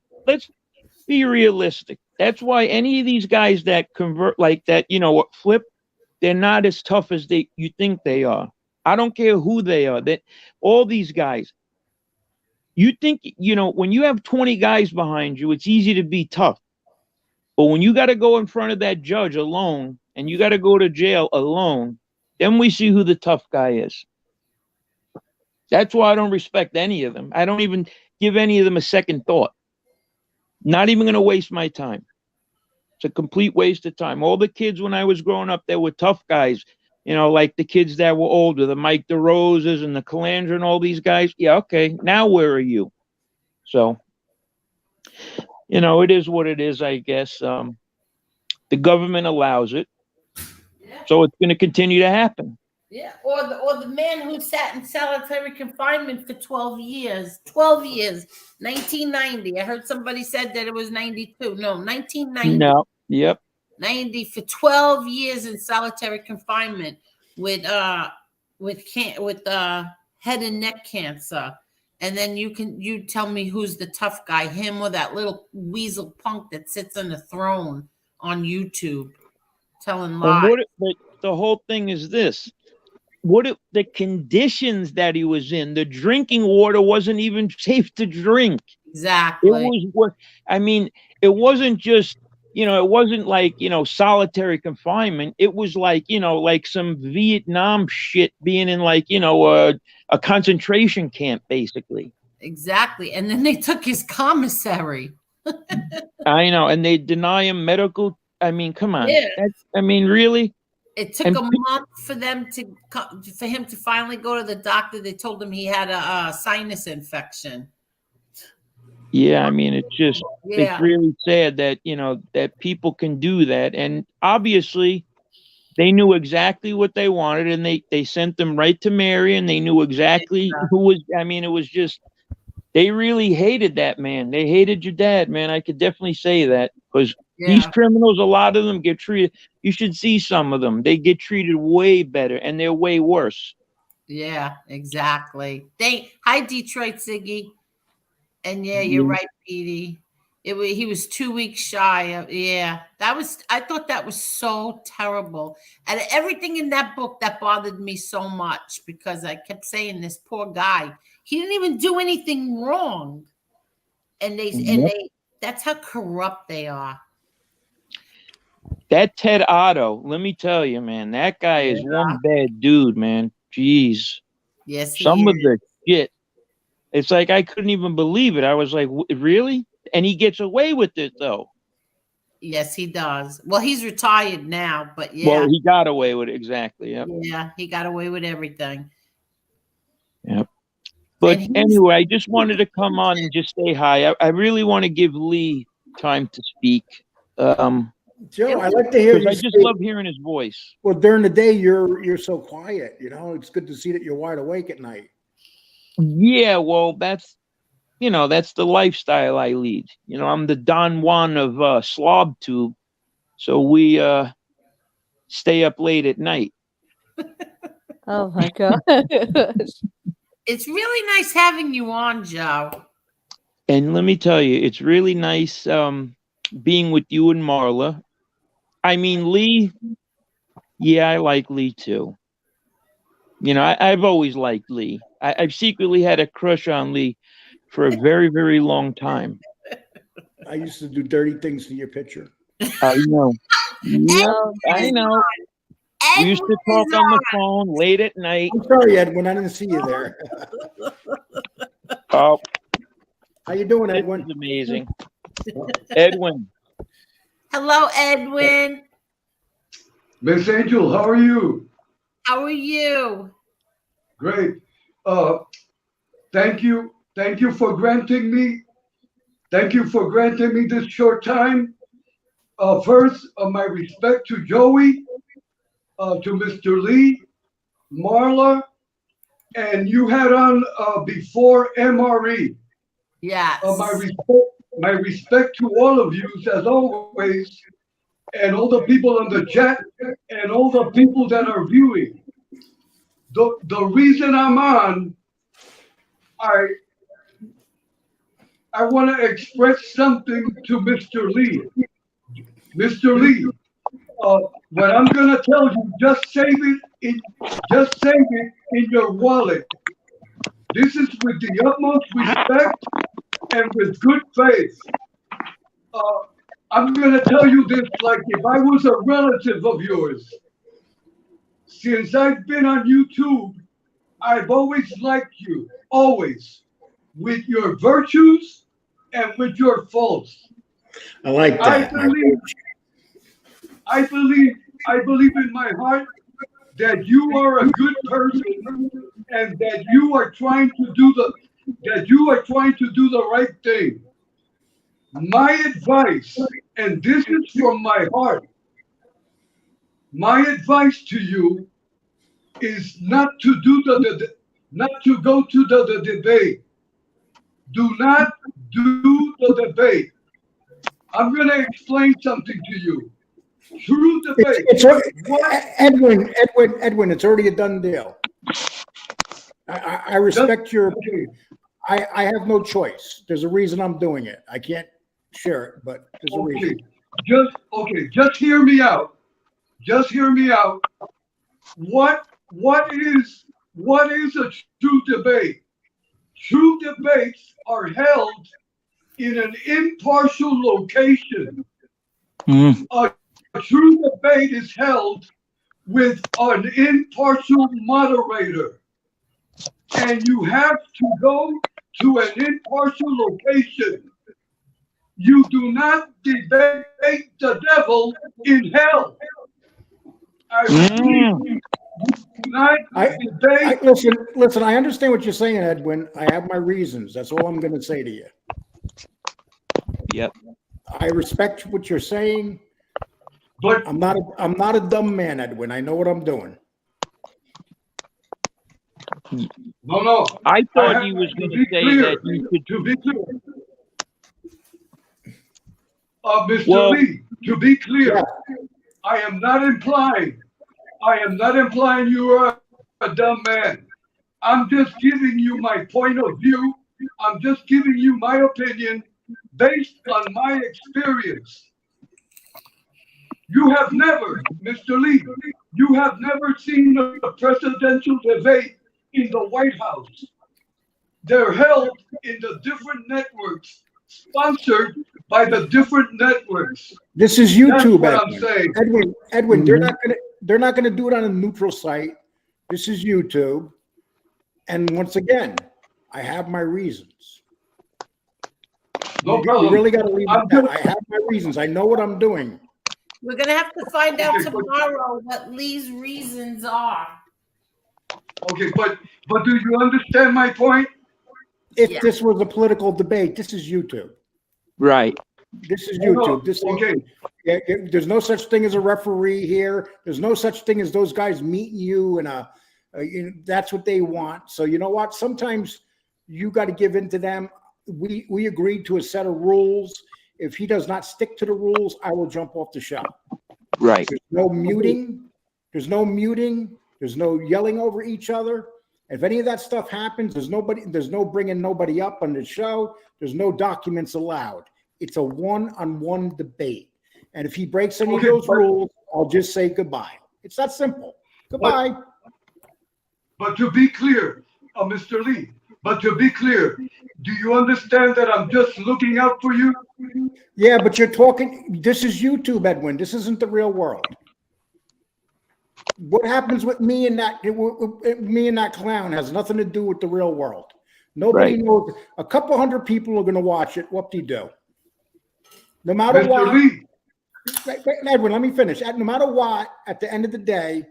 be realistic. That's why any of these guys that convert like that, flip, they're not as tough as you think they are. I don't care who they are. That all these guys. You think, when you have 20 guys behind you, it's easy to be tough. But when you got to go in front of that judge alone and you got to go to jail alone, then we see who the tough guy is. That's why I don't respect any of them. I don't even give any of them a second thought. Not even going to waste my time. It's a complete waste of time. All the kids when I was growing up, they were tough guys. Like the kids that were older, the Mike DeRoses and the Calandra and all these guys. Yeah, okay. Now where are you? So, it is what it is, I guess. The government allows it. So it's going to continue to happen. Yeah, or the man who sat in solitary confinement for 12 years. 12 years. 1990. I heard somebody said that it was 92. No, 1990. No. Yep. 90 for 12 years in solitary confinement with head and neck cancer. and then you tell me who's the tough guy, him or that little weasel punk that sits on the throne on YouTube telling And lies. but the whole thing is this. The conditions that he was in, the drinking water wasn't even safe to drink. Exactly. It was what, I mean, it wasn't just, it wasn't like, solitary confinement. It was like, like some Vietnam shit being in like, a concentration camp, basically. Exactly. And then they took his commissary. I know. And they deny him medical. I mean, come on. Yeah. Really? It took a month for him to finally go to the doctor. They told him he had a sinus infection. Yeah, I mean, it's really sad that, that people can do that. And obviously they knew exactly what they wanted, and they sent them right to Mary, and they knew exactly who was, it was just, they really hated that man. They hated your dad, man. I could definitely say that, because these criminals, a lot of them get treated, you should see some of them. They get treated way better, and they're way worse. Yeah, exactly. Hi, Detroit Siggy. And yeah, you're right, Petey. He was 2 weeks shy of, I thought that was so terrible. And everything in that book that bothered me so much, because I kept saying this poor guy, he didn't even do anything wrong. And that's how corrupt they are. That Ted Otto, let me tell you, man, that guy is one bad dude, man. Jeez. Yes, some of the shit. It's like I couldn't even believe it. I was like, really? And he gets away with it, though. Yes, he does. Well, he's retired now, but Well, he got away with it, exactly. Yep. Yeah, he got away with everything. Yep. But anyway, I just wanted to come on and just say hi. I really want to give Lee time to speak. Joe, I like to hear you. I just love hearing his voice. Well, during the day, you're so quiet. It's good to see that you're wide awake at night. Yeah, well, that's the lifestyle I lead. I'm the Don Juan of Slob Tube, so we stay up late at night. Oh my God. It's really nice having you on, Joe. And let me tell you, it's really nice being with you and Marla. I mean, Lee, yeah, I like Lee too. I've always liked Lee. I've secretly had a crush on Lee for a very, very long time. I used to do dirty things to your picture. I know. Yep, I know. We used to talk on the phone late at night. I'm sorry, Edwin. I didn't see you there. Oh. How you doing, Edwin? This is amazing. Edwin. Hello, Edwin. Miss Angel, how are you? How are you? Great. Thank you. Thank you for granting me. Thank you for granting me this short time. First, my respect to Joey, to Mr. Lee, Marla, and you had on before MRE. Yes. My respect to all of you, as always, and all the people on the chat, and all the people that are viewing. The reason I'm on, I want to express something to Mr. Lee. Mr. Lee, what I'm going to tell you, just save it in your wallet. This is with the utmost respect and with good faith. I'm going to tell you this like if I was a relative of yours. Since I've been on YouTube, I've always liked you, always, with your virtues and with your faults. I like that. I believe in my heart that you are a good person and that you are trying to do the right thing. My advice, and this is from my heart, my advice to you is not to go to the debate. Do not do the debate. I'm going to explain something to you. True debate. Edwin, it's already a done deal. I respect your. I have no choice. There's a reason I'm doing it. I can't share it, but there's a reason. Just hear me out. Just hear me out. What is a true debate? True debates are held in an impartial location. A true debate is held with an impartial moderator. And you have to go to an impartial location. You do not debate the devil in hell. Listen, I understand what you're saying, Edwin. I have my reasons. That's all I'm going to say to you. Yep. I respect what you're saying, but I'm not a dumb man, Edwin. I know what I'm doing. No. I thought he was going to say that you could. To be clear, Mr. Lee, to be clear, I am not implying you are a dumb man. I'm just giving you my point of view. I'm just giving you my opinion based on my experience. You have never, Mr. Lee, you have never seen a presidential debate in the White House. They're held in the different networks, sponsored by the different networks. This is YouTube, That's what I'm saying. Edwin, they're not gonna do it on a neutral site. This is YouTube. And once again, I have my reasons. No problem. You really gotta leave it at that. I have my reasons. I know what I'm doing. We're gonna have to find out tomorrow what Lee's reasons are. Okay, but do you understand my point? If this was a political debate, this is YouTube. Right. This is YouTube. There's no such thing as a referee here. There's no such thing as those guys meeting you and that's what they want. So you know what? Sometimes you got to give in to them. We agreed to a set of rules. If he does not stick to the rules, I will jump off the show. Right. There's no muting. There's no yelling over each other. If any of that stuff happens, there's no bringing nobody up on the show. There's no documents allowed. It's a one-on-one debate. And if he breaks any of those rules, I'll just say goodbye. It's that simple. Goodbye. But to be clear, Mr. Lee, do you understand that I'm just looking out for you? Yeah, but you're talking, this is YouTube, Edwin. This isn't the real world. What happens with me and that clown has nothing to do with the real world. Nobody knows. A couple hundred people are going to watch it. Whoop-de-doo. No matter what. Lee. Edwin, let me finish. No matter what, at the end of the day,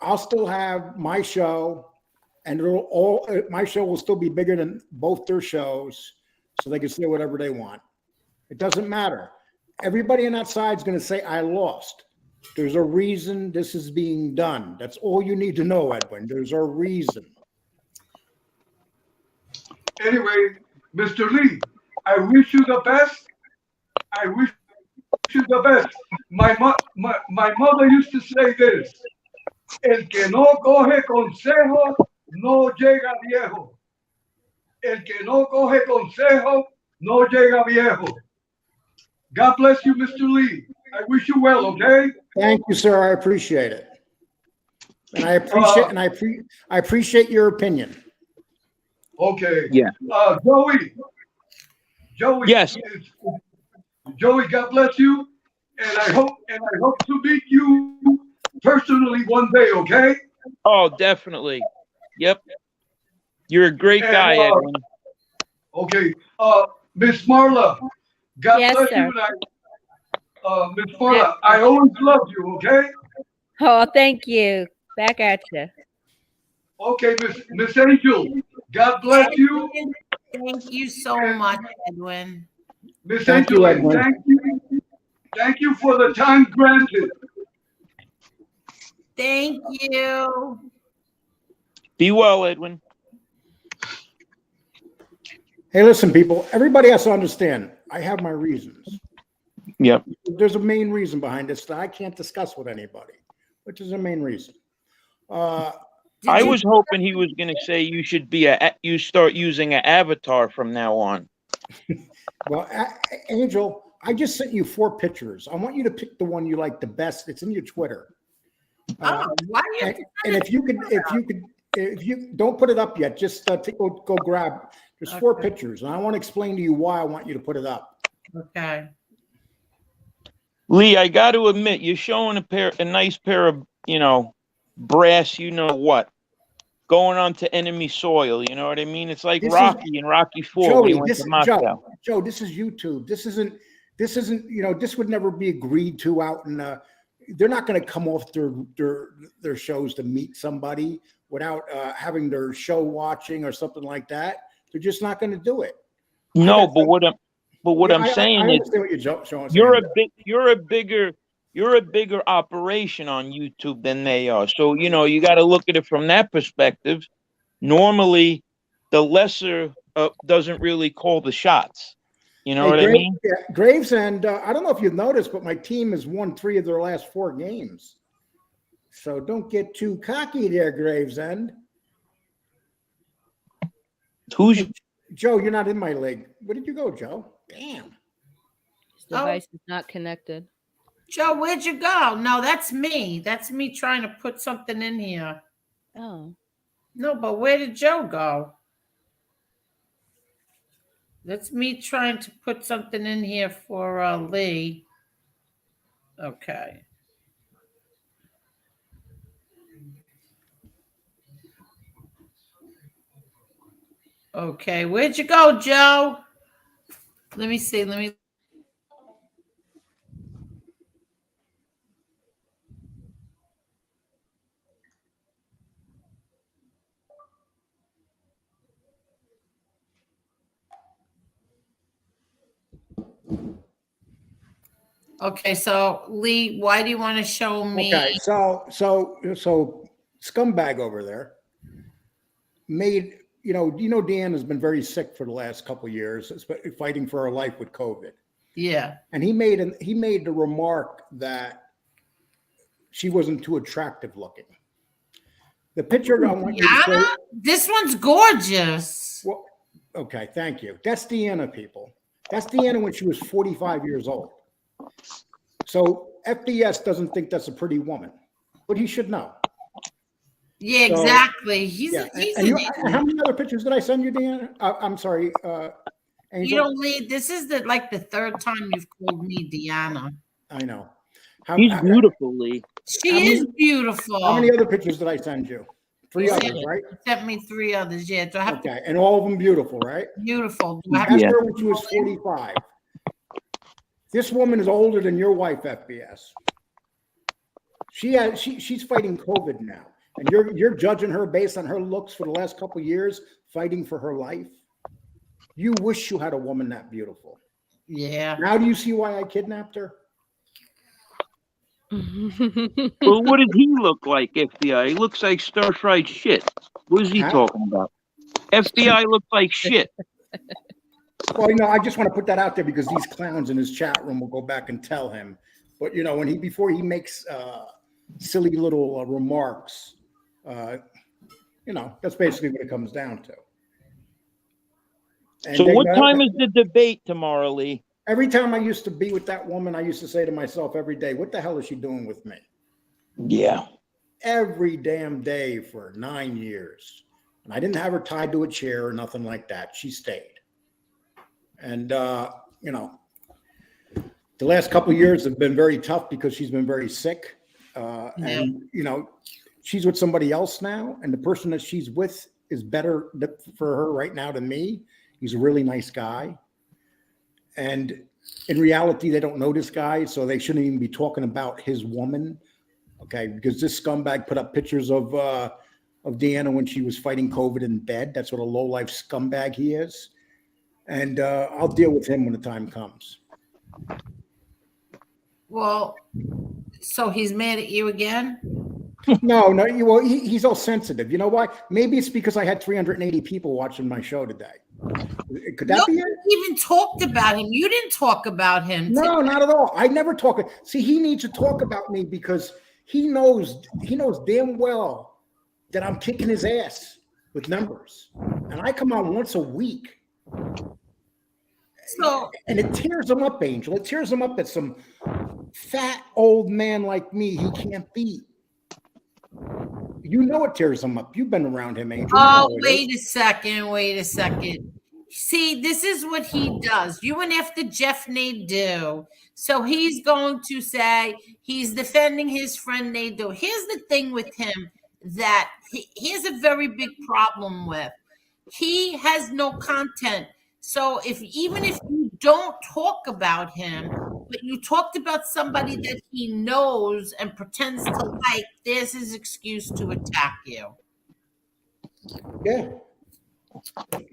I'll still have my show, and my show will still be bigger than both their shows, so they can say whatever they want. It doesn't matter. Everybody on that side is going to say, I lost. There's a reason this is being done. That's all you need to know, Edwin. There's a reason. Anyway, Mr. Lee, I wish you the best. I wish you the best. My mother used to say this: El que no coge consejo no llega viejo. El que no coge consejo no llega viejo. God bless you, Mr. Lee. I wish you well, okay? Thank you, sir. I appreciate it. And I appreciate your opinion. Okay. Yeah. Joey. Yes. Joey, God bless you. And I hope to meet you personally one day, okay? Oh, definitely. Yep. You're a great guy, Edwin. Okay. Miss Marla, God bless you. And Miss Marla, I always loved you, okay? Oh, thank you. Back at you. Okay, Miss Angel, God bless you. Thank you so much, Edwin. Miss Angel, thank you for the time granted. Thank you. Be well, Edwin. Hey, listen, people. Everybody has to understand. I have my reasons. Yep. There's a main reason behind this that I can't discuss with anybody, which is the main reason. I was hoping he was going to say you should be you start using an avatar from now on. Well, Angel, I just sent you 4 pictures. I want you to pick the one you like the best. It's in your Twitter. Why do you? And if you don't put it up yet, just go grab. There's 4 pictures, and I want to explain to you why I want you to put it up. Okay. Lee, I got to admit, you're showing a nice pair of, brass, what, going onto enemy soil. You know what I mean? It's like Rocky and Rocky 4 when he went to Moscow. Joe, this is YouTube. This isn't. This would never be agreed to out in. They're not going to come off their shows to meet somebody without having their show watching or something like that. They're just not going to do it. No, but what I'm saying is, you're a bigger operation on YouTube than they are. So you got to look at it from that perspective. Normally, the lesser doesn't really call the shots. You know what I mean? Yeah, Gravesend, I don't know if you've noticed, but my team has won 3 of their last 4 games. So don't get too cocky there, Gravesend. Who's Joe? You're not in my league. Where did you go, Joe? Damn. His device is not connected. Joe, where'd you go? No, that's me. That's me trying to put something in here. Oh. No, but where did Joe go? That's me trying to put something in here for Lee. Okay. Okay, where'd you go, Joe? Let me see. Okay, so Lee, why do you want to show me? Okay, so scumbag over there made, Deanna's been very sick for the last couple of years, fighting for her life with COVID. Yeah. And he made the remark that she wasn't too attractive looking. The picture I want you to show. This one's gorgeous. Well, okay, thank you. That's Deanna, people. That's Deanna when she was 45 years old. So FBS doesn't think that's a pretty woman, but he should know. Yeah, exactly. How many other pictures did I send you, Deanna? I'm sorry, Angel. Lee, this is the 3rd time you've called me Deanna. I know. He's beautiful, Lee. She is beautiful. How many other pictures did I send you? 3 others, right? You sent me 3 others, yeah. Do I have okay, and all of them beautiful, right? Beautiful. That's her when she was 45. This woman is older than your wife, FBS. She's fighting COVID now, and you're judging her based on her looks for the last couple of years, fighting for her life. You wish you had a woman that beautiful. Yeah. Now do you see why I kidnapped her? Well, what did he look like, FBI? He looks like stir-fried shit. What is he talking about? FBI looks like shit. Well, I just want to put that out there because these clowns in his chat room will go back and tell him. But before he makes silly little remarks, that's basically what it comes down to. And so, what time is the debate tomorrow, Lee? Every time I used to be with that woman, I used to say to myself every day, "What the hell is she doing with me?" Yeah. Every damn day for 9 years, and I didn't have her tied to a chair or nothing like that. She stayed. And, the last couple of years have been very tough because she's been very sick. And, she's with somebody else now. And the person that she's with is better for her right now than me. He's a really nice guy. And in reality, they don't know this guy. So they shouldn't even be talking about his woman. Okay. Because this scumbag put up pictures of Deanna when she was fighting COVID in bed. That's what a low-life scumbag he is. And I'll deal with him when the time comes. Well, so he's mad at you again? No. Well, he's all sensitive. You know why? Maybe it's because I had 380 people watching my show today. Could that be it? You even talked about him. You didn't talk about him. No, not at all. I never talk. See, he needs to talk about me because he knows damn well that I'm kicking his ass with numbers, and I come on once a week. So, and it tears him up, Angel. It tears him up that some fat old man like me he can't beat. You know it tears him up. You've been around him, Angel. oh, wait a second. Wait a second. See, this is what he does. You went after Jeff Nadeau. So he's going to say he's defending his friend Nadeau. Here's the thing with him that he has a very big problem with. He has no content. So even if you don't talk about him, but you talked about somebody that he knows and pretends to like, there's his excuse to attack you. Yeah.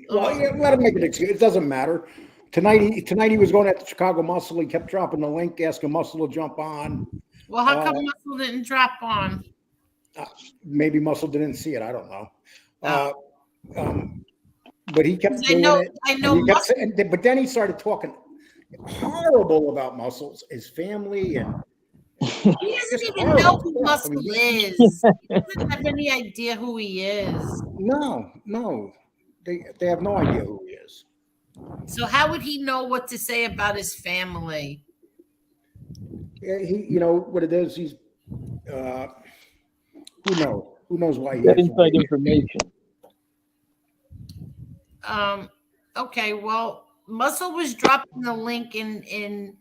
Well, yeah, let him make an excuse. It doesn't matter. Tonight he was going at the Chicago Muscle. He kept dropping the link, asking Muscle to jump on. Well, how come Muscle didn't drop on? Maybe Muscle didn't see it. I don't know. But he kept doing it. I know. But then he started talking horrible about Muscles, his family, and he doesn't even know who Muscle is. He doesn't have any idea who he is. No. They have no idea who he is. So how would he know what to say about his family? Yeah, you know what it is. He's who knows? Who knows why he That is? inside information. Okay. Well, Muscle was dropping the link in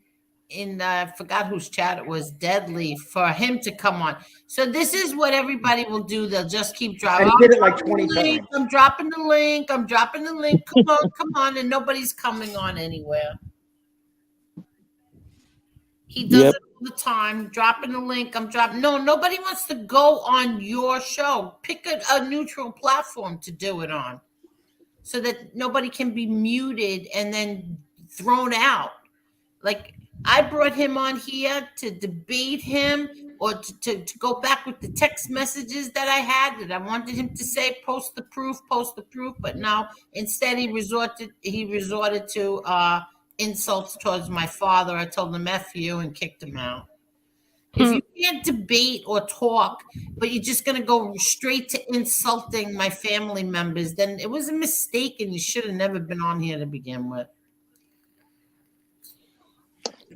I forgot whose chat it was, Deadly, for him to come on. So this is what everybody will do. They'll just keep dropping. And he did it like 20 times. I'm dropping the link. I'm dropping the link. Come on, and nobody's coming on anywhere. He does it all the time, dropping the link. I'm dropping. No, nobody wants to go on your show. Pick a neutral platform to do it on, so that nobody can be muted and then thrown out. Like, I brought him on here to debate him or to go back with the text messages that I had that I wanted him to say, post the proof. But no, instead he resorted to insults towards my father. I told him F you and kicked him out. If you can't debate or talk, but you're just going to go straight to insulting my family members, then it was a mistake and you should have never been on here to begin with.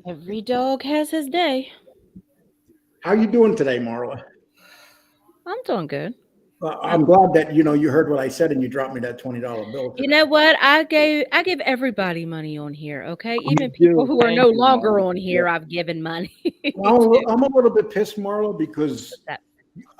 Every dog has his day. How you doing today, Marla? I'm doing good. I'm glad that you heard what I said and you dropped me that $20 bill. You know what? I give everybody money on here. Okay, even people who are no longer on here, I've given money. Well, I'm a little bit pissed, Marla, because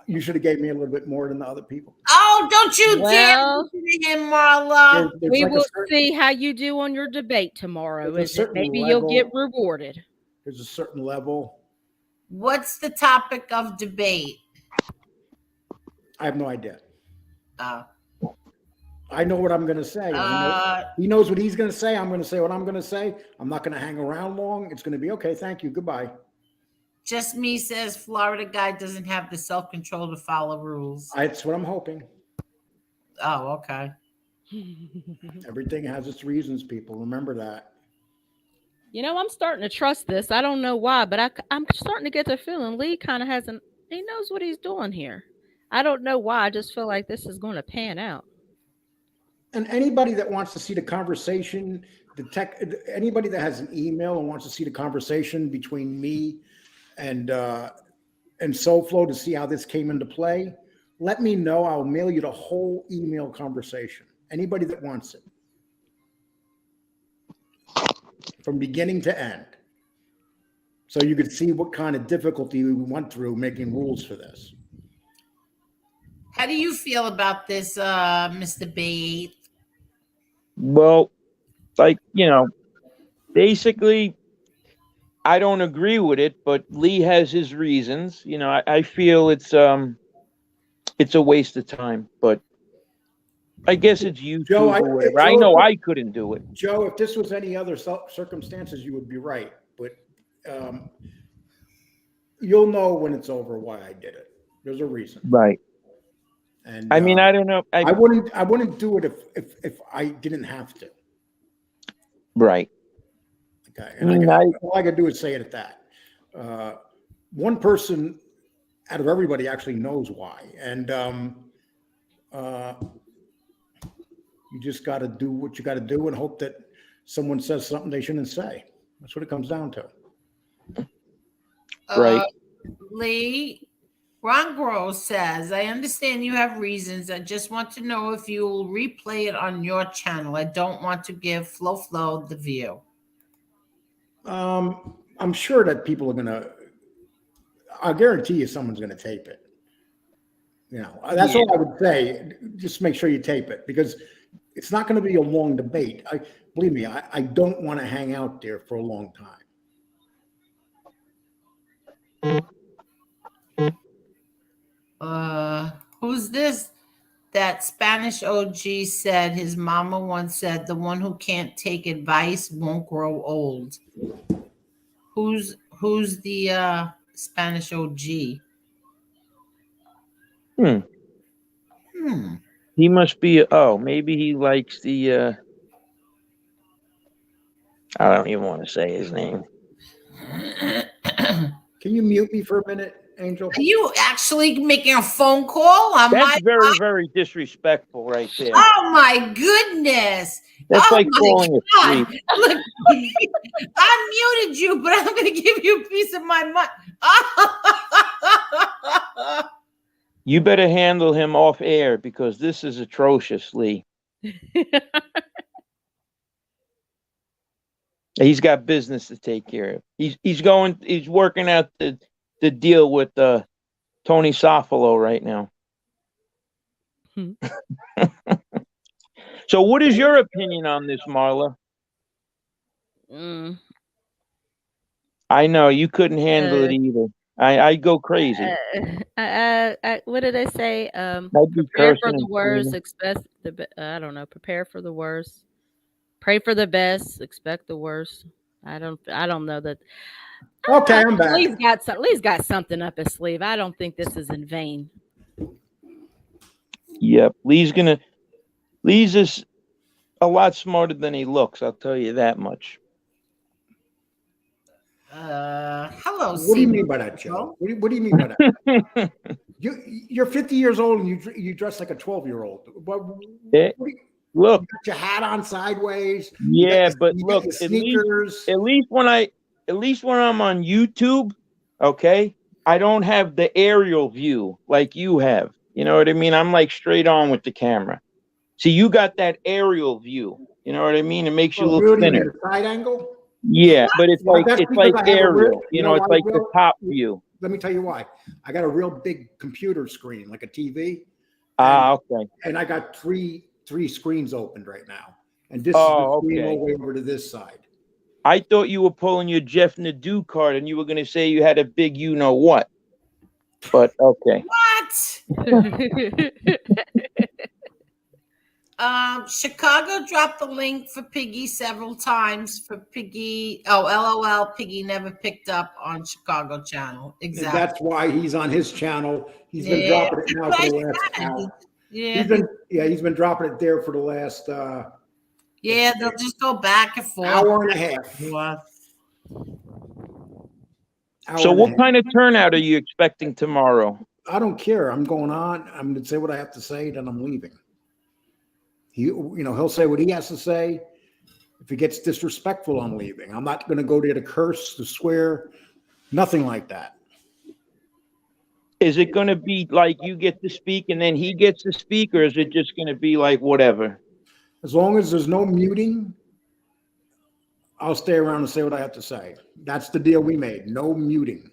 you should have gave me a little bit more than the other people. Oh, don't you dare listen to him, Marla. We will see how you do on your debate tomorrow. Maybe you'll get rewarded. There's a certain level. What's the topic of debate? I have no idea. I know what I'm going to say. He knows what he's going to say. I'm going to say what I'm going to say. I'm not going to hang around long. It's going to be okay. Thank you. Goodbye. Just Me says Florida guy doesn't have the self-control to follow rules. That's what I'm hoping. Oh, okay. Everything has its reasons, people. Remember that. I'm starting to trust this. I don't know why, but I'm starting to get the feeling Lee kind of he knows what he's doing here. I don't know why. I just feel like this is going to pan out. And anybody that wants to see the conversation, anybody that has an email and wants to see the conversation between me and SoFlo to see how this came into play, let me know. I'll mail you the whole email conversation. Anybody that wants it. From beginning to end. So you could see what kind of difficulty we went through making rules for this. How do you feel about this, Mr. Bate? Well, basically, I don't agree with it, but Lee has his reasons. I feel it's a waste of time, but I guess it's YouTube Joe, or whatever. I know I couldn't do it. Joe, if this was any other circumstances, you would be right. But you'll know when it's over why I did it. There's a reason. Right. And I mean, I don't know. I wouldn't do it if I didn't have to. Right. Okay. And all I could do is say it at that. One person out of everybody actually knows why. And You just got to do what you got to do and hope that someone says something they shouldn't say. That's what it comes down to. Right. Lee, Ron Gross says, I understand you have reasons. I just want to know if you will replay it on your channel. I don't want to give Flo the view. I'm sure that people are going to, I guarantee you someone's going to tape it. You know, that's all I would say. Just make sure you tape it, because it's not going to be a long debate. Believe me, I don't want to hang out there for a long time. Who's this? That Spanish OG said his mama once said, the one who can't take advice won't grow old. Who's the Spanish OG? He must be, maybe he likes the, I don't even want to say his name. Can you mute me for a minute, Angel? Are you actually making a phone call on That's very disrespectful right there. Oh my goodness. That's like falling asleep. Look, I muted you, but I'm going to give you a piece of my mind. You better handle him off air, because this is atrocious, Lee. He's got business to take care of. He's working out the deal with Tony Sofalo right now. So what is your opinion on this, Marla? I know you couldn't handle it either. I go crazy. What did I say? I'd be Prepare for cursing the and worst, screaming. expect the I don't know. Prepare for the worst. Pray for the best, expect the worst. I don't know that. Okay, I'm back. Lee's got something up his sleeve. I don't think this is in vain. Yep, Lee's is a lot smarter than he looks. I'll tell you that much. Hello. What do you mean by that, Joe? What do you mean by that? You're 50 years old and you dress like a 12-year-old. Look, you got your hat on sideways. Yeah, but look, sneakers. At least when I'm on YouTube, okay, I don't have the aerial view like you have. You know what I mean? I'm like straight on with the camera. See, you got that aerial view. You know what I mean? It makes you look really thinner. A side angle? Yeah, but it's like aerial. It's like the top view. Let me tell you why. I got a real big computer screen, like a TV. Okay. And I got three screens opened right now. And this is the screen all the way over to this side. I thought you were pulling your Jeff Nadeau card and you were going to say you had a big you-know-what. But, okay. What? Chicago dropped the link for Piggy several times for Piggy. Oh, LOL, Piggy never picked up on Chicago channel. Exactly. And that's why he's on his channel. He's been dropping it now for the last hour. He's been dropping it there for the last they'll just go back and forth. Hour and a half. So what kind of turnout are you expecting tomorrow? I don't care. I'm going on. I'm going to say what I have to say, then I'm leaving. He'll say what he has to say. If he gets disrespectful, I'm leaving. I'm not going to go there to curse, to swear, nothing like that. Is it going to be like you get to speak and then he gets to speak, or is it just going to be like whatever? As long as there's no muting, I'll stay around and say what I have to say. That's the deal we made. No muting.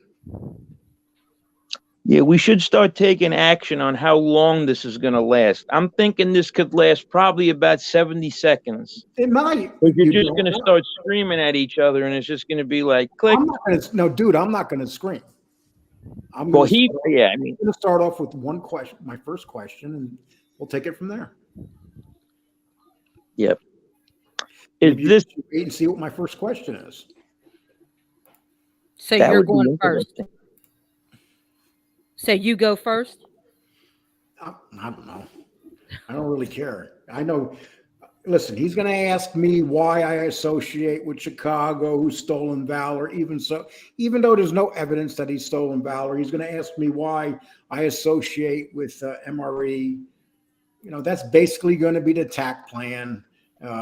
Yeah, we should start taking action on how long this is going to last. I'm thinking this could last probably about 70 seconds. It might. You're just going to start screaming at each other, and it's just going to be like, click. I'm not going to scream. I'm going to start off with one question, my first question, and we'll take it from there. Yep. Wait and see what my first question is. So you're going first. So you go first? I don't know. I don't really care. I know. Listen, he's going to ask me why I associate with Chicago, who's stolen valor. Even though there's no evidence that he's stolen valor, he's going to ask me why I associate with MRE. That's basically going to be the attack plan,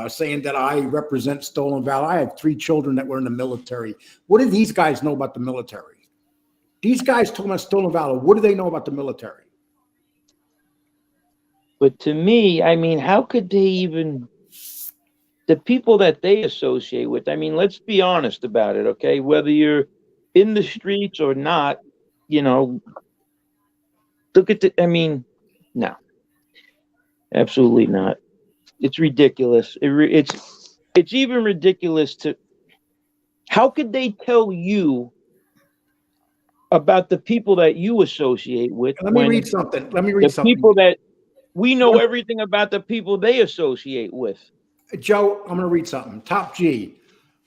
saying that I represent stolen valor. I have 3 children that were in the military. What do these guys know about the military? These guys talking about stolen valor. What do they know about the military? But to me, I mean, how could they even, the people that they associate with, I mean, let's be honest about it, okay? Whether you're in the streets or not, look at I mean, no, absolutely not. It's ridiculous. It's even ridiculous to, how could they tell you about the people that you associate with? Let me read something. The people that we know everything about the people they associate with. Joe, I'm going to read something. Top G.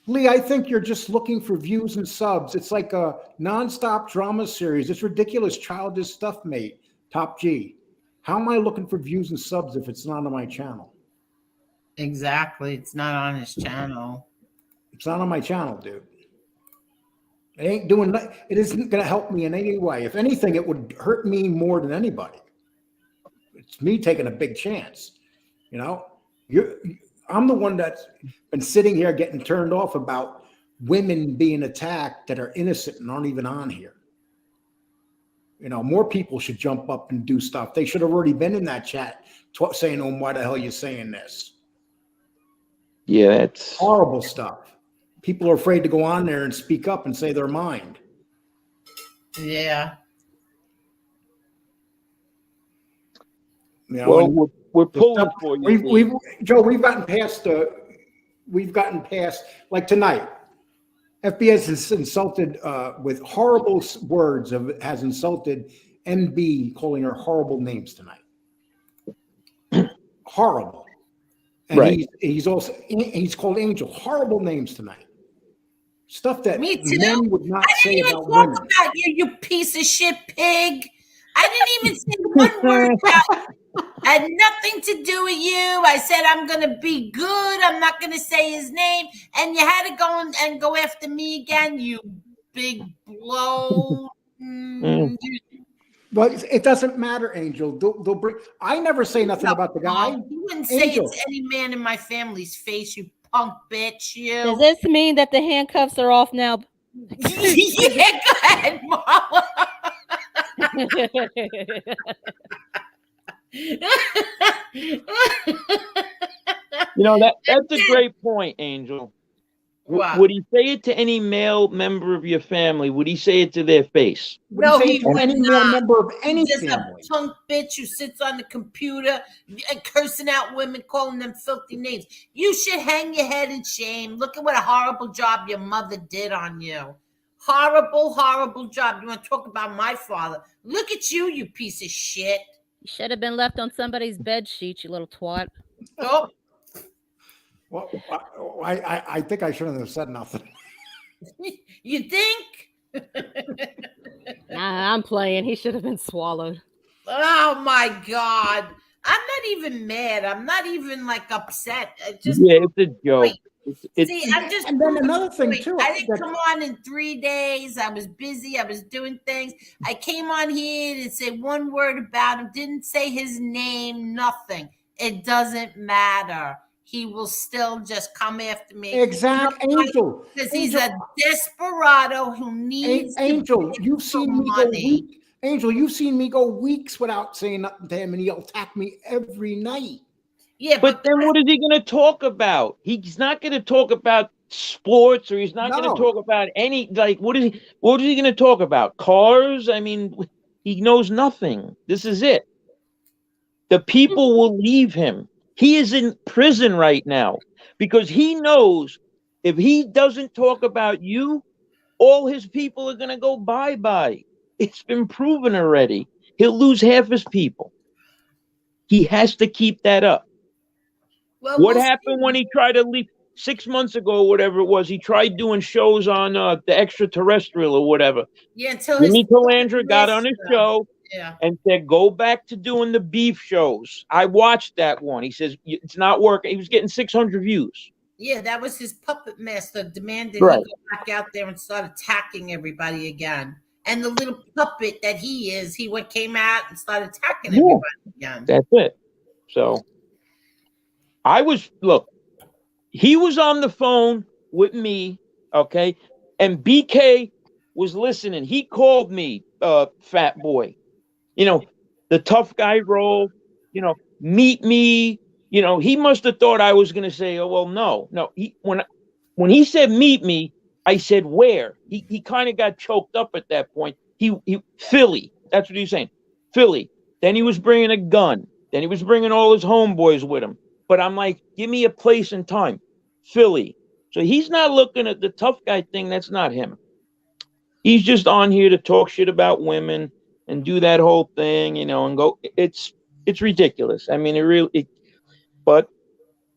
Lee, I think you're just looking for views and subs. It's like a nonstop drama series. It's ridiculous, childish stuff, mate. Top G. How am I looking for views and subs if it's not on my channel? Exactly. It's not on his channel. It's not on my channel, dude. It ain't doing that. It isn't going to help me in any way. If anything, it would hurt me more than anybody. It's me taking a big chance. I'm the one that's been sitting here getting turned off about women being attacked that are innocent and aren't even on here. More people should jump up and do stuff. They should have already been in that chat saying, "Oh, why the hell are you saying this?" Yeah, it's horrible stuff. People are afraid to go on there and speak up and say their mind. Yeah. Well, we're pulling for you. Joe, we've gotten past like tonight. FBS has insulted with horrible words has insulted MB, calling her horrible names tonight. Horrible. And right. he's called Angel horrible names tonight. Stuff that Me too. men would not say about women. I didn't even talk about you, you piece of shit pig. I didn't even say one word about you. Had nothing to do with you. I said I'm gonna be good. I'm not gonna say his name, and you had to go and go after me again. You big blow. Well, it doesn't matter, Angel. They'll bring. I never say nothing about the guy. You wouldn't say it to any man in my family's face. You punk bitch. You. Does this mean that the handcuffs are off now? Yeah, go ahead, Marla. That's a great point, Angel. Wow. Would he say it to any male member of your family? Would he say it to their face? No, he would any not. male member of any He's just family. a punk bitch who sits on the computer and cursing out women, calling them filthy names. You should hang your head in shame. Look at what a horrible job your mother did on you. Horrible, horrible job. You want to talk about my father? Look at you, you piece of shit. You should have been left on somebody's bed sheet, you little twat. Oh. Well, I think I shouldn't have said nothing. You think? Nah, I'm playing. He should have been swallowed. Oh my God. I'm not even mad. I'm not even like upset. It's a joke. See, I'm just. And then another thing too. I didn't come on in 3 days. I was busy. I was doing things. I came on here, didn't say one word about him. Didn't say his name. Nothing. It doesn't matter. He will still just come after me. Exactly, Angel. Because he's a desperado who needs. Angel, you've seen me go weeks. Angel, you've seen me go weeks without saying nothing to him, and he'll attack me every night. Yeah, but then what is he going to talk about? He's not going to talk about sports, or he's not going to talk about any, like, what is he going to talk about? Cars? I mean, he knows nothing. This is it. The people will leave him. He is in prison right now because he knows if he doesn't talk about you, all his people are going to go bye-bye. It's been proven already. He'll lose half his people. He has to keep that up. Well, what happened when he tried to leave 6 months ago, or whatever it was? He tried doing shows on the extraterrestrial or whatever. Yeah, until Jimmy Calandra got on his show and said, go back to doing the beef shows. I watched that one. He says, it's not working. He was getting 600 views. Yeah, that was his puppet master demanding he go back out there and start attacking everybody again. And the little puppet that he is, came out and started attacking everybody again. That's it. So look, he was on the phone with me, okay, and BK was listening. He called me, fat boy, the tough guy role, meet me. He must have thought I was going to say, oh, well, no. When he said meet me, I said where. He kind of got choked up at that point. He Philly. That's what he was saying. Philly. Then he was bringing a gun. Then he was bringing all his homeboys with him. But I'm like, give me a place and time. Philly. So he's not looking at the tough guy thing. That's not him. He's just on here to talk shit about women and do that whole thing, and go. It's ridiculous. I mean, but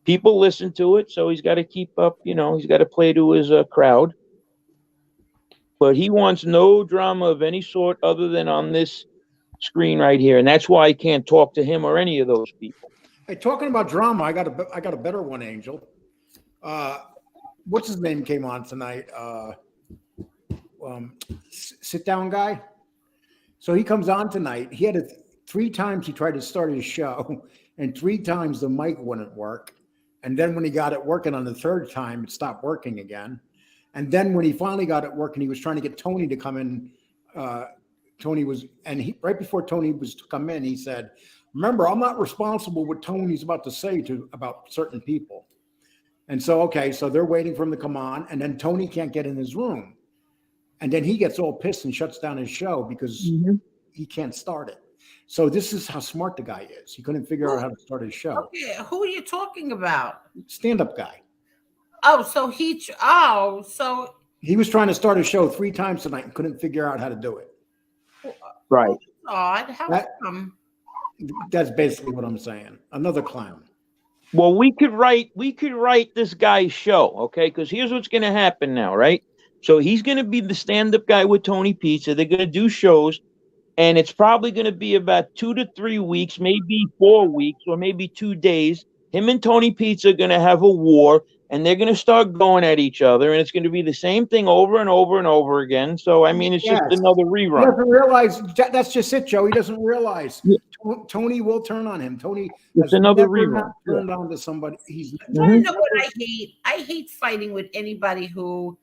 people listen to it, so he's got to keep up. He's got to play to his crowd. But he wants no drama of any sort other than on this screen right here, and that's why I can't talk to him or any of those people. Hey, talking about drama, I got a better one, Angel. What's his name came on tonight? Sit down guy. So he comes on tonight. He had 3 times he tried to start his show, and 3 times the mic wouldn't work. And then when he got it working on the 3rd time, it stopped working again. And then when he finally got it working, he was trying to get Tony to come in. Right before Tony was to come in, he said, "Remember, I'm not responsible what Tony's about to say about certain people." And so they're waiting for him to come on, and then Tony can't get in his room. And then he gets all pissed and shuts down his show because he can't start it. So this is how smart the guy is. He couldn't figure out how to start his show. Okay, who are you talking about? Stand-up guy. Oh, so he was trying to start a show 3 times tonight and couldn't figure out how to do it. Right. Odd. How come? That's basically what I'm saying. Another clown. Well, we could write this guy's show, okay? Because here's what's going to happen now, right? So he's going to be the stand-up guy with Tony Pizza. They're going to do shows, and it's probably going to be about 2 to 3 weeks, maybe 4 weeks, or maybe 2 days. Him and Tony Pizza are going to have a war, and they're going to start going at each other, and it's going to be the same thing over and over and over again. So, I mean, it's just another rerun. He doesn't realize, that's just it, Joe. He doesn't realize. Tony will turn on him. Tony it's another rerun. Turned on to somebody. You want to know what I hate? I hate fighting with anybody who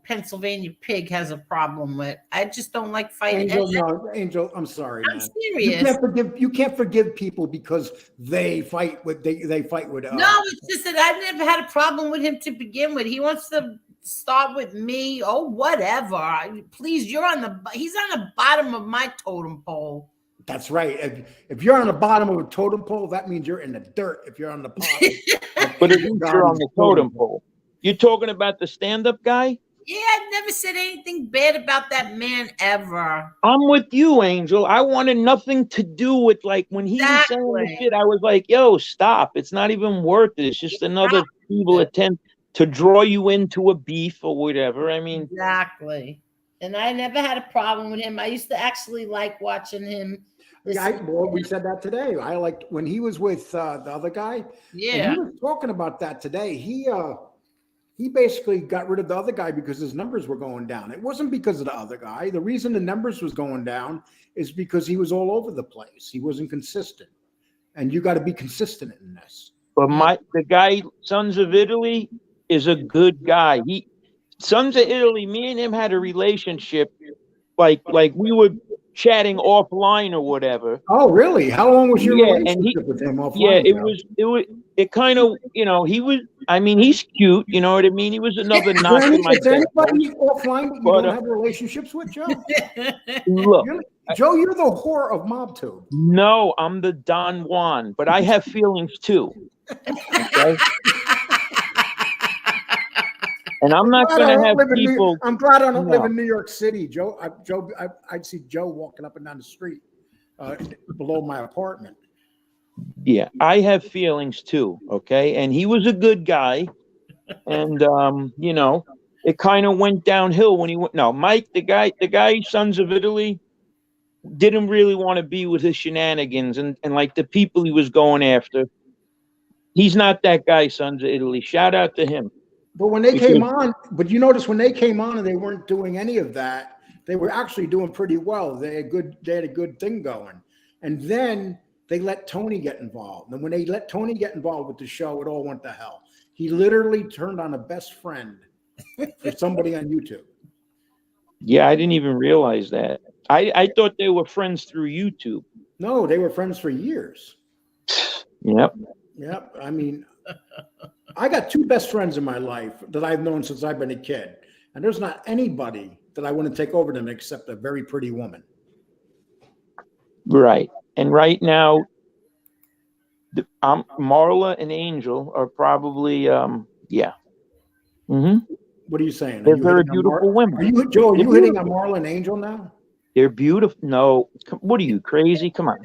Pennsylvania Pig has a problem with. I just don't like fighting. Angel, I'm sorry, I'm man. serious. You can't forgive people because they fight with they fight with. No, it's just that I never had a problem with him to begin with. He wants to start with me. Oh, whatever. Please, he's on the bottom of my totem pole. That's right. If you're on the bottom of a totem pole, that means you're in the dirt. If you're on the bottom, but if you're on the totem pole. You're talking about the stand-up guy? Yeah, I've never said anything bad about that man ever. I'm with you, Angel. I wanted nothing to do with, like, when he was saying the shit, I was like, yo, stop. It's not even worth it. It's just another feeble attempt to draw you into a beef or whatever. I mean. Exactly. And I never had a problem with him. I used to actually like watching him. We said that today. I liked when he was with the other guy. Yeah. And he was talking about that today. He basically got rid of the other guy because his numbers were going down. It wasn't because of the other guy. The reason the numbers was going down is because he was all over the place. He wasn't consistent. And you got to be consistent in this. But the guy, Sons of Italy, is a good guy. Sons of Italy, me and him had a relationship like we were chatting offline or whatever. Oh, really? How long was your relationship with him offline? Yeah, it kind of, he was, I mean, he's cute, you know what I mean? He was another notch in my Is there anybody offline that you don't have relationships with, Joe? Look, Joe, you're the whore of MobTube. No, I'm the Don Juan, but I have feelings too. Okay? And I'm not going to have people. I'm glad I don't live in New York City, Joe. I'd see Joe walking up and down the street below my apartment. Yeah, I have feelings too. Okay, and he was a good guy, and it kind of went downhill when he went. No, Mike, the guy, Sons of Italy, didn't really want to be with his shenanigans and like the people he was going after. He's not that guy, Sons of Italy. Shout out to him. But when they came on, you notice when they came on and they weren't doing any of that, they were actually doing pretty well. They had a good thing going. And then they let Tony get involved. And when they let Tony get involved with the show, it all went to hell. He literally turned on a best friend for somebody on YouTube. Yeah, I didn't even realize that. I thought they were friends through YouTube. No, they were friends for years. Yep. Yep. I mean, I got two best friends in my life that I've known since I've been a kid. And there's not anybody that I want to take over them except a very pretty woman. Right. And right now, Marla and Angel are probably, yeah. Mm-hmm. What are you saying? They're very beautiful women. Are you, Joe, are you hitting on Marla and Angel now? They're beautiful. No, what are you, crazy? Come on.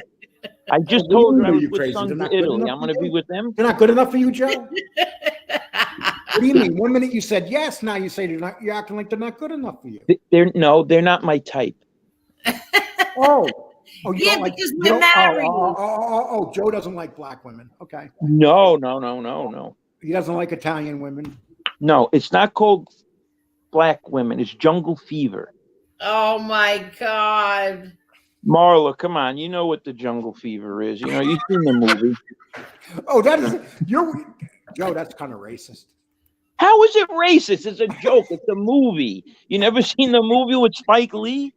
I just told you I was with Sons of Italy. I'm going to be with them. They're not good enough for you, Joe? What do you mean? 1 minute you said yes, now you say you're acting like they're not good enough for you. They're not my type. Oh, you Yeah, don't like, because you we're don't- married. Joe doesn't like black women. Okay. No. He doesn't like Italian women. No, it's not called black women. It's jungle fever. Oh my God. Marla, come on. You know what the jungle fever is. You know, you've seen the movie. Oh, that is Joe, that's kind of racist. How is it racist? It's a joke. It's a movie. You never seen the movie with Spike Lee?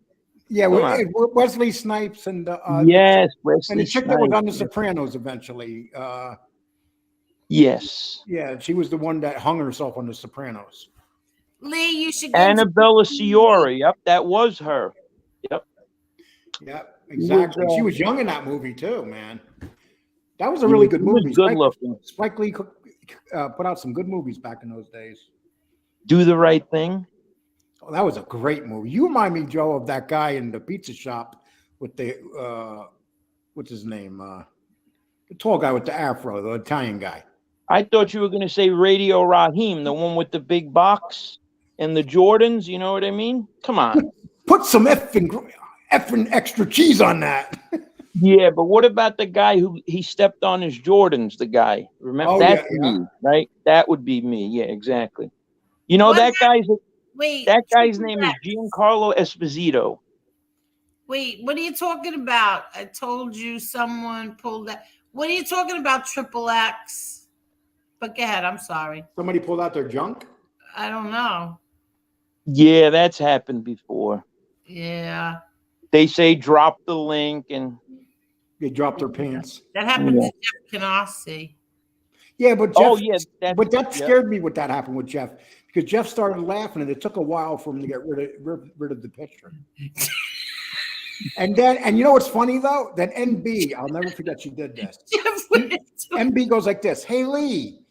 Yeah, Come on. Wesley Snipes and Yes, and Wesley the chick that was on The Snipes. Sopranos eventually. Yes. Yeah, she was the one that hung herself on The Sopranos. Lee, you should get Annabella Sciorra. Yep, that was her. Yep. Yeah, exactly. Was, She was young in that movie too, man. That was a really good he was movie. good looking. Spike Lee put out some good movies back in those days. Do the Right Thing. Oh, that was a great movie. You remind me, Joe, of that guy in the pizza shop with the what's his name? The tall guy with the afro, the Italian guy. I thought you were going to say Radio Raheem, the one with the big box and the Jordans. You know what I mean? Come on. Put some effing extra cheese on that. Yeah, but what about the guy who he stepped on his Jordans? The guy, remember? Oh, That's yeah. me, right? That would be me. Yeah, exactly. You know What that guy's Wait, that guy's triple name is X. Giancarlo Esposito. Wait, what are you talking about? I told you someone pulled that. What are you talking about, Triple X? But go ahead. I'm sorry. Somebody pulled out their junk. I don't know. Yeah, that's happened before. Yeah, They say drop the link and They dropped their pants. that happened Yeah. to Jeff Canossi. Yeah, but Jeff, Oh, yeah, that- but that yeah. scared me what that happened with Jeff, because Jeff started laughing and it took a while for him to get rid of the picture. And you know what's funny though? That NB, I'll never forget she did this. NB goes like this: "Hey Lee,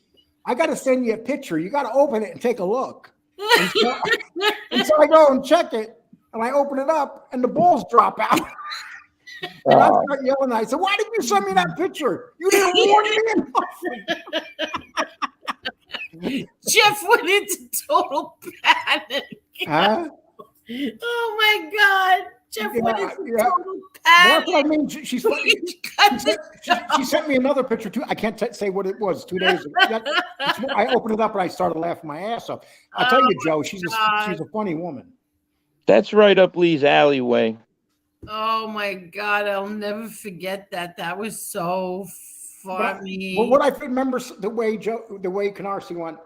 I got to send you a picture. You got to open it and take a look." And so I go and check it, and I open it up, and the balls drop out. And I start yelling. I said, "Why did you send me that picture? You didn't warn me." Jeff went into total panic. Huh? Oh my God. Jeff went into total Well, that's panic. what I mean. She sent me another picture too. I can't say what it was. 2 days ago. I opened it up and I started laughing my ass off. I'll tell you, Joe, she's a funny woman. That's right up Lee's alleyway. Oh my God, I'll never forget that. That was so funny. But what I remember the way Canarsie went.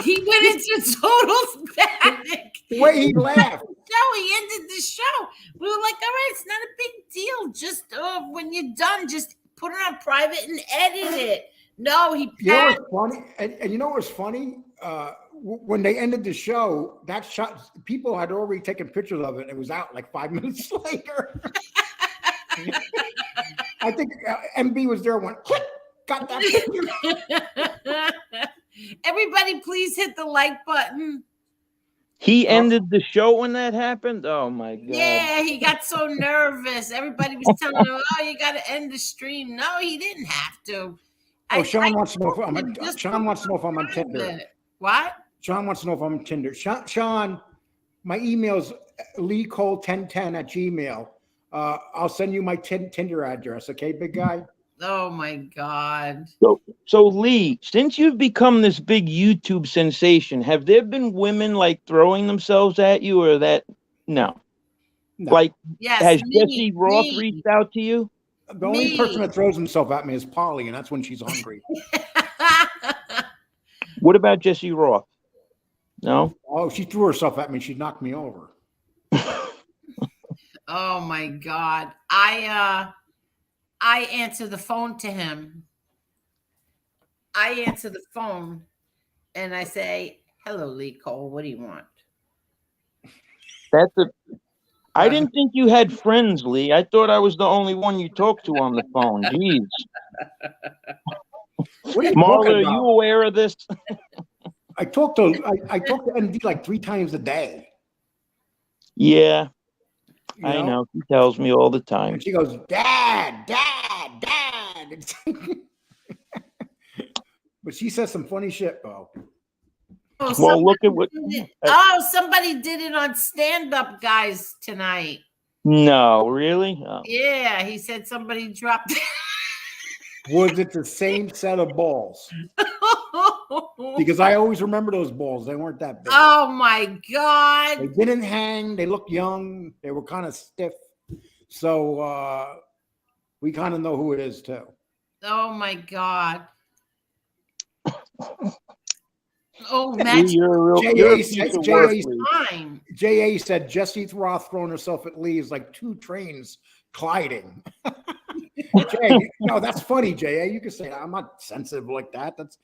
He went into total panic. The way he laughed. He ended the show. We were like, all right, it's not a big deal. Just when you're done, just put it on private and edit it. No, he You know what's funny? And you know what's funny? When they ended the show, that shot, people had already taken pictures of it. And it was out like 5 minutes later. I think MB was there, went click, got that picture. Everybody, please hit the like button. He ended the show when that happened? Oh my God. Yeah, he got so nervous. Everybody was telling him, "Oh, you got to end the stream." No, he didn't have to. Sean wants to know if I'm on Tinder. What? Sean wants to know if I'm on Tinder. Sean, my email's leecole1010@gmail. I'll send you my Tinder address, okay, big guy? Oh my God. So Lee, since you've become this big YouTube sensation, have there been women like throwing themselves at you or that? No. No. Like, Yes, has me, Jesse Roth me. reached out to you? The only person that throws himself at me is Polly, and that's when she's hungry. What about Jesse Roth? No? Oh, she threw herself at me. She knocked me over. Oh my God. I answer the phone to him. I answer the phone and I say, "Hello, Lee Cole. What do you want?" I didn't think you had friends, Lee. I thought I was the only one you talked to on the phone. Jeez. What are you Marla, talking are about? you aware of this? I talk to ND like 3 times a day. Yeah, You I know? know. He tells me all the time. And she goes, Dad, Dad, Dad. But she says some funny shit, though. Oh, Well, look at what. somebody did it on Stand Up Guys tonight. No, really? Oh. Yeah, he said somebody dropped. Was it the same set of balls? Because I always remember those balls. They weren't that big. Oh my God. They didn't hang. They looked young. They were kind of stiff. So we kind of know who it is, too. Oh my God. Oh, J.A. said Jesse Roth throwing herself at Lee is like 2 trains colliding. Jay, no, that's funny, J.A. You can say that. I'm not sensitive like that. It's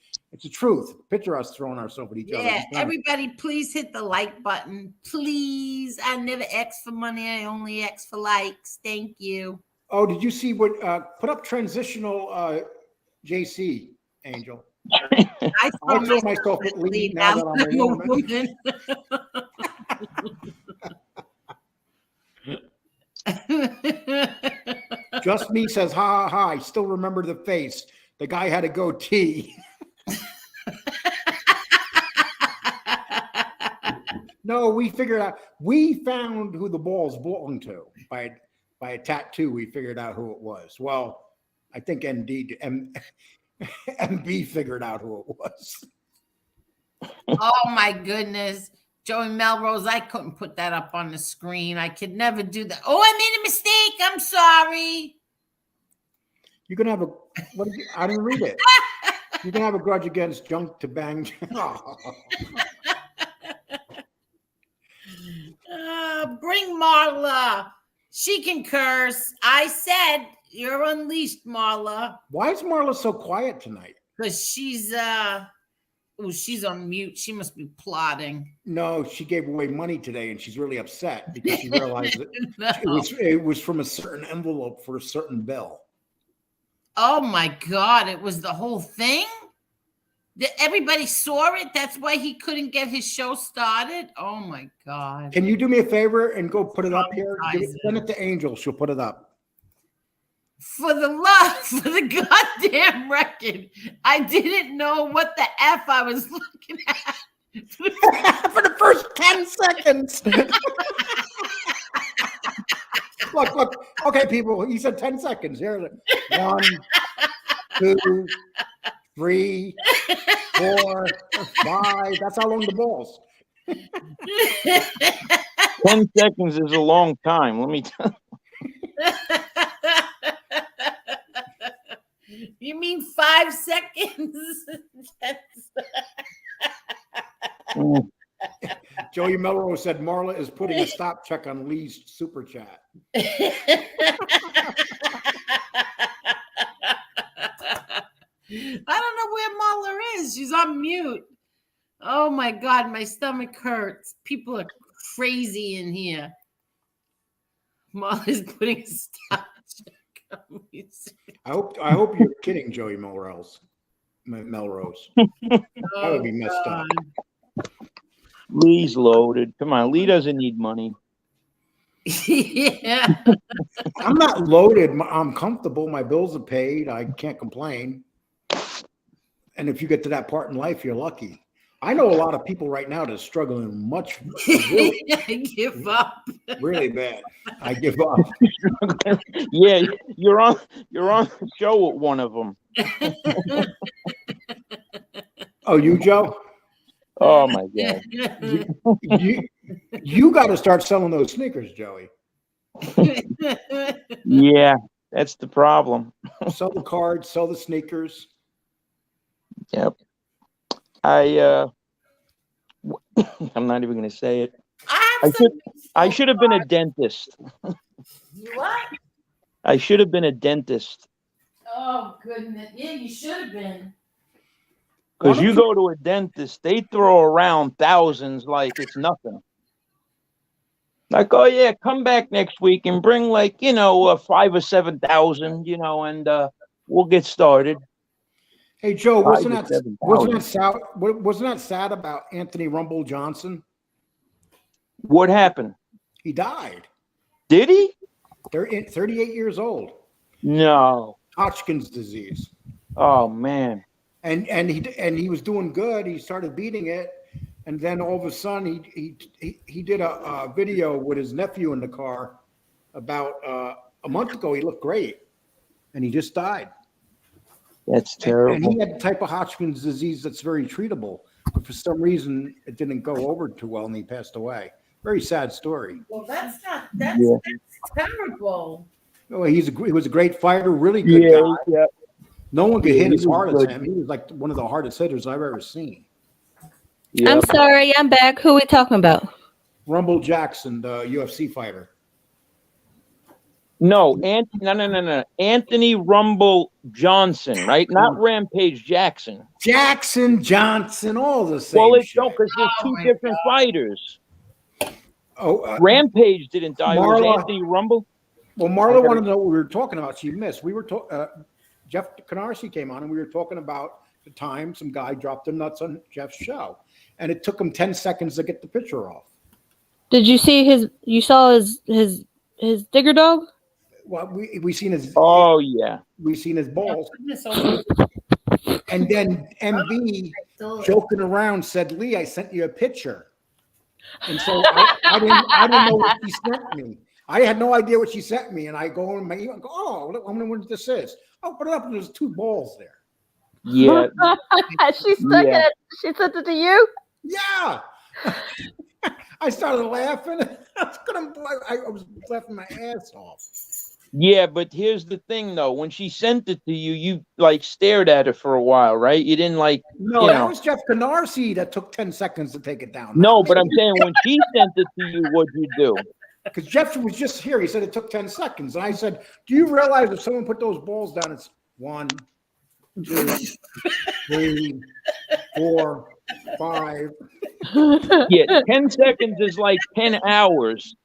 the truth. Picture us throwing ourselves at each other. Yeah, everybody, please hit the like button. Please. I never ask for money. I only ask for likes. Thank you. Oh, did you see what put up transitional JC, Angel? I throw myself at Lee now that I'm a woman. Just Me says, ha ha ha. I still remember the face. The guy had a goatee. No, we figured out. We found who the balls belonged to by a tattoo. We figured out who it was. Well, I think MB figured out who it was. Oh my goodness. Joey Melrose, I couldn't put that up on the screen. I could never do that. Oh, I made a mistake. I'm sorry. You can have I didn't read it. You can have a grudge against Junk to Bang. Bring Marla. She can curse. I said you're unleashed, Marla. Why is Marla so quiet tonight? Because she's she's on mute. She must be plotting. No, she gave away money today, and she's really upset because she realized that it was from a certain envelope for a certain bill. Oh my God! It was the whole thing. Everybody saw it. That's why he couldn't get his show started. Oh my God! Can you do me a favor and go put it up here? Send it to Angel. She'll put it up. For the goddamn record, I didn't know what the F I was looking at. For the first 10 seconds. Look. Okay, people. He said 10 seconds. Here. 1, 2, 3, 4, 5. That's how long the balls. 10 seconds is a long time. Let me tell you. You mean 5 seconds? Joey Melrose said Marla is putting a stop check on Lee's super chat. I don't know where Marla is. She's on mute. Oh my God, my stomach hurts. People are crazy in here. Marla's putting a stop check on me. I hope you're kidding, Joey Melrose. That would be messed up. Lee's loaded. Come on, Lee doesn't need money. Yeah. I'm not loaded. I'm comfortable. My bills are paid. I can't complain. And if you get to that part in life, you're lucky. I know a lot of people right now that are struggling much. Really, I give up. Really bad. I give up. Yeah, you're on the show with one of them. Oh, you, Joe? Oh my God. You got to start selling those sneakers, Joey. Yeah, that's the problem. Sell the cards, sell the sneakers. Yep. I'm not even going to say it. I should have been a dentist. You what? I should have been a dentist. Oh goodness! Yeah, you should have been. Because you go to a dentist, they throw around thousands like it's nothing. Like, oh yeah, come back next week and bring like 5 or 7,000, and we'll get started. Hey Joe, 5 wasn't to that 7,000. sad about Anthony Rumble Johnson? What happened? He died. Did he? 38 years old. No. Hodgkin's disease. Oh man. And he was doing good. He started beating it, and then all of a sudden he did a video with his nephew in the car about a month ago. He looked great, and he just died. That's terrible. And he had the type of Hodgkin's disease that's very treatable, but for some reason it didn't go over too well, and he passed away. Very sad story. Well, that's terrible. Oh, he was a great fighter, really good guy. Yeah. No one could hit as hard as good. him. He was like one of the hardest hitters I've ever seen. Yep. I'm sorry, I'm back. Who are we talking about? Rumble Jackson, the UFC fighter. No. Anthony Rumble Johnson, right? Not Rampage Jackson. Jackson, Johnson, all the same. Well, it's shit. no, because there's two different fighters. Oh, Rampage didn't die. It was Marla. Anthony Rumble. Well, Marla wanted to know what we were talking about. She missed. We were Jeff Canarsie came on, and we were talking about the time some guy dropped the nuts on Jeff's show, and it took him 10 seconds to get the picture off. Did you see his? You saw his digger dog? Well, we seen his. Oh yeah. We seen his balls. And then MB joking around said, "Lee, I sent you a picture," and so I didn't know what she sent me. I had no idea what she sent me, and I go in my email and go, "Oh, I wonder what this is." Oh, put it up, and there's 2 balls there. Yeah. She sent it to you? Yeah. I started laughing. I was laughing my ass off. Yeah, but here's the thing, though. When she sent it to you, you like stared at it for a while, right? You didn't like. No, that was Jeff Canarsie that took 10 seconds to take it down. No, but I'm saying when she sent it to you, what'd you do? Because Jeff was just here. He said it took 10 seconds. And I said, do you realize if someone put those balls down, it's 1, 2, 3, 4, 5. Yeah, 10 seconds is like 10 hours.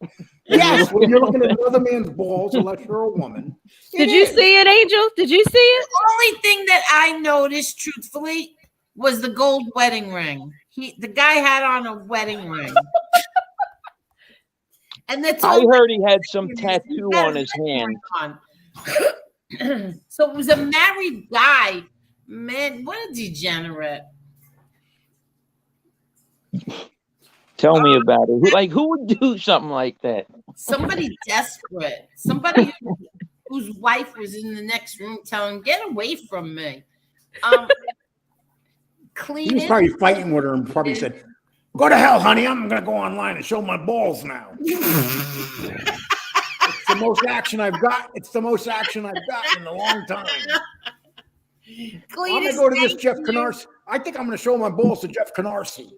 Yes, when you're looking at another man's balls, unless you're a woman. Did you see it, Angel? Did you see it? The only thing that I noticed, truthfully, was the gold wedding ring. The guy had on a wedding ring. And that's I heard he had some tattoo on his hand. So it was a married guy. Man, what a degenerate. Tell me about it. Like, who would do something like that? Somebody desperate. Somebody whose wife was in the next room telling, "Get away from me." He was probably fighting with her and probably said, "Go to hell, honey. I'm going to go online and show my balls now." It's the most action I've got. It's the most action I've gotten in a long time. I'm going to go to this Jeff Canarsie. I think I'm going to show my balls to Jeff Canarsie.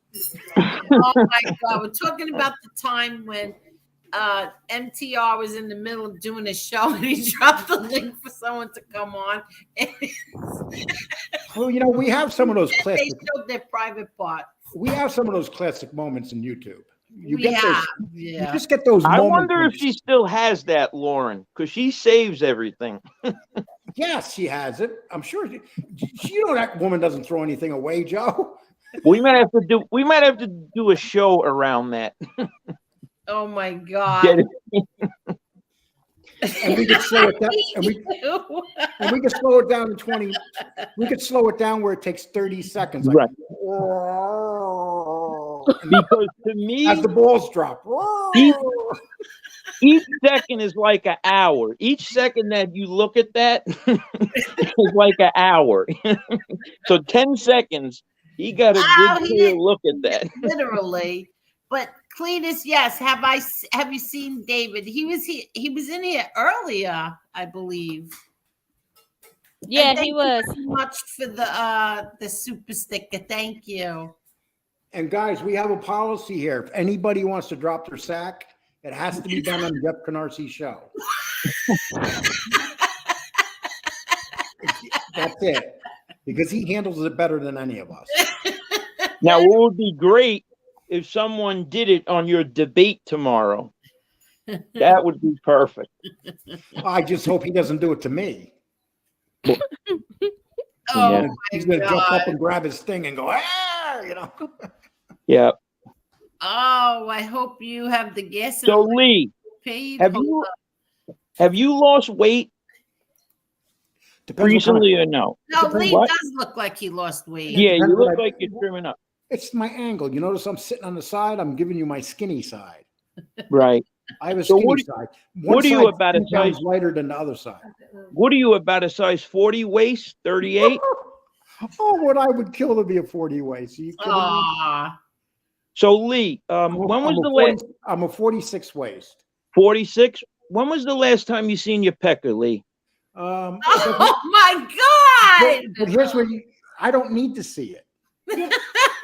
Oh my God. We're talking about the time when MTR was in the middle of doing a show and he dropped the link for someone to come on. Well, you know, we have some of those clips. They showed their private part. We have some of those classic moments in YouTube. You just get those I moments. wonder if she still has that, Lauren, because she saves everything. Yes, she has it. I'm sure. You know that woman doesn't throw anything away, Joe. We might have to do a show around that. Oh my God. And we could slow it down. And we could slow it down to 20. We could slow it down where it takes 30 seconds. Like, right. Because to me, as the balls drop, each second is like an hour. Each second that you look at that is like an hour. So 10 seconds, he got a good clear look at that. Literally. But Cletus, yes. Have you seen David? He was in here earlier, I believe. Yeah, And he thank was. you very much for the super sticker. Thank you. And guys, we have a policy here. If anybody wants to drop their sack, it has to be done on Jeff Canarsi's show. That's it. Because he handles it better than any of us. Now, what would be great if someone did it on your debate tomorrow? That would be perfect. I just hope he doesn't do it to me. Oh, he's my going to jump God. up and grab his thing and go, you know. Yeah. Oh, I hope you have the gas. So, Lee, paid. have you lost weight recently or no? No, Lee What? does look like he lost weight. Yeah, you look like you're trimming up. It's my angle. You notice I'm sitting on the side? I'm giving you my skinny side. Right. I have a So skinny side. what are you about a 10 pounds size lighter than the other side? What are you about a size 40 waist, 38? Oh, what I would kill to be a 40 waist. Are you kidding me? So Lee, when was the last? I'm a 46 waist. 46. When was the last time you seen your pecker, Lee? Oh my God! But here's where I don't need to see it.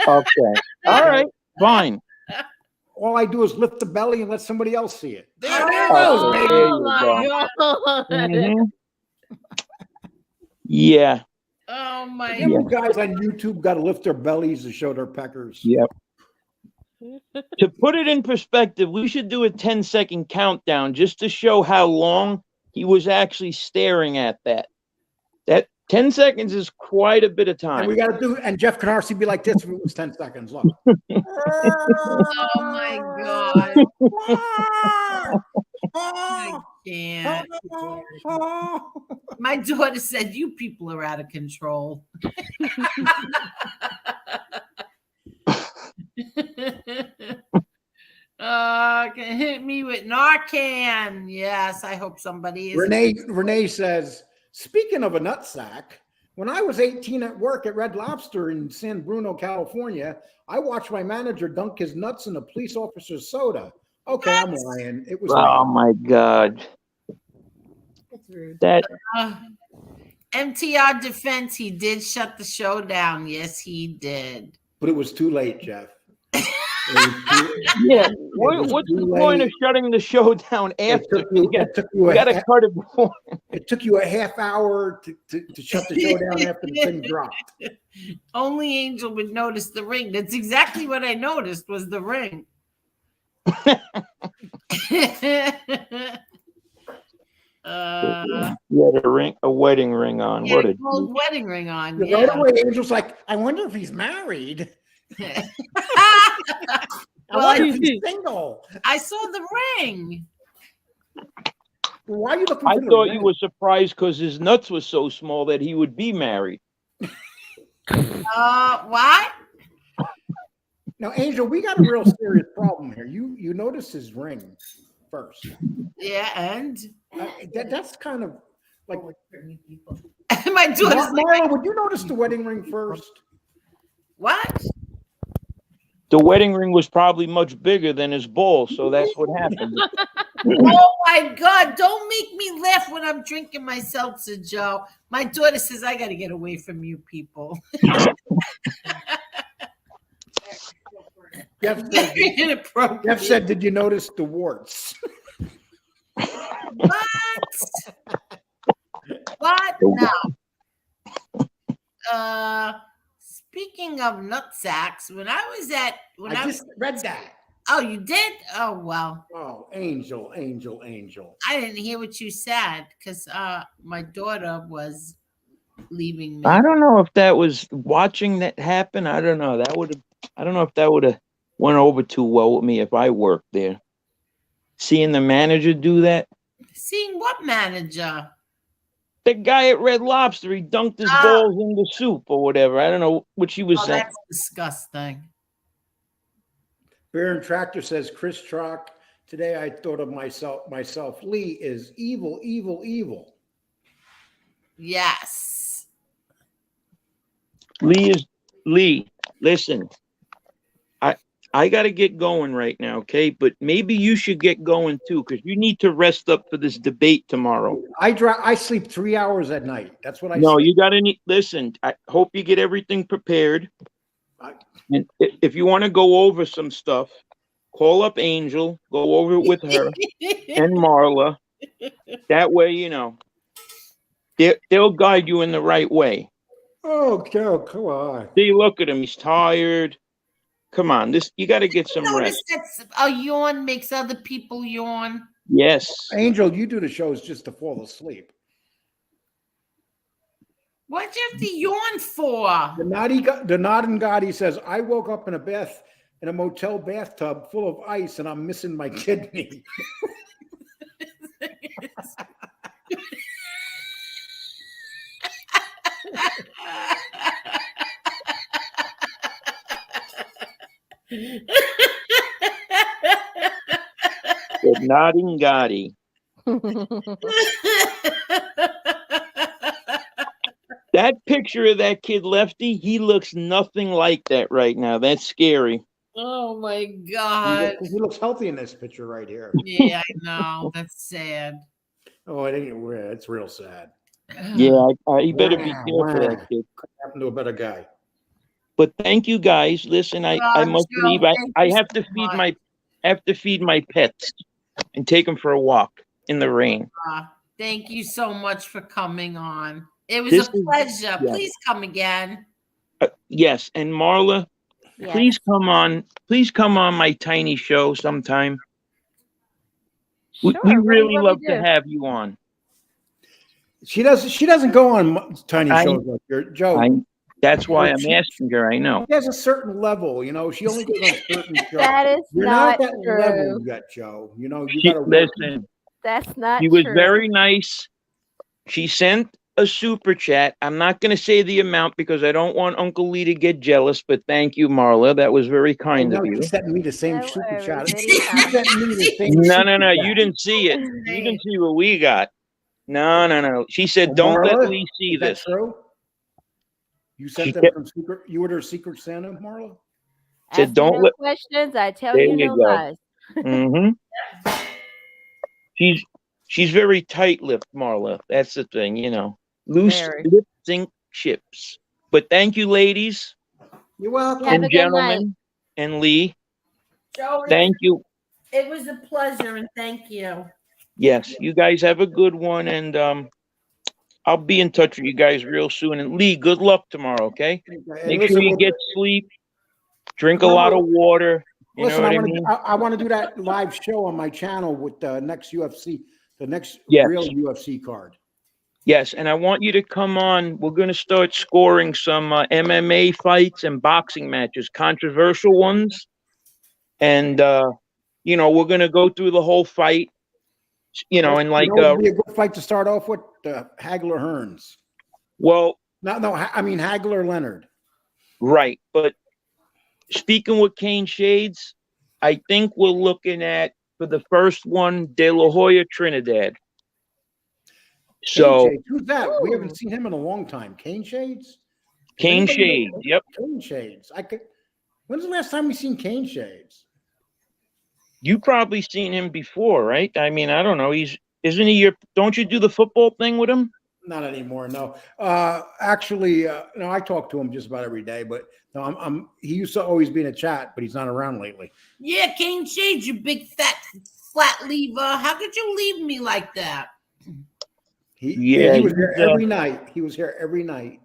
Okay. All right. Fine. All I do is lift the belly and let somebody else see it. There it Oh, goes, baby. there you go. Mhm. Yeah. Oh my You guys on YouTube got to lift their bellies to show their peckers. Yep. To put it in perspective, we should do a 10-second countdown just to show how long he was actually staring at that. That 10 seconds is quite a bit of time. And we got to do, and Jeff Canarsie be like this if it was 10 seconds. Look. Oh my God! I can't. My daughter said, "You people are out of control." Can hit me with Narcan. Yes, I hope somebody is. Renee says, speaking of a nutsack, when I was 18 at work at Red Lobster in San Bruno, California, I watched my manager dunk his nuts in a police officer's soda. Okay, I'm lying. It was Oh me. my God. That MTR defense, he did shut the show down. Yes, he did. But it was too late, Jeff. Yeah. What's the point of shutting the show down after? You got to cut it before. It took you a half hour to shut the show down after the thing dropped. Only Angel would notice the ring. That's exactly what I noticed was the ring. You had a wedding ring on. He had What a a gold wedding ring on. The Yeah. right away, Angel's like, I wonder if he's married. I wonder if he's single. I saw the ring. Why are you looking I for the thought ring? you were surprised because his nuts were so small that he would be married. What? Now, Angel, we got a real serious problem here. You notice his ring first. Yeah, and that's kind of like my daughter's Marla, would you notice the wedding ring first? What? The wedding ring was probably much bigger than his ball, so that's what happened. Oh my God! Don't make me laugh when I'm drinking my seltzer, Joe. My daughter says I got to get away from you people. Jeff said, did you notice the warts? What? No. Speaking of nutsacks, when I was at I just read that. Oh, you did? Oh well. Oh, Angel. I didn't hear what you said because my daughter was leaving me. I don't know if that was watching that happen. I don't know. I don't know if that would have went over too well with me if I worked there. Seeing the manager do that. Seeing what manager? The guy at Red Lobster, he dunked his balls in the soup or whatever. I don't know what she was saying. That's disgusting. Baron Tractor says, Chris Trock, today I thought of myself. Lee is evil, evil, evil. Yes. Lee, listen. I got to get going right now, okay? But maybe you should get going too, because you need to rest up for this debate tomorrow. I sleep 3 hours at night. That's what I No, sleep. you got to listen. I hope you get everything prepared. And if you want to go over some stuff, call up Angel, go over it with her and Marla. That way, you know, they'll guide you in the right way. Oh, come on. See, look at him. He's tired. Come on, you got to get some Notice rest. that a yawn makes other people yawn. Yes. Angel, you do the shows just to fall asleep. What'd you have to yawn for? The Nod and Gotti says, I woke up in a motel bathtub full of ice and I'm missing my kidney. The nodding Gotti. That picture of that kid Lefty, he looks nothing like that right now. That's scary. Oh my God. He looks healthy in this picture right here. Yeah, I know. That's sad. Oh, it's real sad. Yeah, you better be careful, that kid. Could happen to a better guy. But thank you guys. Listen, I must Joe, leave. I have to feed my pets and take them for a walk in the rain. Thank you so much for coming on. It was a pleasure. Please come again. Yes, and Marla, Yes. please come on. Please come on my tiny show sometime. Sure, We what do really you want love me to to do? have you on. She doesn't go on tiny shows like your Joe. That's why I'm asking her. I know. She has a certain level, you know. She only goes on certain shows. That is You're not not at that true. level yet, Joe. You know, you got to Listen. That's not She was true. very nice. She sent a super chat. I'm not going to say the amount because I don't want Uncle Lee to get jealous, but thank you, Marla. That was very kind of you. She sent me the same super chat. No. You didn't see it. You didn't see what we got. No. She said, don't let Lee see is that this. true? You sent them from secret. You were their secret Santa, Marla. Said, Ask don't me no let. questions. I tell There you you no go. lies. Mm-hmm. She's very tight-lipped, Marla. That's the thing, you know. Loose Very. lip sync ships. But thank you, ladies. You're welcome. Have a And good night. gentlemen. And Lee. Joe, Thank you. It was a pleasure, and thank you. Yes, you guys have a good one, and I'll be in touch with you guys real soon. And Lee, good luck tomorrow, okay? Make sure you get sleep, drink a lot of water. You know what I mean? I want to do that live show on my channel with the next UFC, the next Yes. real UFC card. Yes, and I want you to come on. We're going to start scoring some MMA fights and boxing matches, controversial ones. And, you know, we're going to go through the whole fight, you know, and like... it would be a good fight to start off with, Hagler-Hearns. Well... I mean Hagler-Leonard. Right, but speaking with Kane Shades, I think we're looking at, for the first one, De La Hoya Trinidad. So... Kane Shades. Who's that? We haven't seen him in a long time. Kane Shades? Kane Shades, yep. Kane Shades. When's the last time we seen Kane Shades? You probably seen him before, right? I mean, I don't know. Isn't he your? Don't you do the football thing with him? Not anymore. No. Actually, no. I talk to him just about every day. But no, he used to always be in a chat, but he's not around lately. Yeah, Kane Shades, you big fat flat lever. How could you leave me like that? He was here every night. He was here every night.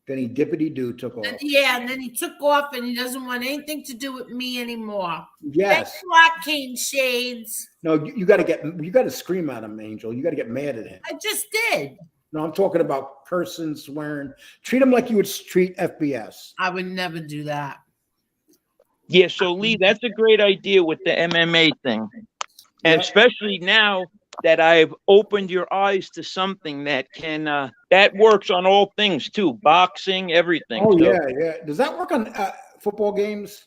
Then he dippity-doo took off. And then he took off, and he doesn't want anything to do with me anymore. Yes. Thanks a lot, Kane Shades. No, you got to scream at him, Angel. You got to get mad at him. I just did. No, I'm talking about cursing, swearing. Treat him like you would treat FBS. I would never do that. Yeah, so Lee, that's a great idea with the MMA thing. And especially now that I've opened your eyes to something that can that works on all things too, boxing, everything. Oh, so, yeah. Does that work on football games?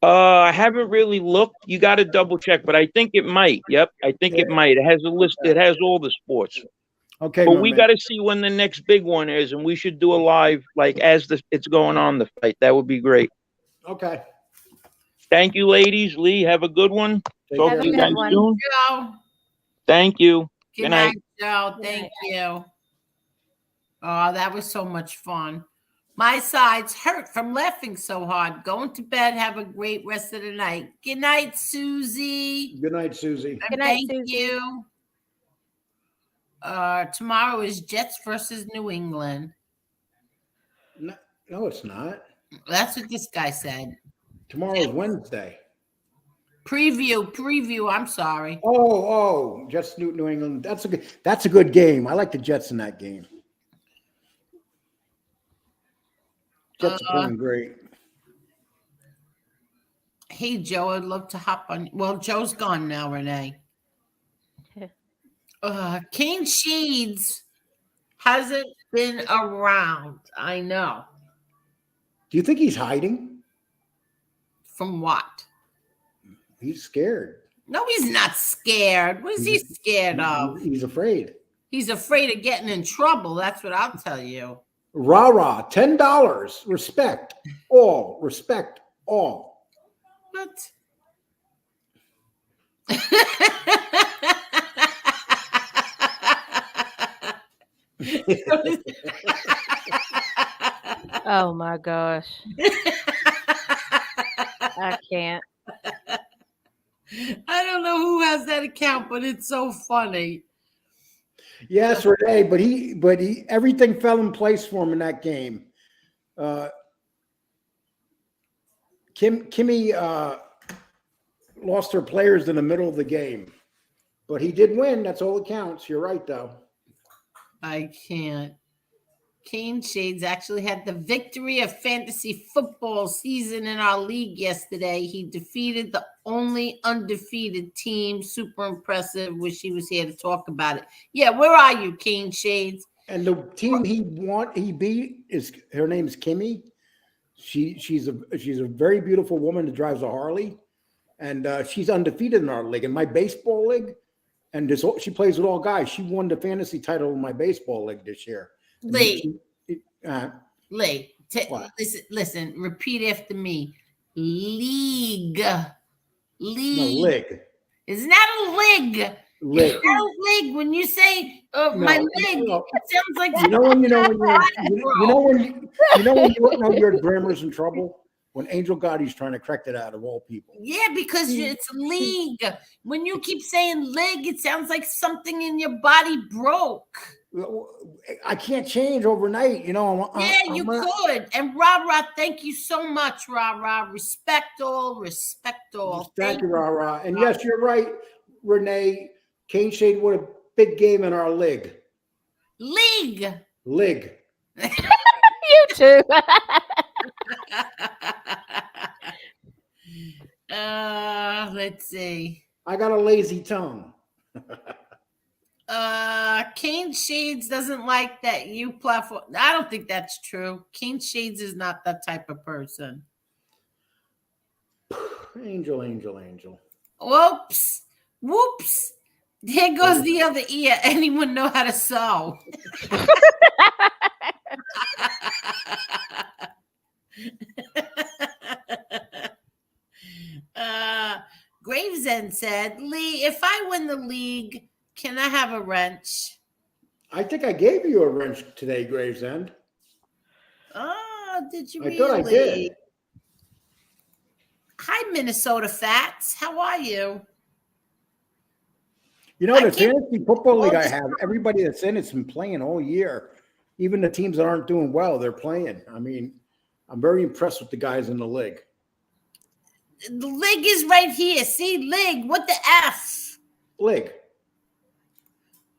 I haven't really looked. You got to double check, but I think it might. Yep, I think it might. It has a list. It has all the sports. Okay, but we got to see when the next big one is, and we should do a live, like as it's going on, the fight. That would be great. Okay. Thank you, ladies. Lee, have a good one. Talk Have to a you good guys one. soon. Joe. Thank you. Good night, Joe. Thank you. Oh, that was so much fun. My sides hurt from laughing so hard. Going to bed. Have a great rest of the night. Good night, Susie. Good night, Susie. Good night, Thank Susie. you. Tomorrow is Jets versus New England. No, it's not. That's what this guy said. Tomorrow's Wednesday. Preview. I'm sorry. Oh, Jets New England. That's a good game. I like the Jets in that game. Jets are playing great. Hey, Joe, I'd love to hop on. Well, Joe's gone now, Renee. King Sheeds hasn't been around. I know. Do you think he's hiding? From what? He's scared. No, he's not scared. What is he scared of? He's afraid. He's afraid of getting in trouble. That's what I'll tell you. Rah, $10. Respect all. Respect all. What? Oh my gosh. I can't. I don't know who has that account, but it's so funny. Yes, Renee, but he everything fell in place for him in that game. Kimmy lost her players in the middle of the game, but he did win. That's all that counts. You're right, though. I can't. Kane Shades actually had the victory of fantasy football season in our league yesterday. He defeated the only undefeated team. Super impressive. Wish he was here to talk about it. Yeah, where are you, Kane Shades? And the team he beat is her name is Kimmy. She's a very beautiful woman that drives a Harley, and she's undefeated in our league. In my baseball league, and she plays with all guys. She won the fantasy title in my baseball league this year. Lee, What? listen, repeat after me. League. No, league. It's not a lig. Lig. It's not a lig. When you say my lig, it sounds like you know when your grammar's in trouble. When Angel Gotti's trying to correct it out of all people. Yeah, because it's league. When you keep saying leg, it sounds like something in your body broke. I can't change overnight, you know. You could. And Rah, thank you so much, Rah. Respect all. Thank you, Rah. And yes, you're right, Renee. Kane Shade won a big game in our league. League. You too. Let's see. I got a lazy tongue. Kane Shades doesn't like that you platform. I don't think that's true. Kane Shades is not that type of person. Angel. Whoops. Here goes the other ear. Anyone know how to sew? Gravesend said, Lee, if I win the league, can I have a wrench? I think I gave you a wrench today, Gravesend. Oh, did you I really? thought I did. Hi, Minnesota Fats. How are you? You know, the fantasy football league I have, everybody that's in it's been playing all year. Even the teams that aren't doing well, they're playing. I mean, I'm very impressed with the guys in the league. The league is right here. See, league. What the F? League.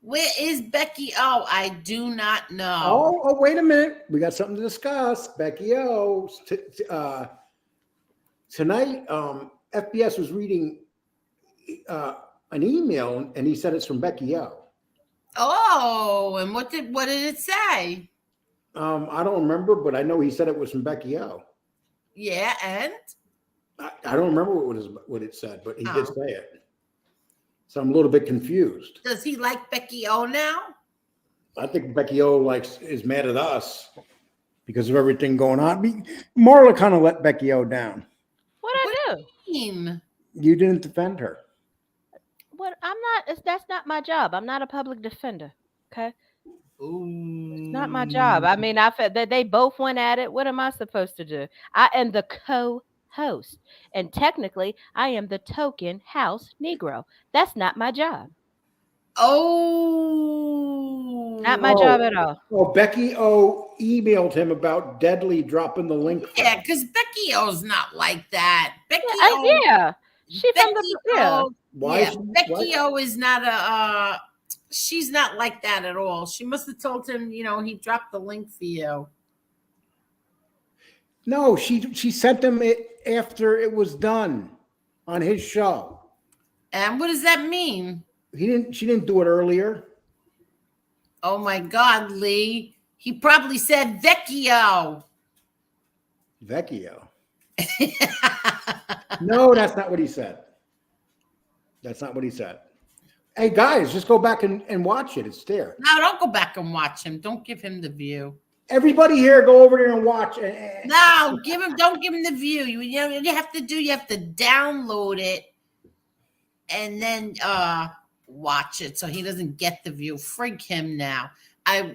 Where is Becky O? I do not know. Oh, wait a minute. We got something to discuss. Becky O. Tonight, FBS was reading an email, and he said it's from Becky O. Oh, and what did it say? I don't remember, but I know he said it was from Becky O. Yeah, and I don't remember what it said, but he did say it. So I'm a little bit confused. Does he like Becky O now? I think Becky O is mad at us because of everything going on. Marla kind of let Becky O down. What I do? mean? You didn't defend her. What? I'm not. That's not my job. I'm not a public defender. Okay. It's not my job. I mean, I felt that they both went at it. What am I supposed to do? I am the co-host, and technically, I am the token house Negro. That's not my job. Not my job at all. Well, Becky O emailed him about Deadly dropping the link. Yeah, because Becky O's not like that. Becky Yeah, O. yeah. She from Becky the yeah. O. Why Yeah, is she- Becky O is not a. She's not like that at all. She must have told him, he dropped the link for you. No, she sent him it after it was done on his show. And what does that mean? She didn't do it earlier. Oh my God, Lee. He probably said Vecchio. Vecchio. No, that's not what he said. That's not what he said. Hey guys, just go back and watch it. It's there. No, don't go back and watch him. Don't give him the view. Everybody here, go over there and watch. No, don't give him the view. You have to download it and then watch it so he doesn't get the view. Frig him now. I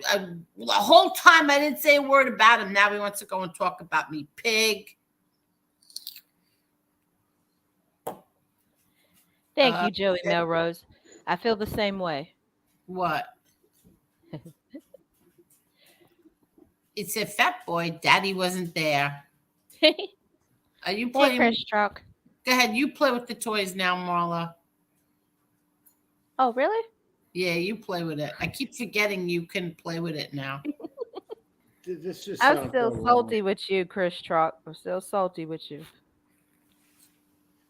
the whole time I didn't say a word about him. Now he wants to go and talk about me, pig. Thank you, Joey Melrose. I feel the same way. What? It said fat boy. Daddy wasn't there. Are you playing? Hey, Chris Truck. Go ahead. You play with the toys now, Marla. Oh, really? Yeah, you play with it. I keep forgetting you can play with it now. This just I'm still salty with you, Chris Truck. I'm still salty with you.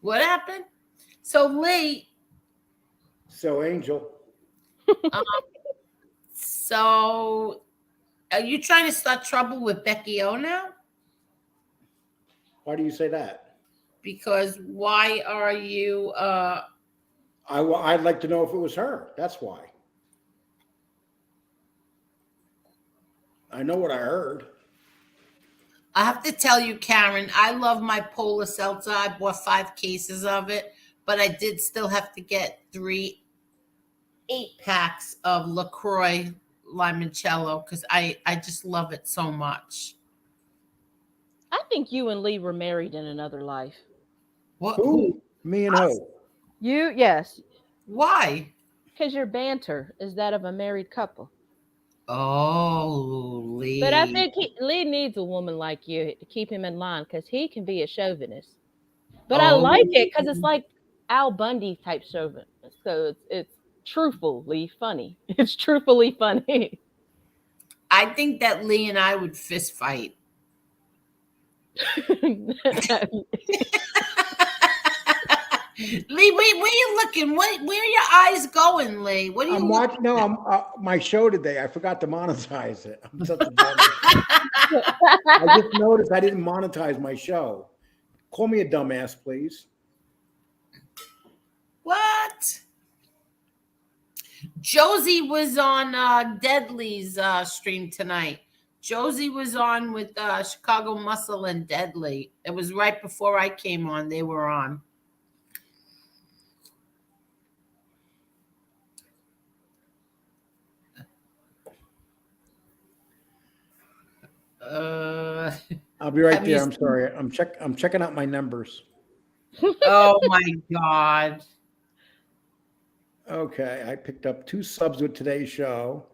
What happened? So Lee. So Angel. So are you trying to start trouble with Becky O now? Why do you say that? Because why are you I'd like to know if it was her. That's why. I know what I heard. I have to tell you, Karen, I love my Polar Seltzer. I bought 5 cases of it, but I did still have to get 3 8-packs of LaCroix limoncello because I just love it so much. I think you and Lee were married in another life. What? Who? Me and who? You, yes. Why? Because your banter is that of a married couple. Oh, Lee. But I think Lee needs a woman like you to keep him in line because he can be a chauvinist. But I like it because it's like Al Bundy type chauvinist. So it's truthfully funny. It's truthfully funny. I think that Lee and I would fist fight. Lee, where you looking? Where are your eyes going, Lee? What are you? I'm watching. No, I'm my show today. I forgot to monetize it. I'm such a I just noticed I didn't monetize my show. Call me a dumbass, please. What? Josie was on Deadly's stream tonight. Josie was on with Chicago Muscle and Deadly. It was right before I came on. They were on. I'll be right there. I'm sorry. I'm checking out my numbers. Oh my God. Okay, I picked up 2 subs with today's show.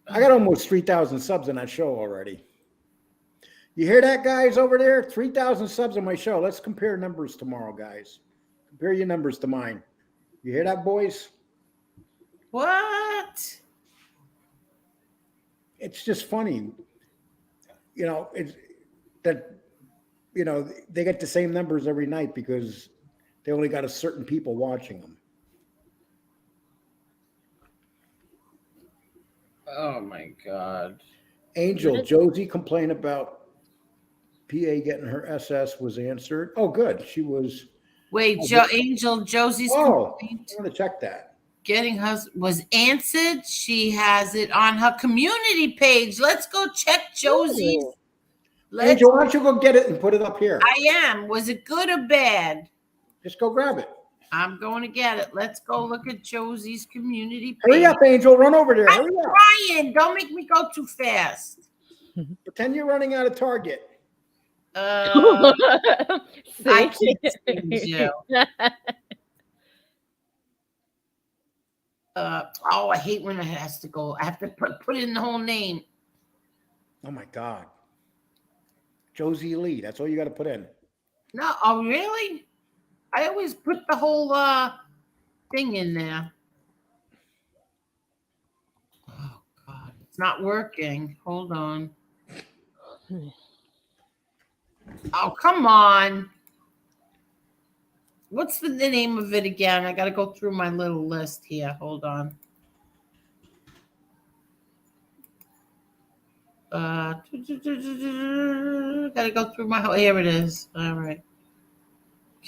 I got almost 3,000 subs on that show already. You hear that, guys, over there? 3,000 subs on my show. Let's compare numbers tomorrow, guys. Compare your numbers to mine. You hear that, boys? What? It's just funny. It's that, they get the same numbers every night because they only got a certain people watching them. Oh my God. Angel, Josie complained about PA getting her SS was answered. Oh, good. She was. Wait, Angel, Josie's complaint. I want to check that. Getting her was answered. She has it on her community page. Let's go check Josie's. Angel, why don't you go get it and put it up here? I am. Was it good or bad? Just go grab it. I'm going to get it. Let's go look at Josie's community page. Hurry up, Angel. Run over there. I'm Hurry up. trying. Don't make me go too fast. Pretend you're running out of Target. I can't see you. I hate when it has to go. I have to put in the whole name. Oh my God. Josie Lee. That's all you got to put in. No, oh really? I always put the whole thing in there. Oh God, it's not working. Hold on. Oh, come on. What's the name of it again? I got to go through my little list here. Hold on. Got to go through my whole. Here it is. All right.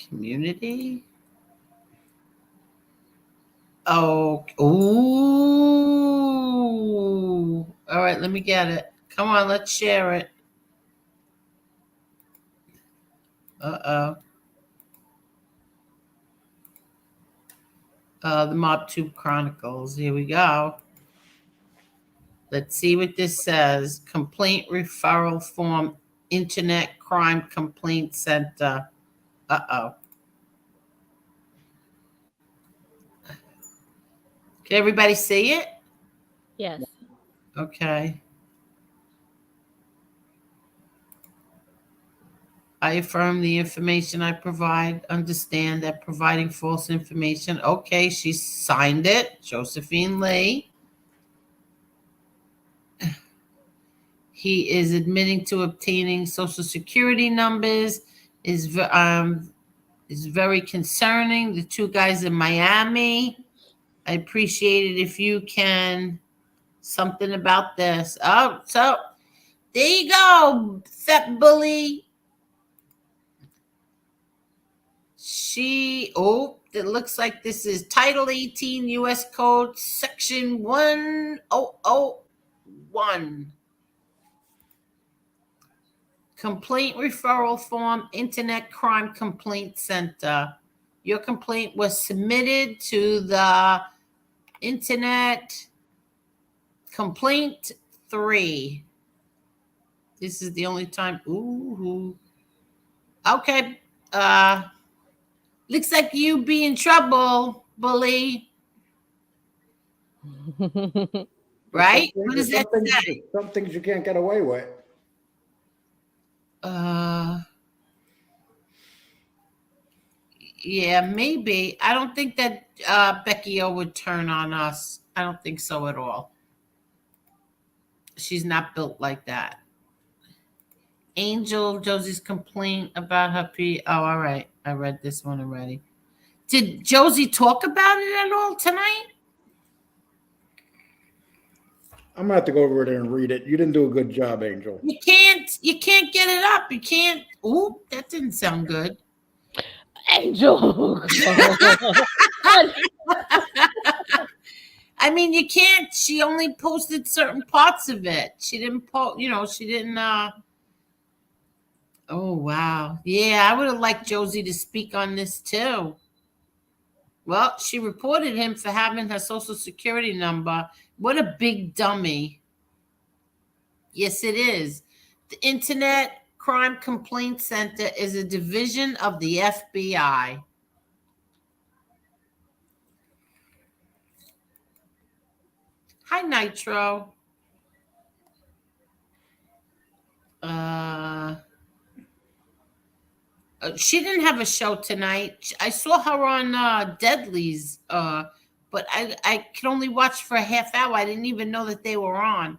Community. Oh, ooh. All right, let me get it. Come on, let's share it. Uh-oh. The MobTube Chronicles. Here we go. Let's see what this says. Complaint referral form, Internet Crime Complaint Center. Uh-oh. Can everybody see it? Yes. Okay. I affirm the information I provide. Understand that providing false information. Okay, she signed it. Josephine Lee. He is admitting to obtaining Social Security numbers. Is very concerning. The two guys in Miami. I appreciate it if you can something about this. Oh, so there you go, fat bully. It looks like this is Title 18 U.S. Code Section 1001. Complaint referral form, Internet Crime Complaint Center. Your complaint was submitted to the Internet Complaint 3. This is the only time. Ooh. Okay. Looks like you be in trouble, bully. Right? What does that say? Some things you can't get away with. Yeah, maybe. I don't think that Becky O would turn on us. I don't think so at all. She's not built like that. Angel, Josie's complaint about her all right. I read this one already. Did Josie talk about it at all tonight? I'm gonna have to go over there and read it. You didn't do a good job, Angel. You can't get it up. You can't. Ooh, that didn't sound good. Angel. I mean, you can't. She only posted certain parts of it. She didn't post, she didn't. Oh, wow. Yeah, I would have liked Josie to speak on this too. Well, she reported him for having her Social Security number. What a big dummy. Yes, it is. The Internet Crime Complaint Center is a division of the FBI. Hi, Nitro. She didn't have a show tonight. I saw her on Deadly's, but I could only watch for a half hour. I didn't even know that they were on.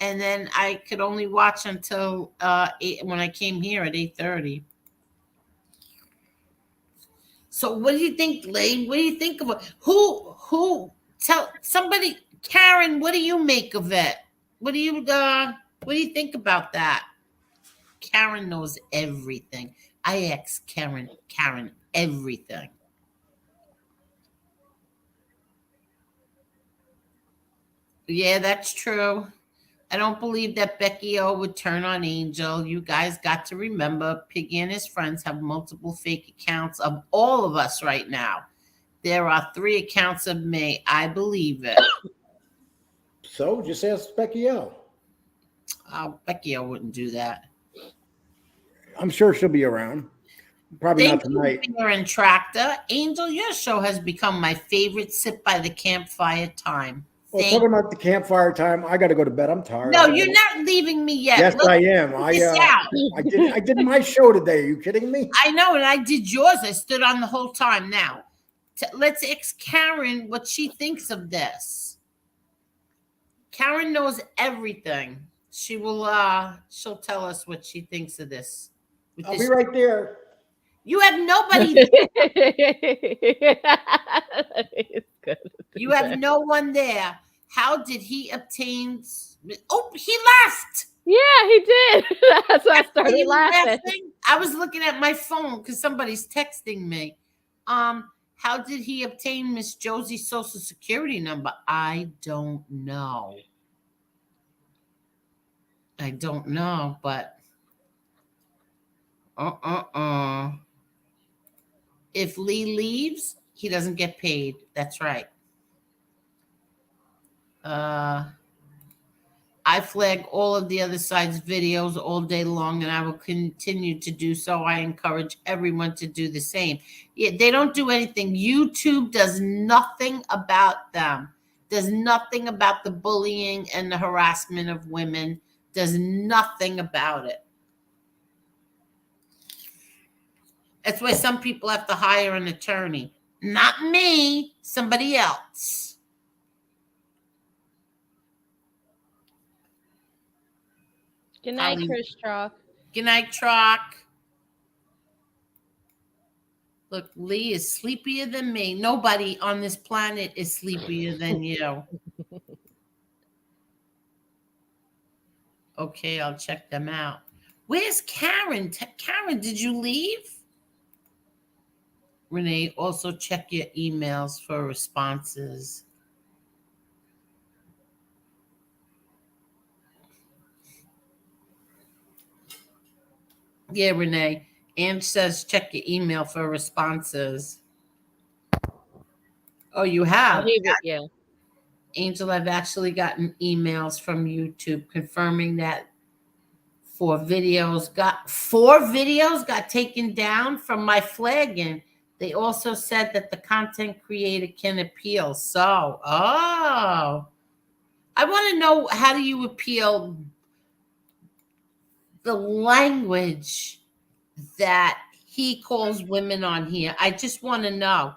And then I could only watch until 8 when I came here at 8:30. So what do you think, Lane? What do you think of it? Who tell somebody, Karen, what do you make of it? What do you think about that? Karen knows everything. I ask Karen everything. Yeah, that's true. I don't believe that Becky O would turn on Angel. You guys got to remember, Piggy and his friends have multiple fake accounts of all of us right now. There are 3 accounts of me. I believe it. So just ask Becky O. Becky O wouldn't do that. I'm sure she'll be around. Probably Thank not tonight. you, Bear and Tractor. Angel, your show has become my favorite sit by the campfire time. Well, talking about the campfire time, I got to go to bed. I'm tired. No, you're not leaving me yet. Yes, Let's I am. figure this out. I did my show today. Are you kidding me? I know, and I did yours. I stood on the whole time. Now, let's ask Karen what she thinks of this. Karen knows everything. She will. She'll tell us what she thinks of this. I'll be right there. You have nobody. You have no one there. How did he obtain? Oh, he left. Yeah, he did. That's why I started laughing. I was looking at my phone because somebody's texting me. How did he obtain Miss Josie's social security number? I don't know. I don't know, but if Lee leaves, he doesn't get paid. That's right. I flag all of the other side's videos all day long, and I will continue to do so. I encourage everyone to do the same. Yeah, they don't do anything. YouTube does nothing about them. Does nothing about the bullying and the harassment of women. Does nothing about it. That's why some people have to hire an attorney. Not me, somebody else. Good night, Chris Trock. Good night, Trock. Look, Lee is sleepier than me. Nobody on this planet is sleepier than you. Okay, I'll check them out. Where's Karen? Karen, did you leave? Renee, also check your emails for responses. Yeah, Renee. Ange says check your email for responses. Oh, you have? Yeah. Angel, I've actually gotten emails from YouTube confirming that 4 videos got taken down from my flagging. They also said that the content creator can appeal. So, I want to know, how do you appeal the language that he calls women on here? I just want to know.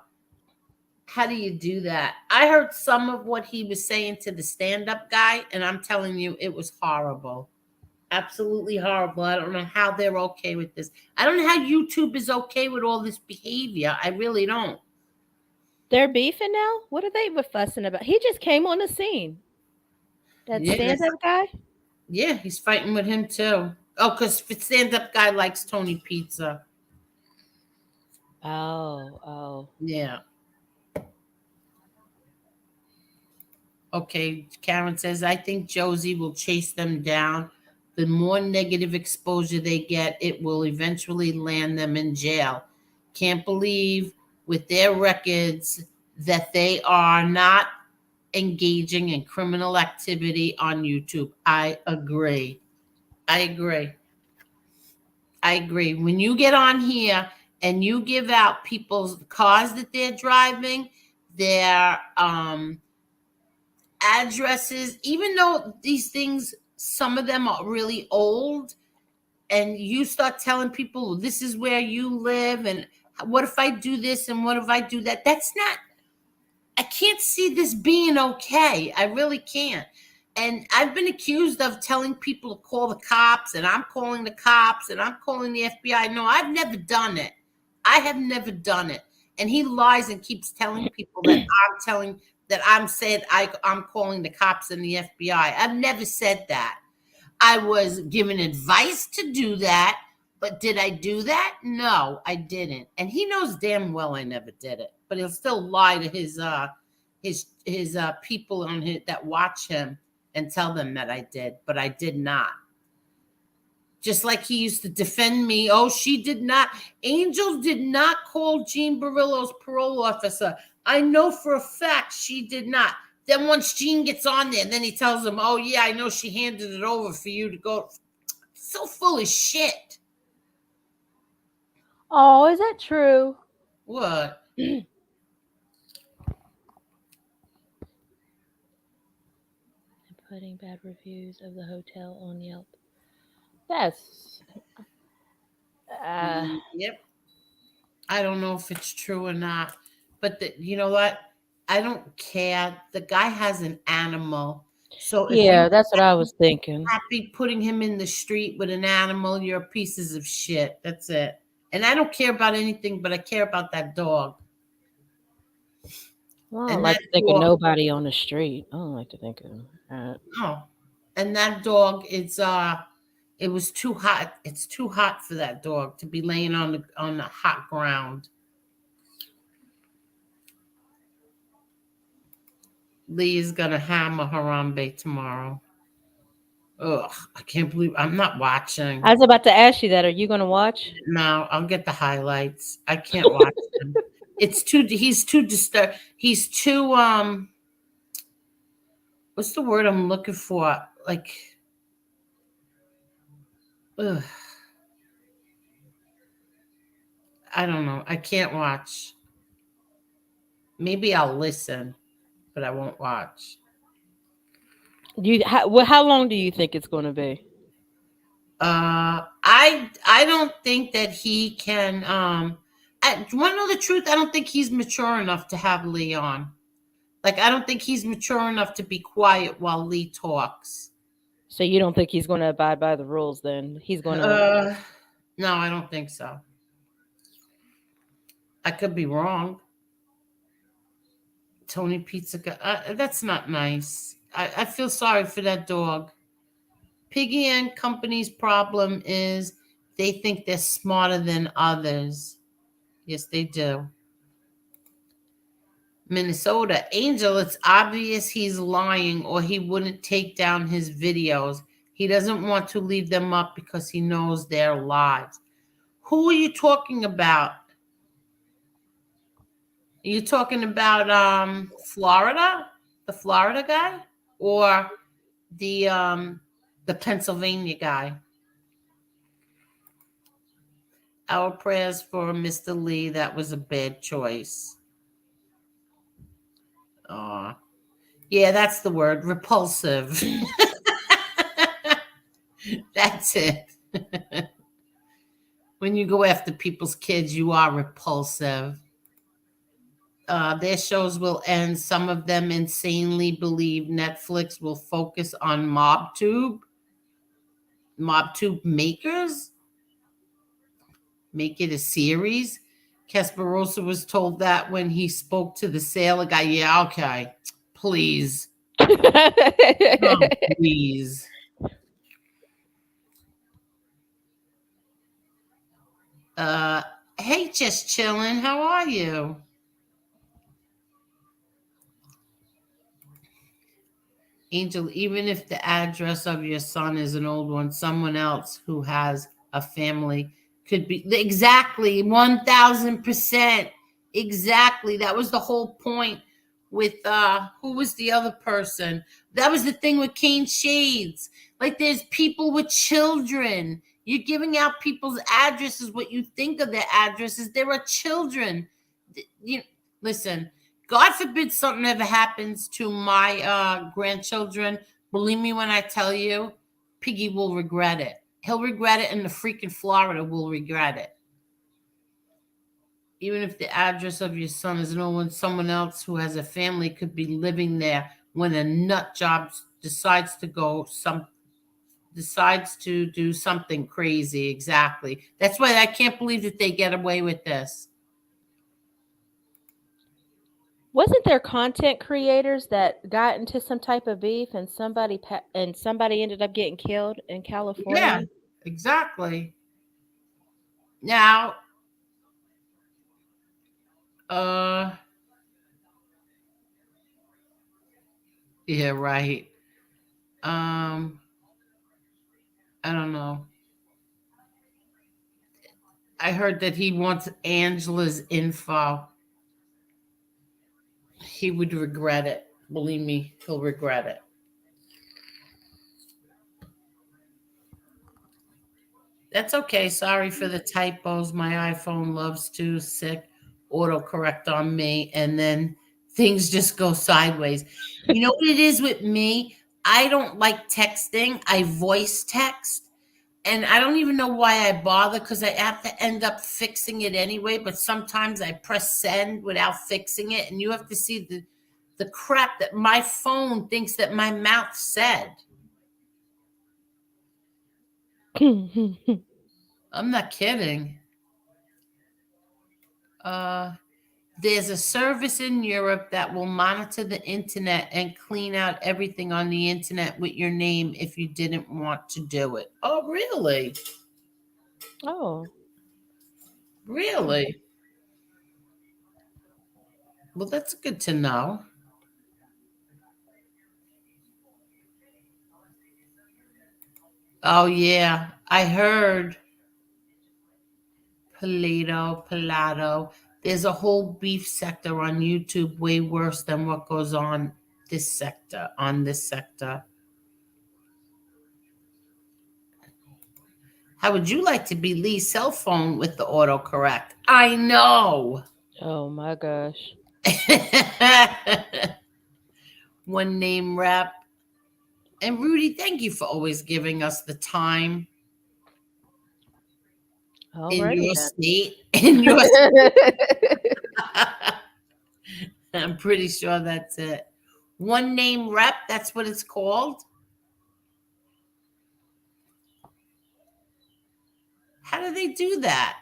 How do you do that? I heard some of what he was saying to the stand-up guy, and I'm telling you, it was horrible. Absolutely horrible. I don't know how they're okay with this. I don't know how YouTube is okay with all this behavior. I really don't. They're beefing now? What are they fussing about? He just came on the scene. That stand-up guy? Yeah, he's fighting with him too. Oh, because stand-up guy likes Tony Pizza. Oh. Yeah. Okay, Karen says, I think Josie will chase them down. The more negative exposure they get, it will eventually land them in jail. Can't believe with their records that they are not engaging in criminal activity on YouTube. I agree. When you get on here and you give out people's cars that they're driving, their addresses, even though these things, some of them are really old, and you start telling people this is where you live, and what if I do this and what if I do that? I can't see this being okay. I really can't. And I've been accused of telling people to call the cops, and I'm calling the cops, and I'm calling the FBI. No, I've never done it. I have never done it. And he lies and keeps telling people that I'm calling the cops and the FBI. I've never said that. I was given advice to do that, but did I do that? No, I didn't. And he knows damn well I never did it. But he'll still lie to his people on that watch him. and tell them that I did, but I did not. Just like he used to defend me. Oh, she did not. Angel did not call Jean Barillo's parole officer. I know for a fact she did not. Then once Jean gets on there, then he tells him, oh, yeah, I know she handed it over for you to go. So full of shit. Oh, is that true? What? Putting bad reviews of the hotel on Yelp. That's Yep. I don't know if it's true or not, but you know what? I don't care. The guy has an animal. So if yeah, you're that's what I was thinking. happy putting him in the street with an animal, you're pieces of shit. That's it. And I don't care about anything, but I care about that dog. Well, I don't And like that to think of dog, nobody on the street. I don't like to think of oh, and that dog, it was too hot. It's too hot for that dog to be laying on the hot ground. Lee is gonna hammer Harambe tomorrow. Ugh, I can't believe I'm not watching. I was about to ask you that. Are you going to watch? No, I'll get the highlights. I can't watch him. He's too disturbed. He's too what's the word I'm looking for? Like, ugh. I don't know. I can't watch. Maybe I'll listen, but I won't watch. How long do you think it's going to be? I don't think that he can. I want to know the truth. I don't think he's mature enough to have Lee on. Like, I don't think he's mature enough to be quiet while Lee talks. So you don't think he's going to abide by the rules? Then he's going to. No, I don't think so. I could be wrong. Tony Pizza Guy. That's not nice. I feel sorry for that dog. Piggy and Company's problem is they think they're smarter than others. Yes, they do. Minnesota. Angel, it's obvious he's lying or he wouldn't take down his videos. He doesn't want to leave them up because he knows they're lies. Who are you talking about? Are you talking about Florida? The Florida guy? Or the Pennsylvania guy? Our prayers for Mr. Lee. That was a bad choice. Yeah, that's the word. Repulsive. That's it. When you go after people's kids, you are repulsive. Their shows will end. Some of them insanely believe Netflix will focus on MobTube makers. Make it a series. Casparosa was told that when he spoke to the sailor guy. Yeah, okay. Please. Oh, please. Hey, just chilling. How are you? Angel, even if the address of your son is an old one, someone else who has a family could be exactly 1000%. Exactly. That was the whole point with who was the other person? That was the thing with Cane Shades. Like, there's people with children. You're giving out people's addresses, what you think of their addresses. There are children. Listen, God forbid something ever happens to my grandchildren. Believe me when I tell you, Piggy will regret it. He'll regret it, and the freaking Florida will regret it. Even if the address of your son is known, someone else who has a family could be living there when a nut job decides to do something crazy. Exactly. That's why I can't believe that they get away with this. Wasn't there content creators that got into some type of beef and somebody ended up getting killed in California? Yeah, exactly. Now, yeah, right. I don't know. I heard that he wants Angela's info. He would regret it. Believe me, he'll regret it. That's okay. Sorry for the typos. My iPhone loves to sick autocorrect on me, and then things just go sideways. You know what it is with me? I don't like texting. I voice text, and I don't even know why I bother because I have to end up fixing it anyway. But sometimes I press send without fixing it, and you have to see the crap that my phone thinks that my mouth said. I'm not kidding. There's a service in Europe that will monitor the internet and clean out everything on the internet with your name if you didn't want to do it. Oh, really? Oh. Really? Well, that's good to know. Oh, yeah. I heard Palato. There's a whole beef sector on YouTube way worse than what goes on this sector. How would you like to be Lee's cell phone with the autocorrect? I know. Oh my gosh. One name rep. And Rudy, thank you for always giving us the time. Alrighty in your then. state. In your state. I'm pretty sure that's it. One name rep, that's what it's called. How do they do that?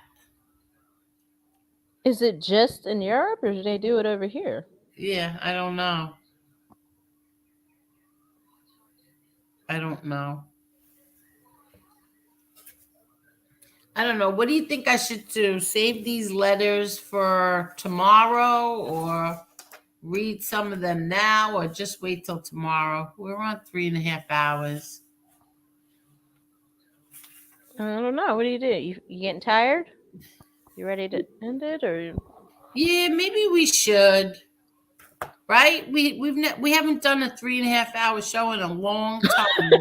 Is it just in Europe or do they do it over here? Yeah, I don't know. I don't know. I don't know. What do you think I should do? Save these letters for tomorrow or read some of them now or just wait till tomorrow? We're on 3.5 hours. I don't know. What do? You getting tired? You ready to end it or? Yeah, maybe we should. Right? We haven't done a 3.5 hour show in a long time.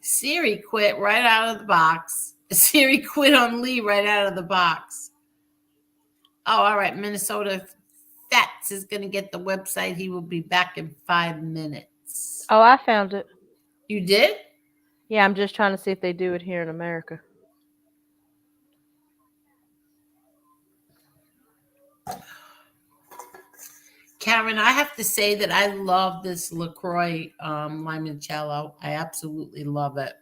Siri quit right out of the box. Siri quit on Lee right out of the box. Oh, all right. Minnesota Fats is going to get the website. He will be back in 5 minutes. Oh, I found it. You did? Yeah, I'm just trying to see if they do it here in America. Karen, I have to say that I love this LaCroix limoncello. I absolutely love it.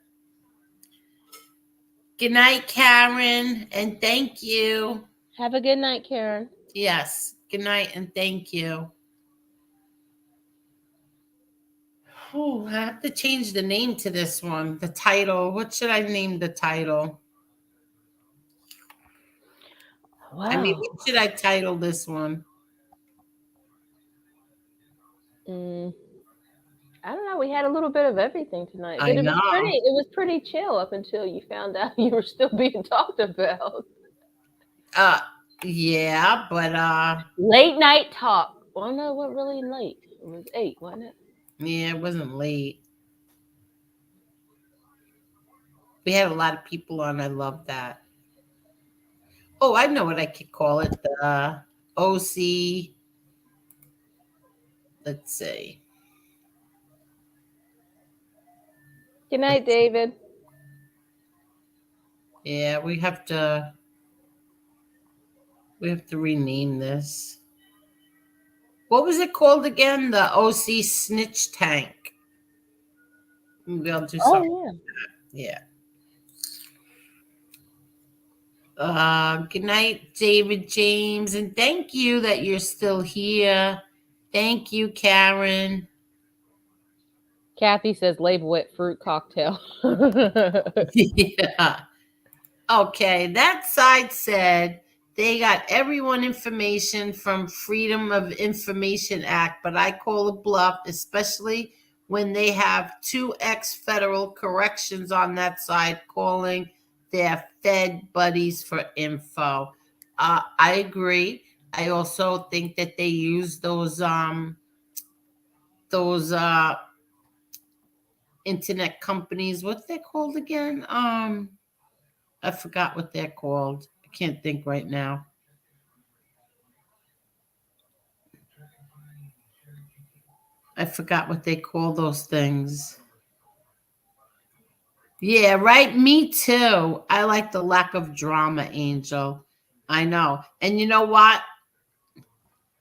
Good night, Karen, and thank you. Have a good night, Karen. Yes, good night, and thank you. Oh, I have to change the name to this one. The title. What should I name the title? Wow. I mean, what should I title this one? I don't know. We had a little bit of everything tonight. I know. It was pretty chill up until you found out you were still being talked about. Yeah, but late night talk. Well, no, what really late? It was 8, wasn't it? Yeah, it wasn't late. We had a lot of people on. I love that. Oh, I know what I could call it. The OC. Let's see. Good night, David. Yeah, we have to rename this. What was it called again? The OC Snitch Tank. Maybe I'll do something. Oh, yeah. Good night, David James, and thank you that you're still here. Thank you, Karen. Kathy says label it fruit cocktail. Yeah. Okay, that side said They got everyone information from Freedom of Information Act, but I call a bluff, especially when they have 2 ex-federal corrections on that side calling their Fed buddies for info. I agree. I also think that they use those internet companies. What's they called again? I forgot what they're called. I can't think right now. I forgot what they call those things. Yeah, right. Me too. I like the lack of drama, Angel. I know. And you know what?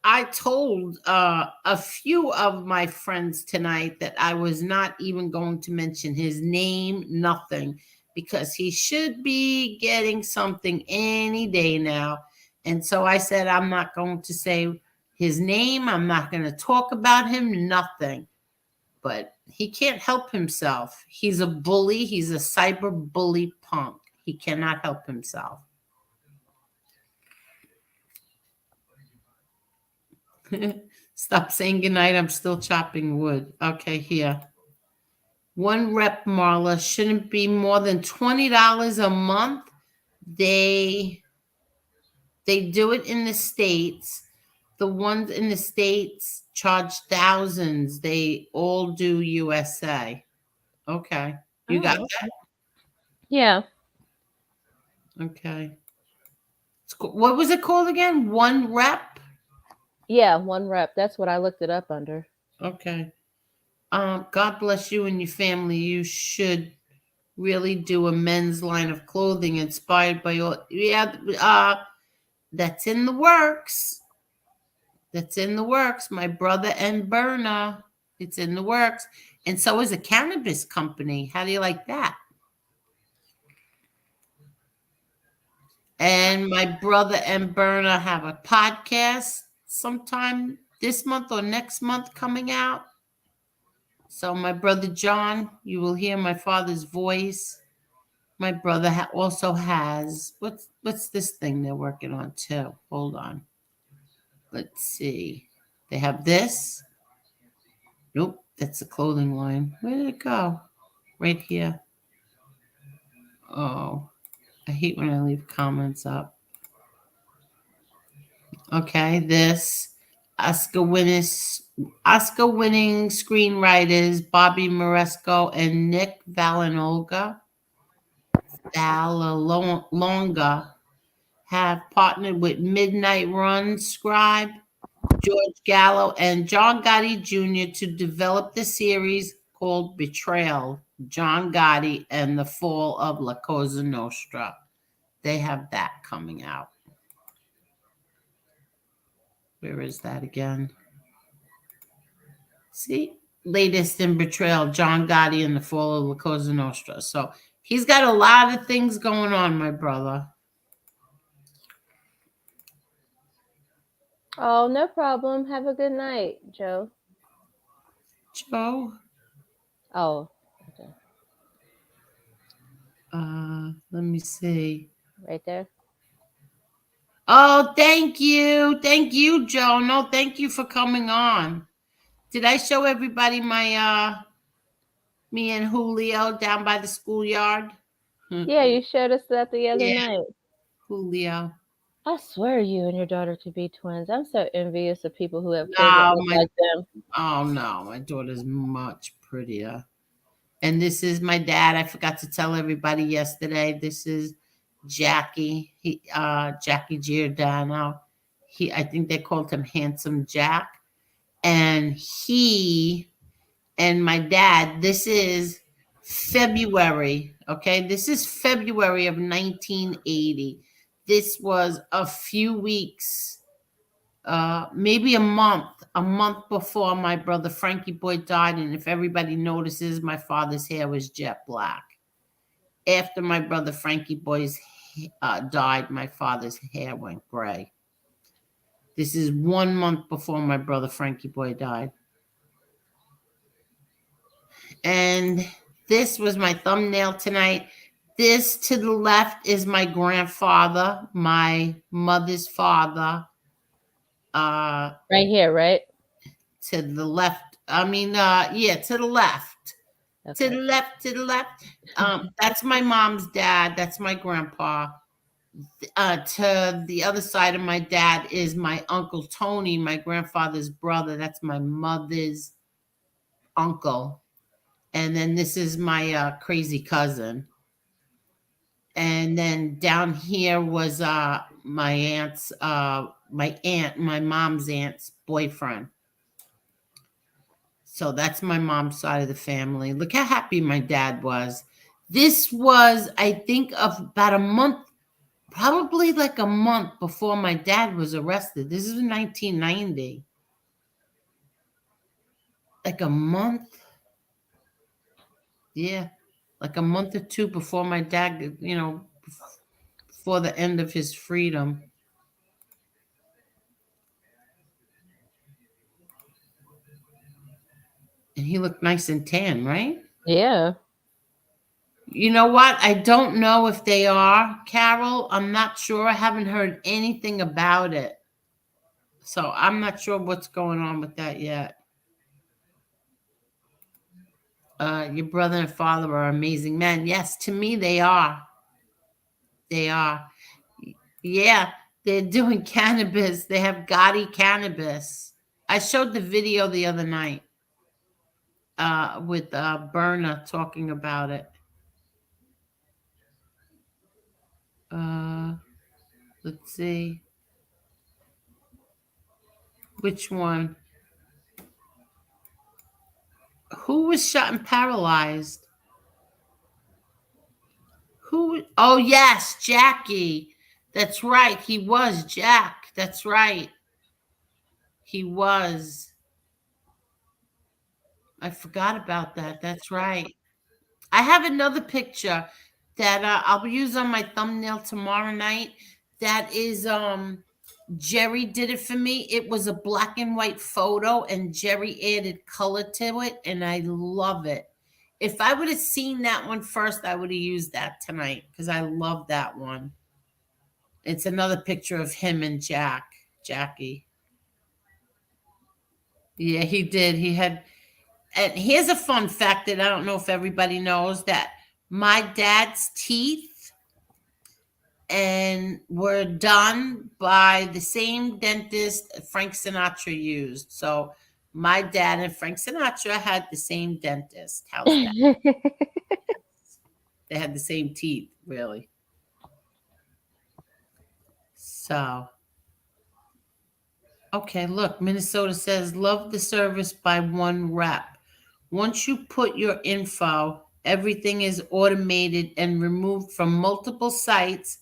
I told a few of my friends tonight that I was not even going to mention his name, nothing, because he should be getting something any day now. And so I said, I'm not going to say his name. I'm not going to talk about him, nothing. But he can't help himself. He's a bully. He's a cyber bully punk. He cannot help himself. Stop saying goodnight. I'm still chopping wood. Okay, here. 1 rep, Marla, shouldn't be more than $20 a month. They do it in the States. The ones in the States charge thousands. They all do USA. Okay. You got that? Yeah. Okay. What was it called again? 1 rep? Yeah, 1 rep. That's what I looked it up under. Okay. God bless you and your family. You should really do a men's line of clothing inspired by all. Yeah, that's in the works. That's in the works. My brother and Berna, it's in the works. And so is a cannabis company. How do you like that? And my brother and Berna have a podcast sometime this month or next month coming out. So my brother John, you will hear my father's voice. My brother also has what's this thing they're working on too? Hold on. Let's see. They have this. Nope, that's the clothing line. Where did it go? Right here. Oh, I hate when I leave comments up. Okay, this Oscar-winning screenwriters Bobby Moresco and Nick Valanolga have partnered with Midnight Run scribe George Gallo and John Gotti Jr. to develop the series called Betrayal, John Gotti and the Fall of La Cosa Nostra. They have that coming out. Where is that again? See? Latest in Betrayal, John Gotti and the Fall of La Cosa Nostra. So he's got a lot of things going on, my brother. Oh, no problem. Have a good night, Joe. Joe? Oh, okay. Let me see. Right there. Oh, thank you. Thank you, Joe. No, thank you for coming on. Did I show everybody my me and Julio down by the schoolyard? Yeah, you showed us that the other night. Julio. I swear you and your daughter could be twins. I'm so envious of people who have kids No, that look like them. Oh no, my daughter's much prettier. And this is my dad. I forgot to tell everybody yesterday. This is Jackie. Jackie Giordano. I think they called him Handsome Jack. And he and my dad, this is February. Okay, this is February of 1980. This was a few weeks, maybe a month before my brother Frankie Boy died. And if everybody notices, my father's hair was jet black. After my brother Frankie Boy's died, my father's hair went gray. This is 1 month before my brother Frankie Boy died. And this was my thumbnail tonight. This to the left is my grandfather, my mother's father. Right here, right? To the left. Yeah, to the left. Okay. To the left, to the left. That's my mom's dad. That's my grandpa. To the other side of my dad is my uncle Tony, my grandfather's brother. That's my mother's uncle. And then this is my crazy cousin. And then down here was my aunt's my mom's aunt's boyfriend. So that's my mom's side of the family. Look how happy my dad was. This was, I think, of about a month, probably like a month before my dad was arrested. This is 1990. Like a month. Yeah. Like a month or two before my dad, before the end of his freedom. And he looked nice and tan, right? Yeah. You know what? I don't know if they are, Carol. I'm not sure. I haven't heard anything about it. So I'm not sure what's going on with that yet. Your brother and father are amazing men. Yes, to me, they are. They are. Yeah, they're doing cannabis. They have Gotti cannabis. I showed the video the other night with Berna talking about it. Let's see. Which one? Who was shot and paralyzed? Who? Oh, yes, Jackie. That's right. He was Jack. That's right. He was. I forgot about that. That's right. I have another picture that I'll use on my thumbnail tomorrow night. That is Jerry did it for me. It was a black and white photo, and Jerry added color to it, and I love it. If I would have seen that one first, I would have used that tonight because I love that one. It's another picture of him and Jackie. Yeah, he did. He had, and here's a fun fact that I don't know if everybody knows, that my dad's teeth and were done by the same dentist Frank Sinatra used. So my dad and Frank Sinatra had the same dentist. How's that? They had the same teeth, really. So, okay, look, Minnesota says, love the service by one rep. Once you put your info, everything is automated and removed from multiple sites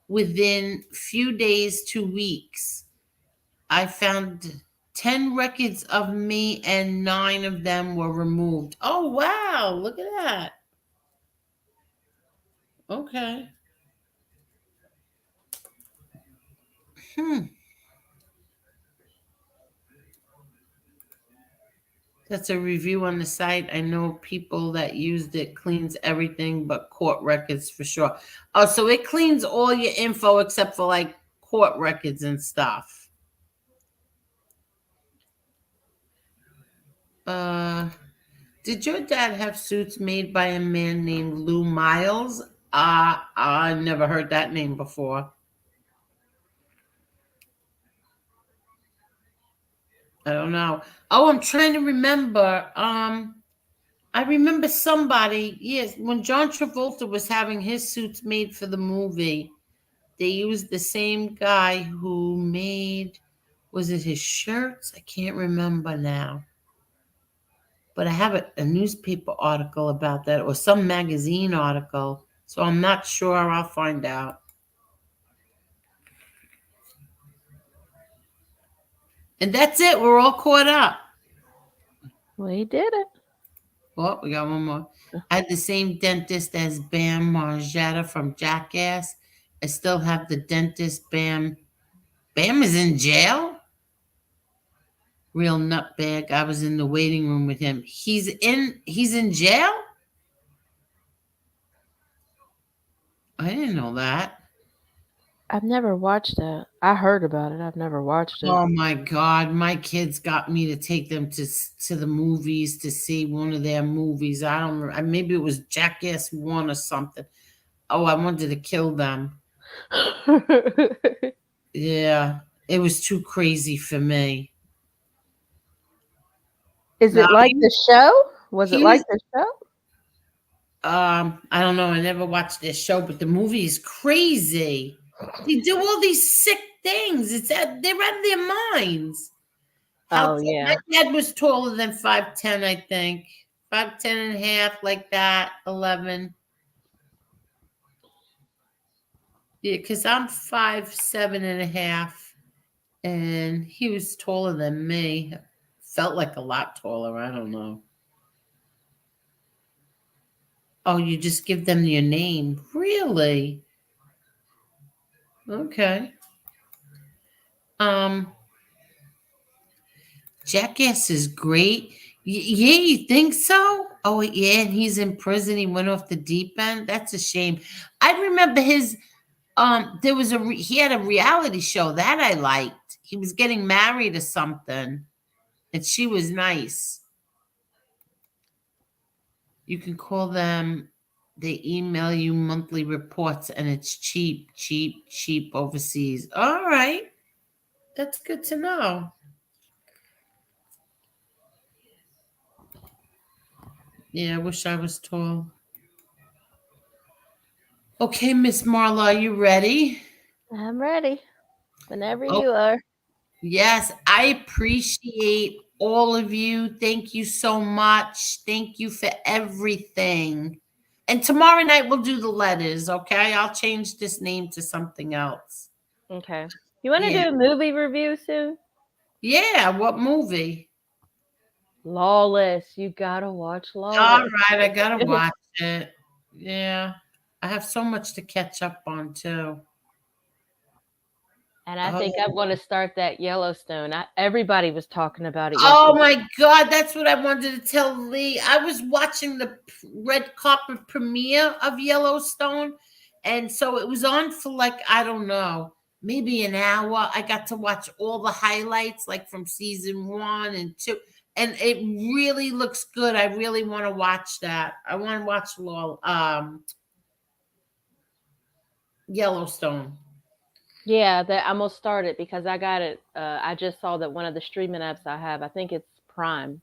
within few days to weeks. I found 10 records of me and 9 of them were removed. Oh, wow. Look at that. Okay. That's a review on the site. I know people that used it, cleans everything but court records for sure. Oh, so it cleans all your info except for like court records and stuff. Did your dad have suits made by a man named Lou Miles? I never heard that name before. I don't know. Oh, I'm trying to remember. I remember somebody, yes, when John Travolta was having his suits made for the movie, they used the same guy who made, was it his shirts? I can't remember now. But I have a newspaper article about that, or some magazine article. So I'm not sure. I'll find out. And that's it. We're all caught up. We did it. Oh, we got one more. I had the same dentist as Bam Margetta from Jackass. I still have the dentist Bam. Bam is in jail? Real nutbag. I was in the waiting room with him. He's in jail? I didn't know that. I've never watched that. I heard about it. I've never watched it. Oh my God, my kids got me to take them to the movies to see one of their movies. I don't remember. Maybe it was Jackass 1 or something. Oh, I wanted to kill them. Yeah, it was too crazy for me. Is No, it like the show? Was it he like was. the show? I don't know. I never watched this show, but the movie is crazy. They do all these sick things. They're out of their minds. How Oh my yeah. dad was taller than 5'10", I think. 5'10" and a half, like that, 11. Yeah, because I'm 5'7" and a half, and he was taller than me. Felt like a lot taller. I don't know. Oh, you just give them your name. Really? Okay. Um, Jackass is great. Yeah, you think so? Oh, yeah, and he's in prison. He went off the deep end. That's a shame. I remember his there was he had a reality show that I liked. He was getting married or something, and she was nice. You can call them. They email you monthly reports, and it's cheap, cheap, cheap overseas. All right, that's good to know. Yeah, I wish I was tall. Okay, Miss Marla, are you ready? I'm ready. Whenever Oh, you are. yes, I appreciate all of you. Thank you so much. Thank you for everything. And tomorrow night we'll do the letters, okay? I'll change this name to something else. Okay. You want to Yeah. do a movie review soon? Yeah, what movie? Lawless. You gotta watch All Lawless. right, I gotta watch it. Yeah. I have so much to catch up on too. And I think Oh. I'm going to start that Yellowstone. Everybody was talking about it Oh yesterday. my God, that's what I wanted to tell Lee. I was watching the red carpet premiere of Yellowstone, and so it was on for like, I don't know, maybe an hour. I got to watch all the highlights, like from season 1 and 2, and it really looks good. I really want to watch that. I want to watch Yellowstone. Yeah, that I'm gonna start it because I got it. I just saw that one of the streaming apps I have. I think it's Prime.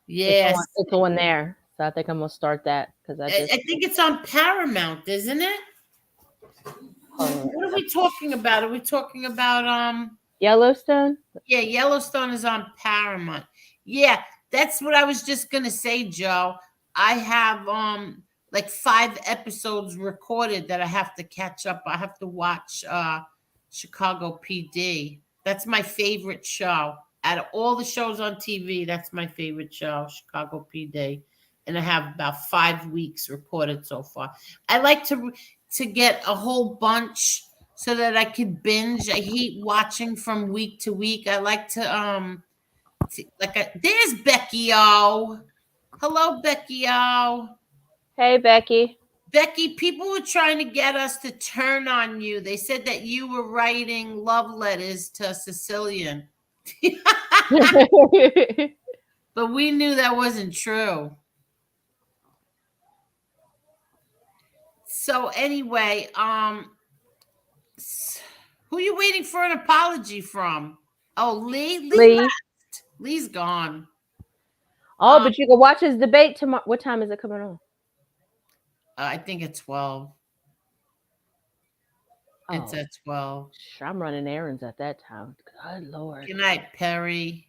It's on. Yes, It's on there. So I think I'm gonna start that because I I just. think it's on Paramount, isn't it? What are we talking about? Are we talking about Yellowstone. Yeah, Yellowstone is on Paramount. Yeah, that's what I was just gonna say, Joe. I have like 5 episodes recorded that I have to catch up. I have to watch Chicago PD. That's my favorite show. Out of all the shows on TV, that's my favorite show, Chicago PD. And I have about 5 weeks recorded so far. I like to get a whole bunch so that I could binge. I hate watching from week to week. I like to there's Becky O. Hello, Becky O. Hey, Becky. Becky, people were trying to get us to turn on you. They said that you were writing love letters to Sicilian. But we knew that wasn't true. So anyway, who you waiting for an apology from? Oh, Lee. Lee Lee. left. Lee's gone. Oh, but you can watch his debate tomorrow. What time is it coming on? I think at 12. It's at 12. I'm running errands at that time. Good Lord. Good night, Perry.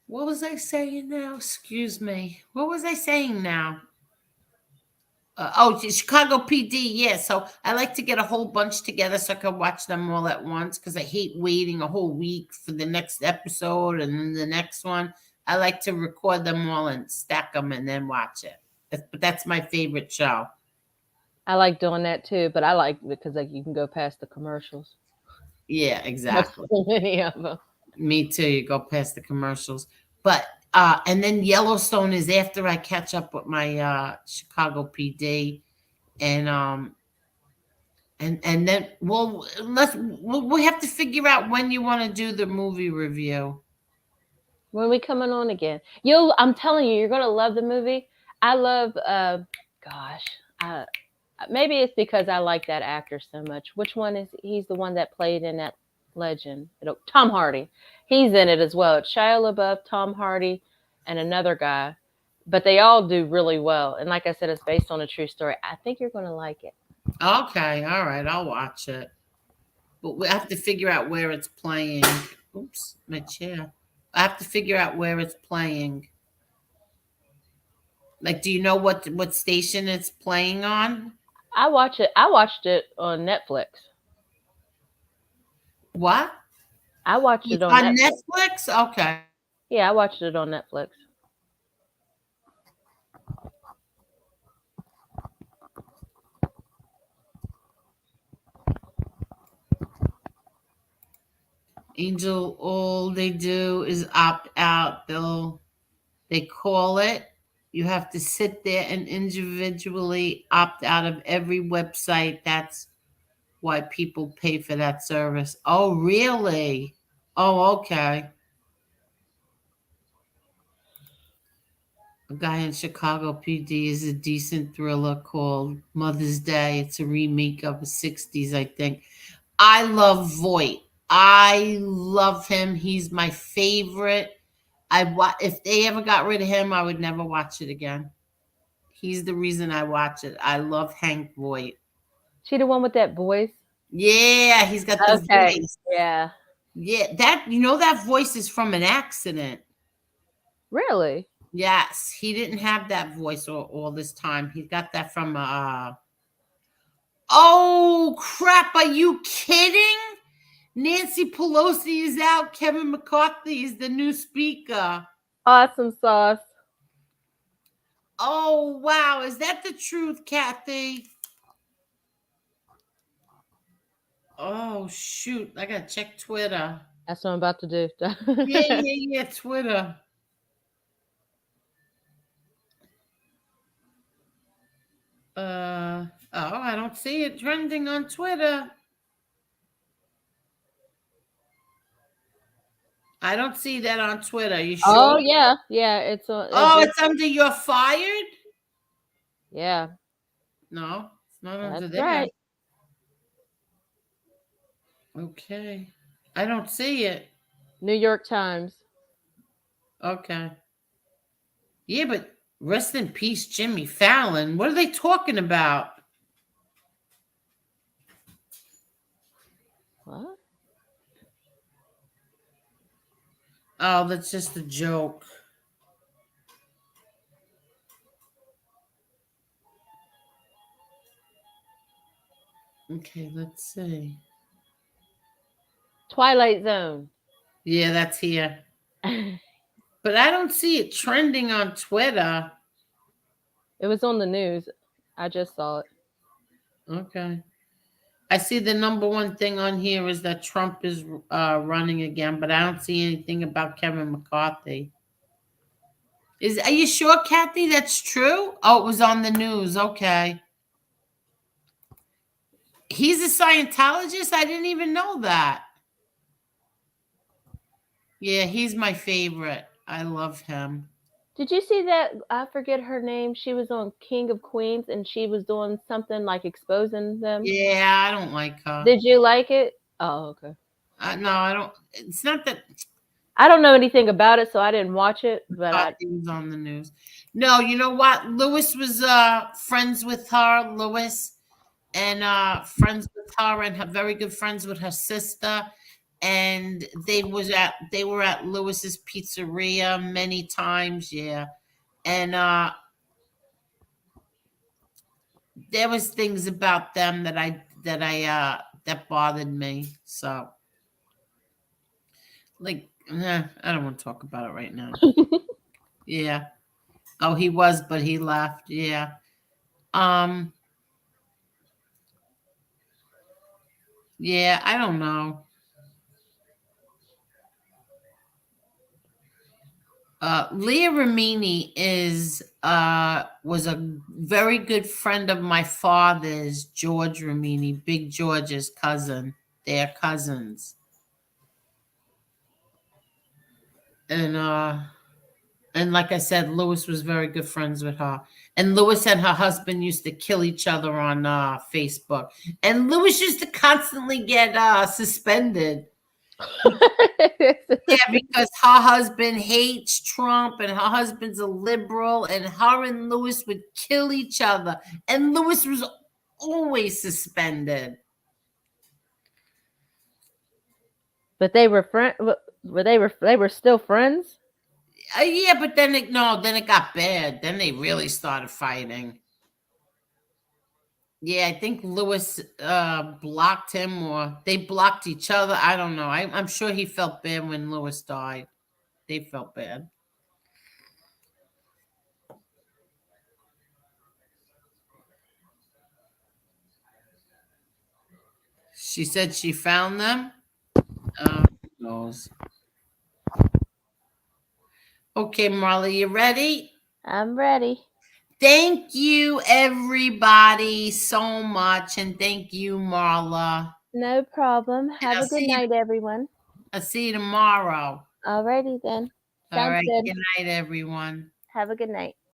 What was I saying now? Excuse me. What was I saying now? Chicago PD. Yeah. So I like to get a whole bunch together so I can watch them all at once because I hate waiting a whole week for the next episode and then the next one. I like to record them all and stack them and then watch it. But that's my favorite show. I like doing that too, but I like because like you can go past the commercials. Yeah, exactly. So many of them. Me too. You go past the commercials, and then Yellowstone is after I catch up with my Chicago PD. and and then we have to figure out when you want to do the movie review. When we coming on again? I'm telling you, you're gonna love the movie. I love gosh. Uh Maybe it's because I like that actor so much. Which one is he's the one that played in that Legend? Tom Hardy. He's in it as well. It's Shia LaBeouf, Tom Hardy, and another guy. But they all do really well. And like I said, it's based on a true story. I think you're gonna like it. Okay, all right, I'll watch it. But we have to figure out where it's playing. Oops, my chair. I have to figure out where it's playing. Like, do you know what station it's playing on? I watched it on Netflix. What? I watched It's it on on Netflix. Netflix? Okay. Yeah, I watched it on Netflix. Angel, all they do is opt out. They call it. You have to sit there and individually opt out of every website. That's why people pay for that service. Oh, really? Oh, okay. A guy in Chicago PD is a decent thriller called Mother's Day. It's a remake of the 60s, I think. I love Voight. I love him. He's my favorite. If they ever got rid of him, I would never watch it again. He's the reason I watch it. I love Hank Voight. She the one with that voice? Yeah, he's got the Okay. voice. Yeah. Yeah, that voice is from an accident. Really? Yes, he didn't have that voice all this time. He got that from oh crap, are you kidding? Nancy Pelosi is out. Kevin McCarthy is the new speaker. Awesome sauce. Oh wow, is that the truth, Kathy? Oh shoot, I gotta check Twitter. That's what I'm about to do. Yeah, Twitter. Oh, I don't see it trending on Twitter. I don't see that on Twitter. You sure? Oh yeah, yeah. It's on. Oh, it's under You're Fired? Yeah. No, it's not under That's there. right. Okay. I don't see it. New York Times. Okay. Yeah, but rest in peace, Jimmy Fallon. What are they talking about? What? Oh, that's just a joke. Okay, let's see. Twilight Zone. Yeah, that's here. But I don't see it trending on Twitter. It was on the news. I just saw it. Okay. I see the number one thing on here is that Trump is running again, but I don't see anything about Kevin McCarthy. Are you sure, Kathy, that's true? Oh, it was on the news. Okay. He's a Scientologist? I didn't even know that. Yeah, he's my favorite. I love him. Did you see that? I forget her name. She was on King of Queens and she was doing something like exposing them. Yeah, I don't like her. Did you like it? Oh, okay. No, I don't. It's not that. I don't know anything about it, so I didn't watch it. But It was on the news. No, you know what? Lewis was friends with her. Lewis and friends with her, and very good friends with her sister. And they were at Lewis's pizzeria many times. Yeah, and there was things about them that bothered me. So, like, I don't want to talk about it right now. Yeah. Oh, he was, but he left. Yeah. Yeah, I don't know. Leah Ramini was a very good friend of my father's, George Ramini, Big George's cousin. They're cousins. And like I said, Lewis was very good friends with her. And Lewis and her husband used to kill each other on Facebook. And Lewis used to constantly get suspended. Yeah, because her husband hates Trump and her husband's a liberal, and her and Lewis would kill each other. And Lewis was always suspended. But they were they were still friends? Yeah, but then it got bad. Then they really started fighting. Yeah, I think Lewis blocked him, or they blocked each other. I don't know. I'm sure he felt bad when Lewis died. They felt bad. She said she found them. Who knows? Okay, Marla, you ready? I'm ready. Thank you, everybody, so much. And thank you, Marla. No problem. Have a good night, everyone. I'll see you tomorrow. Alrighty then. All Sounds right. good. Good night, everyone. Have a good night.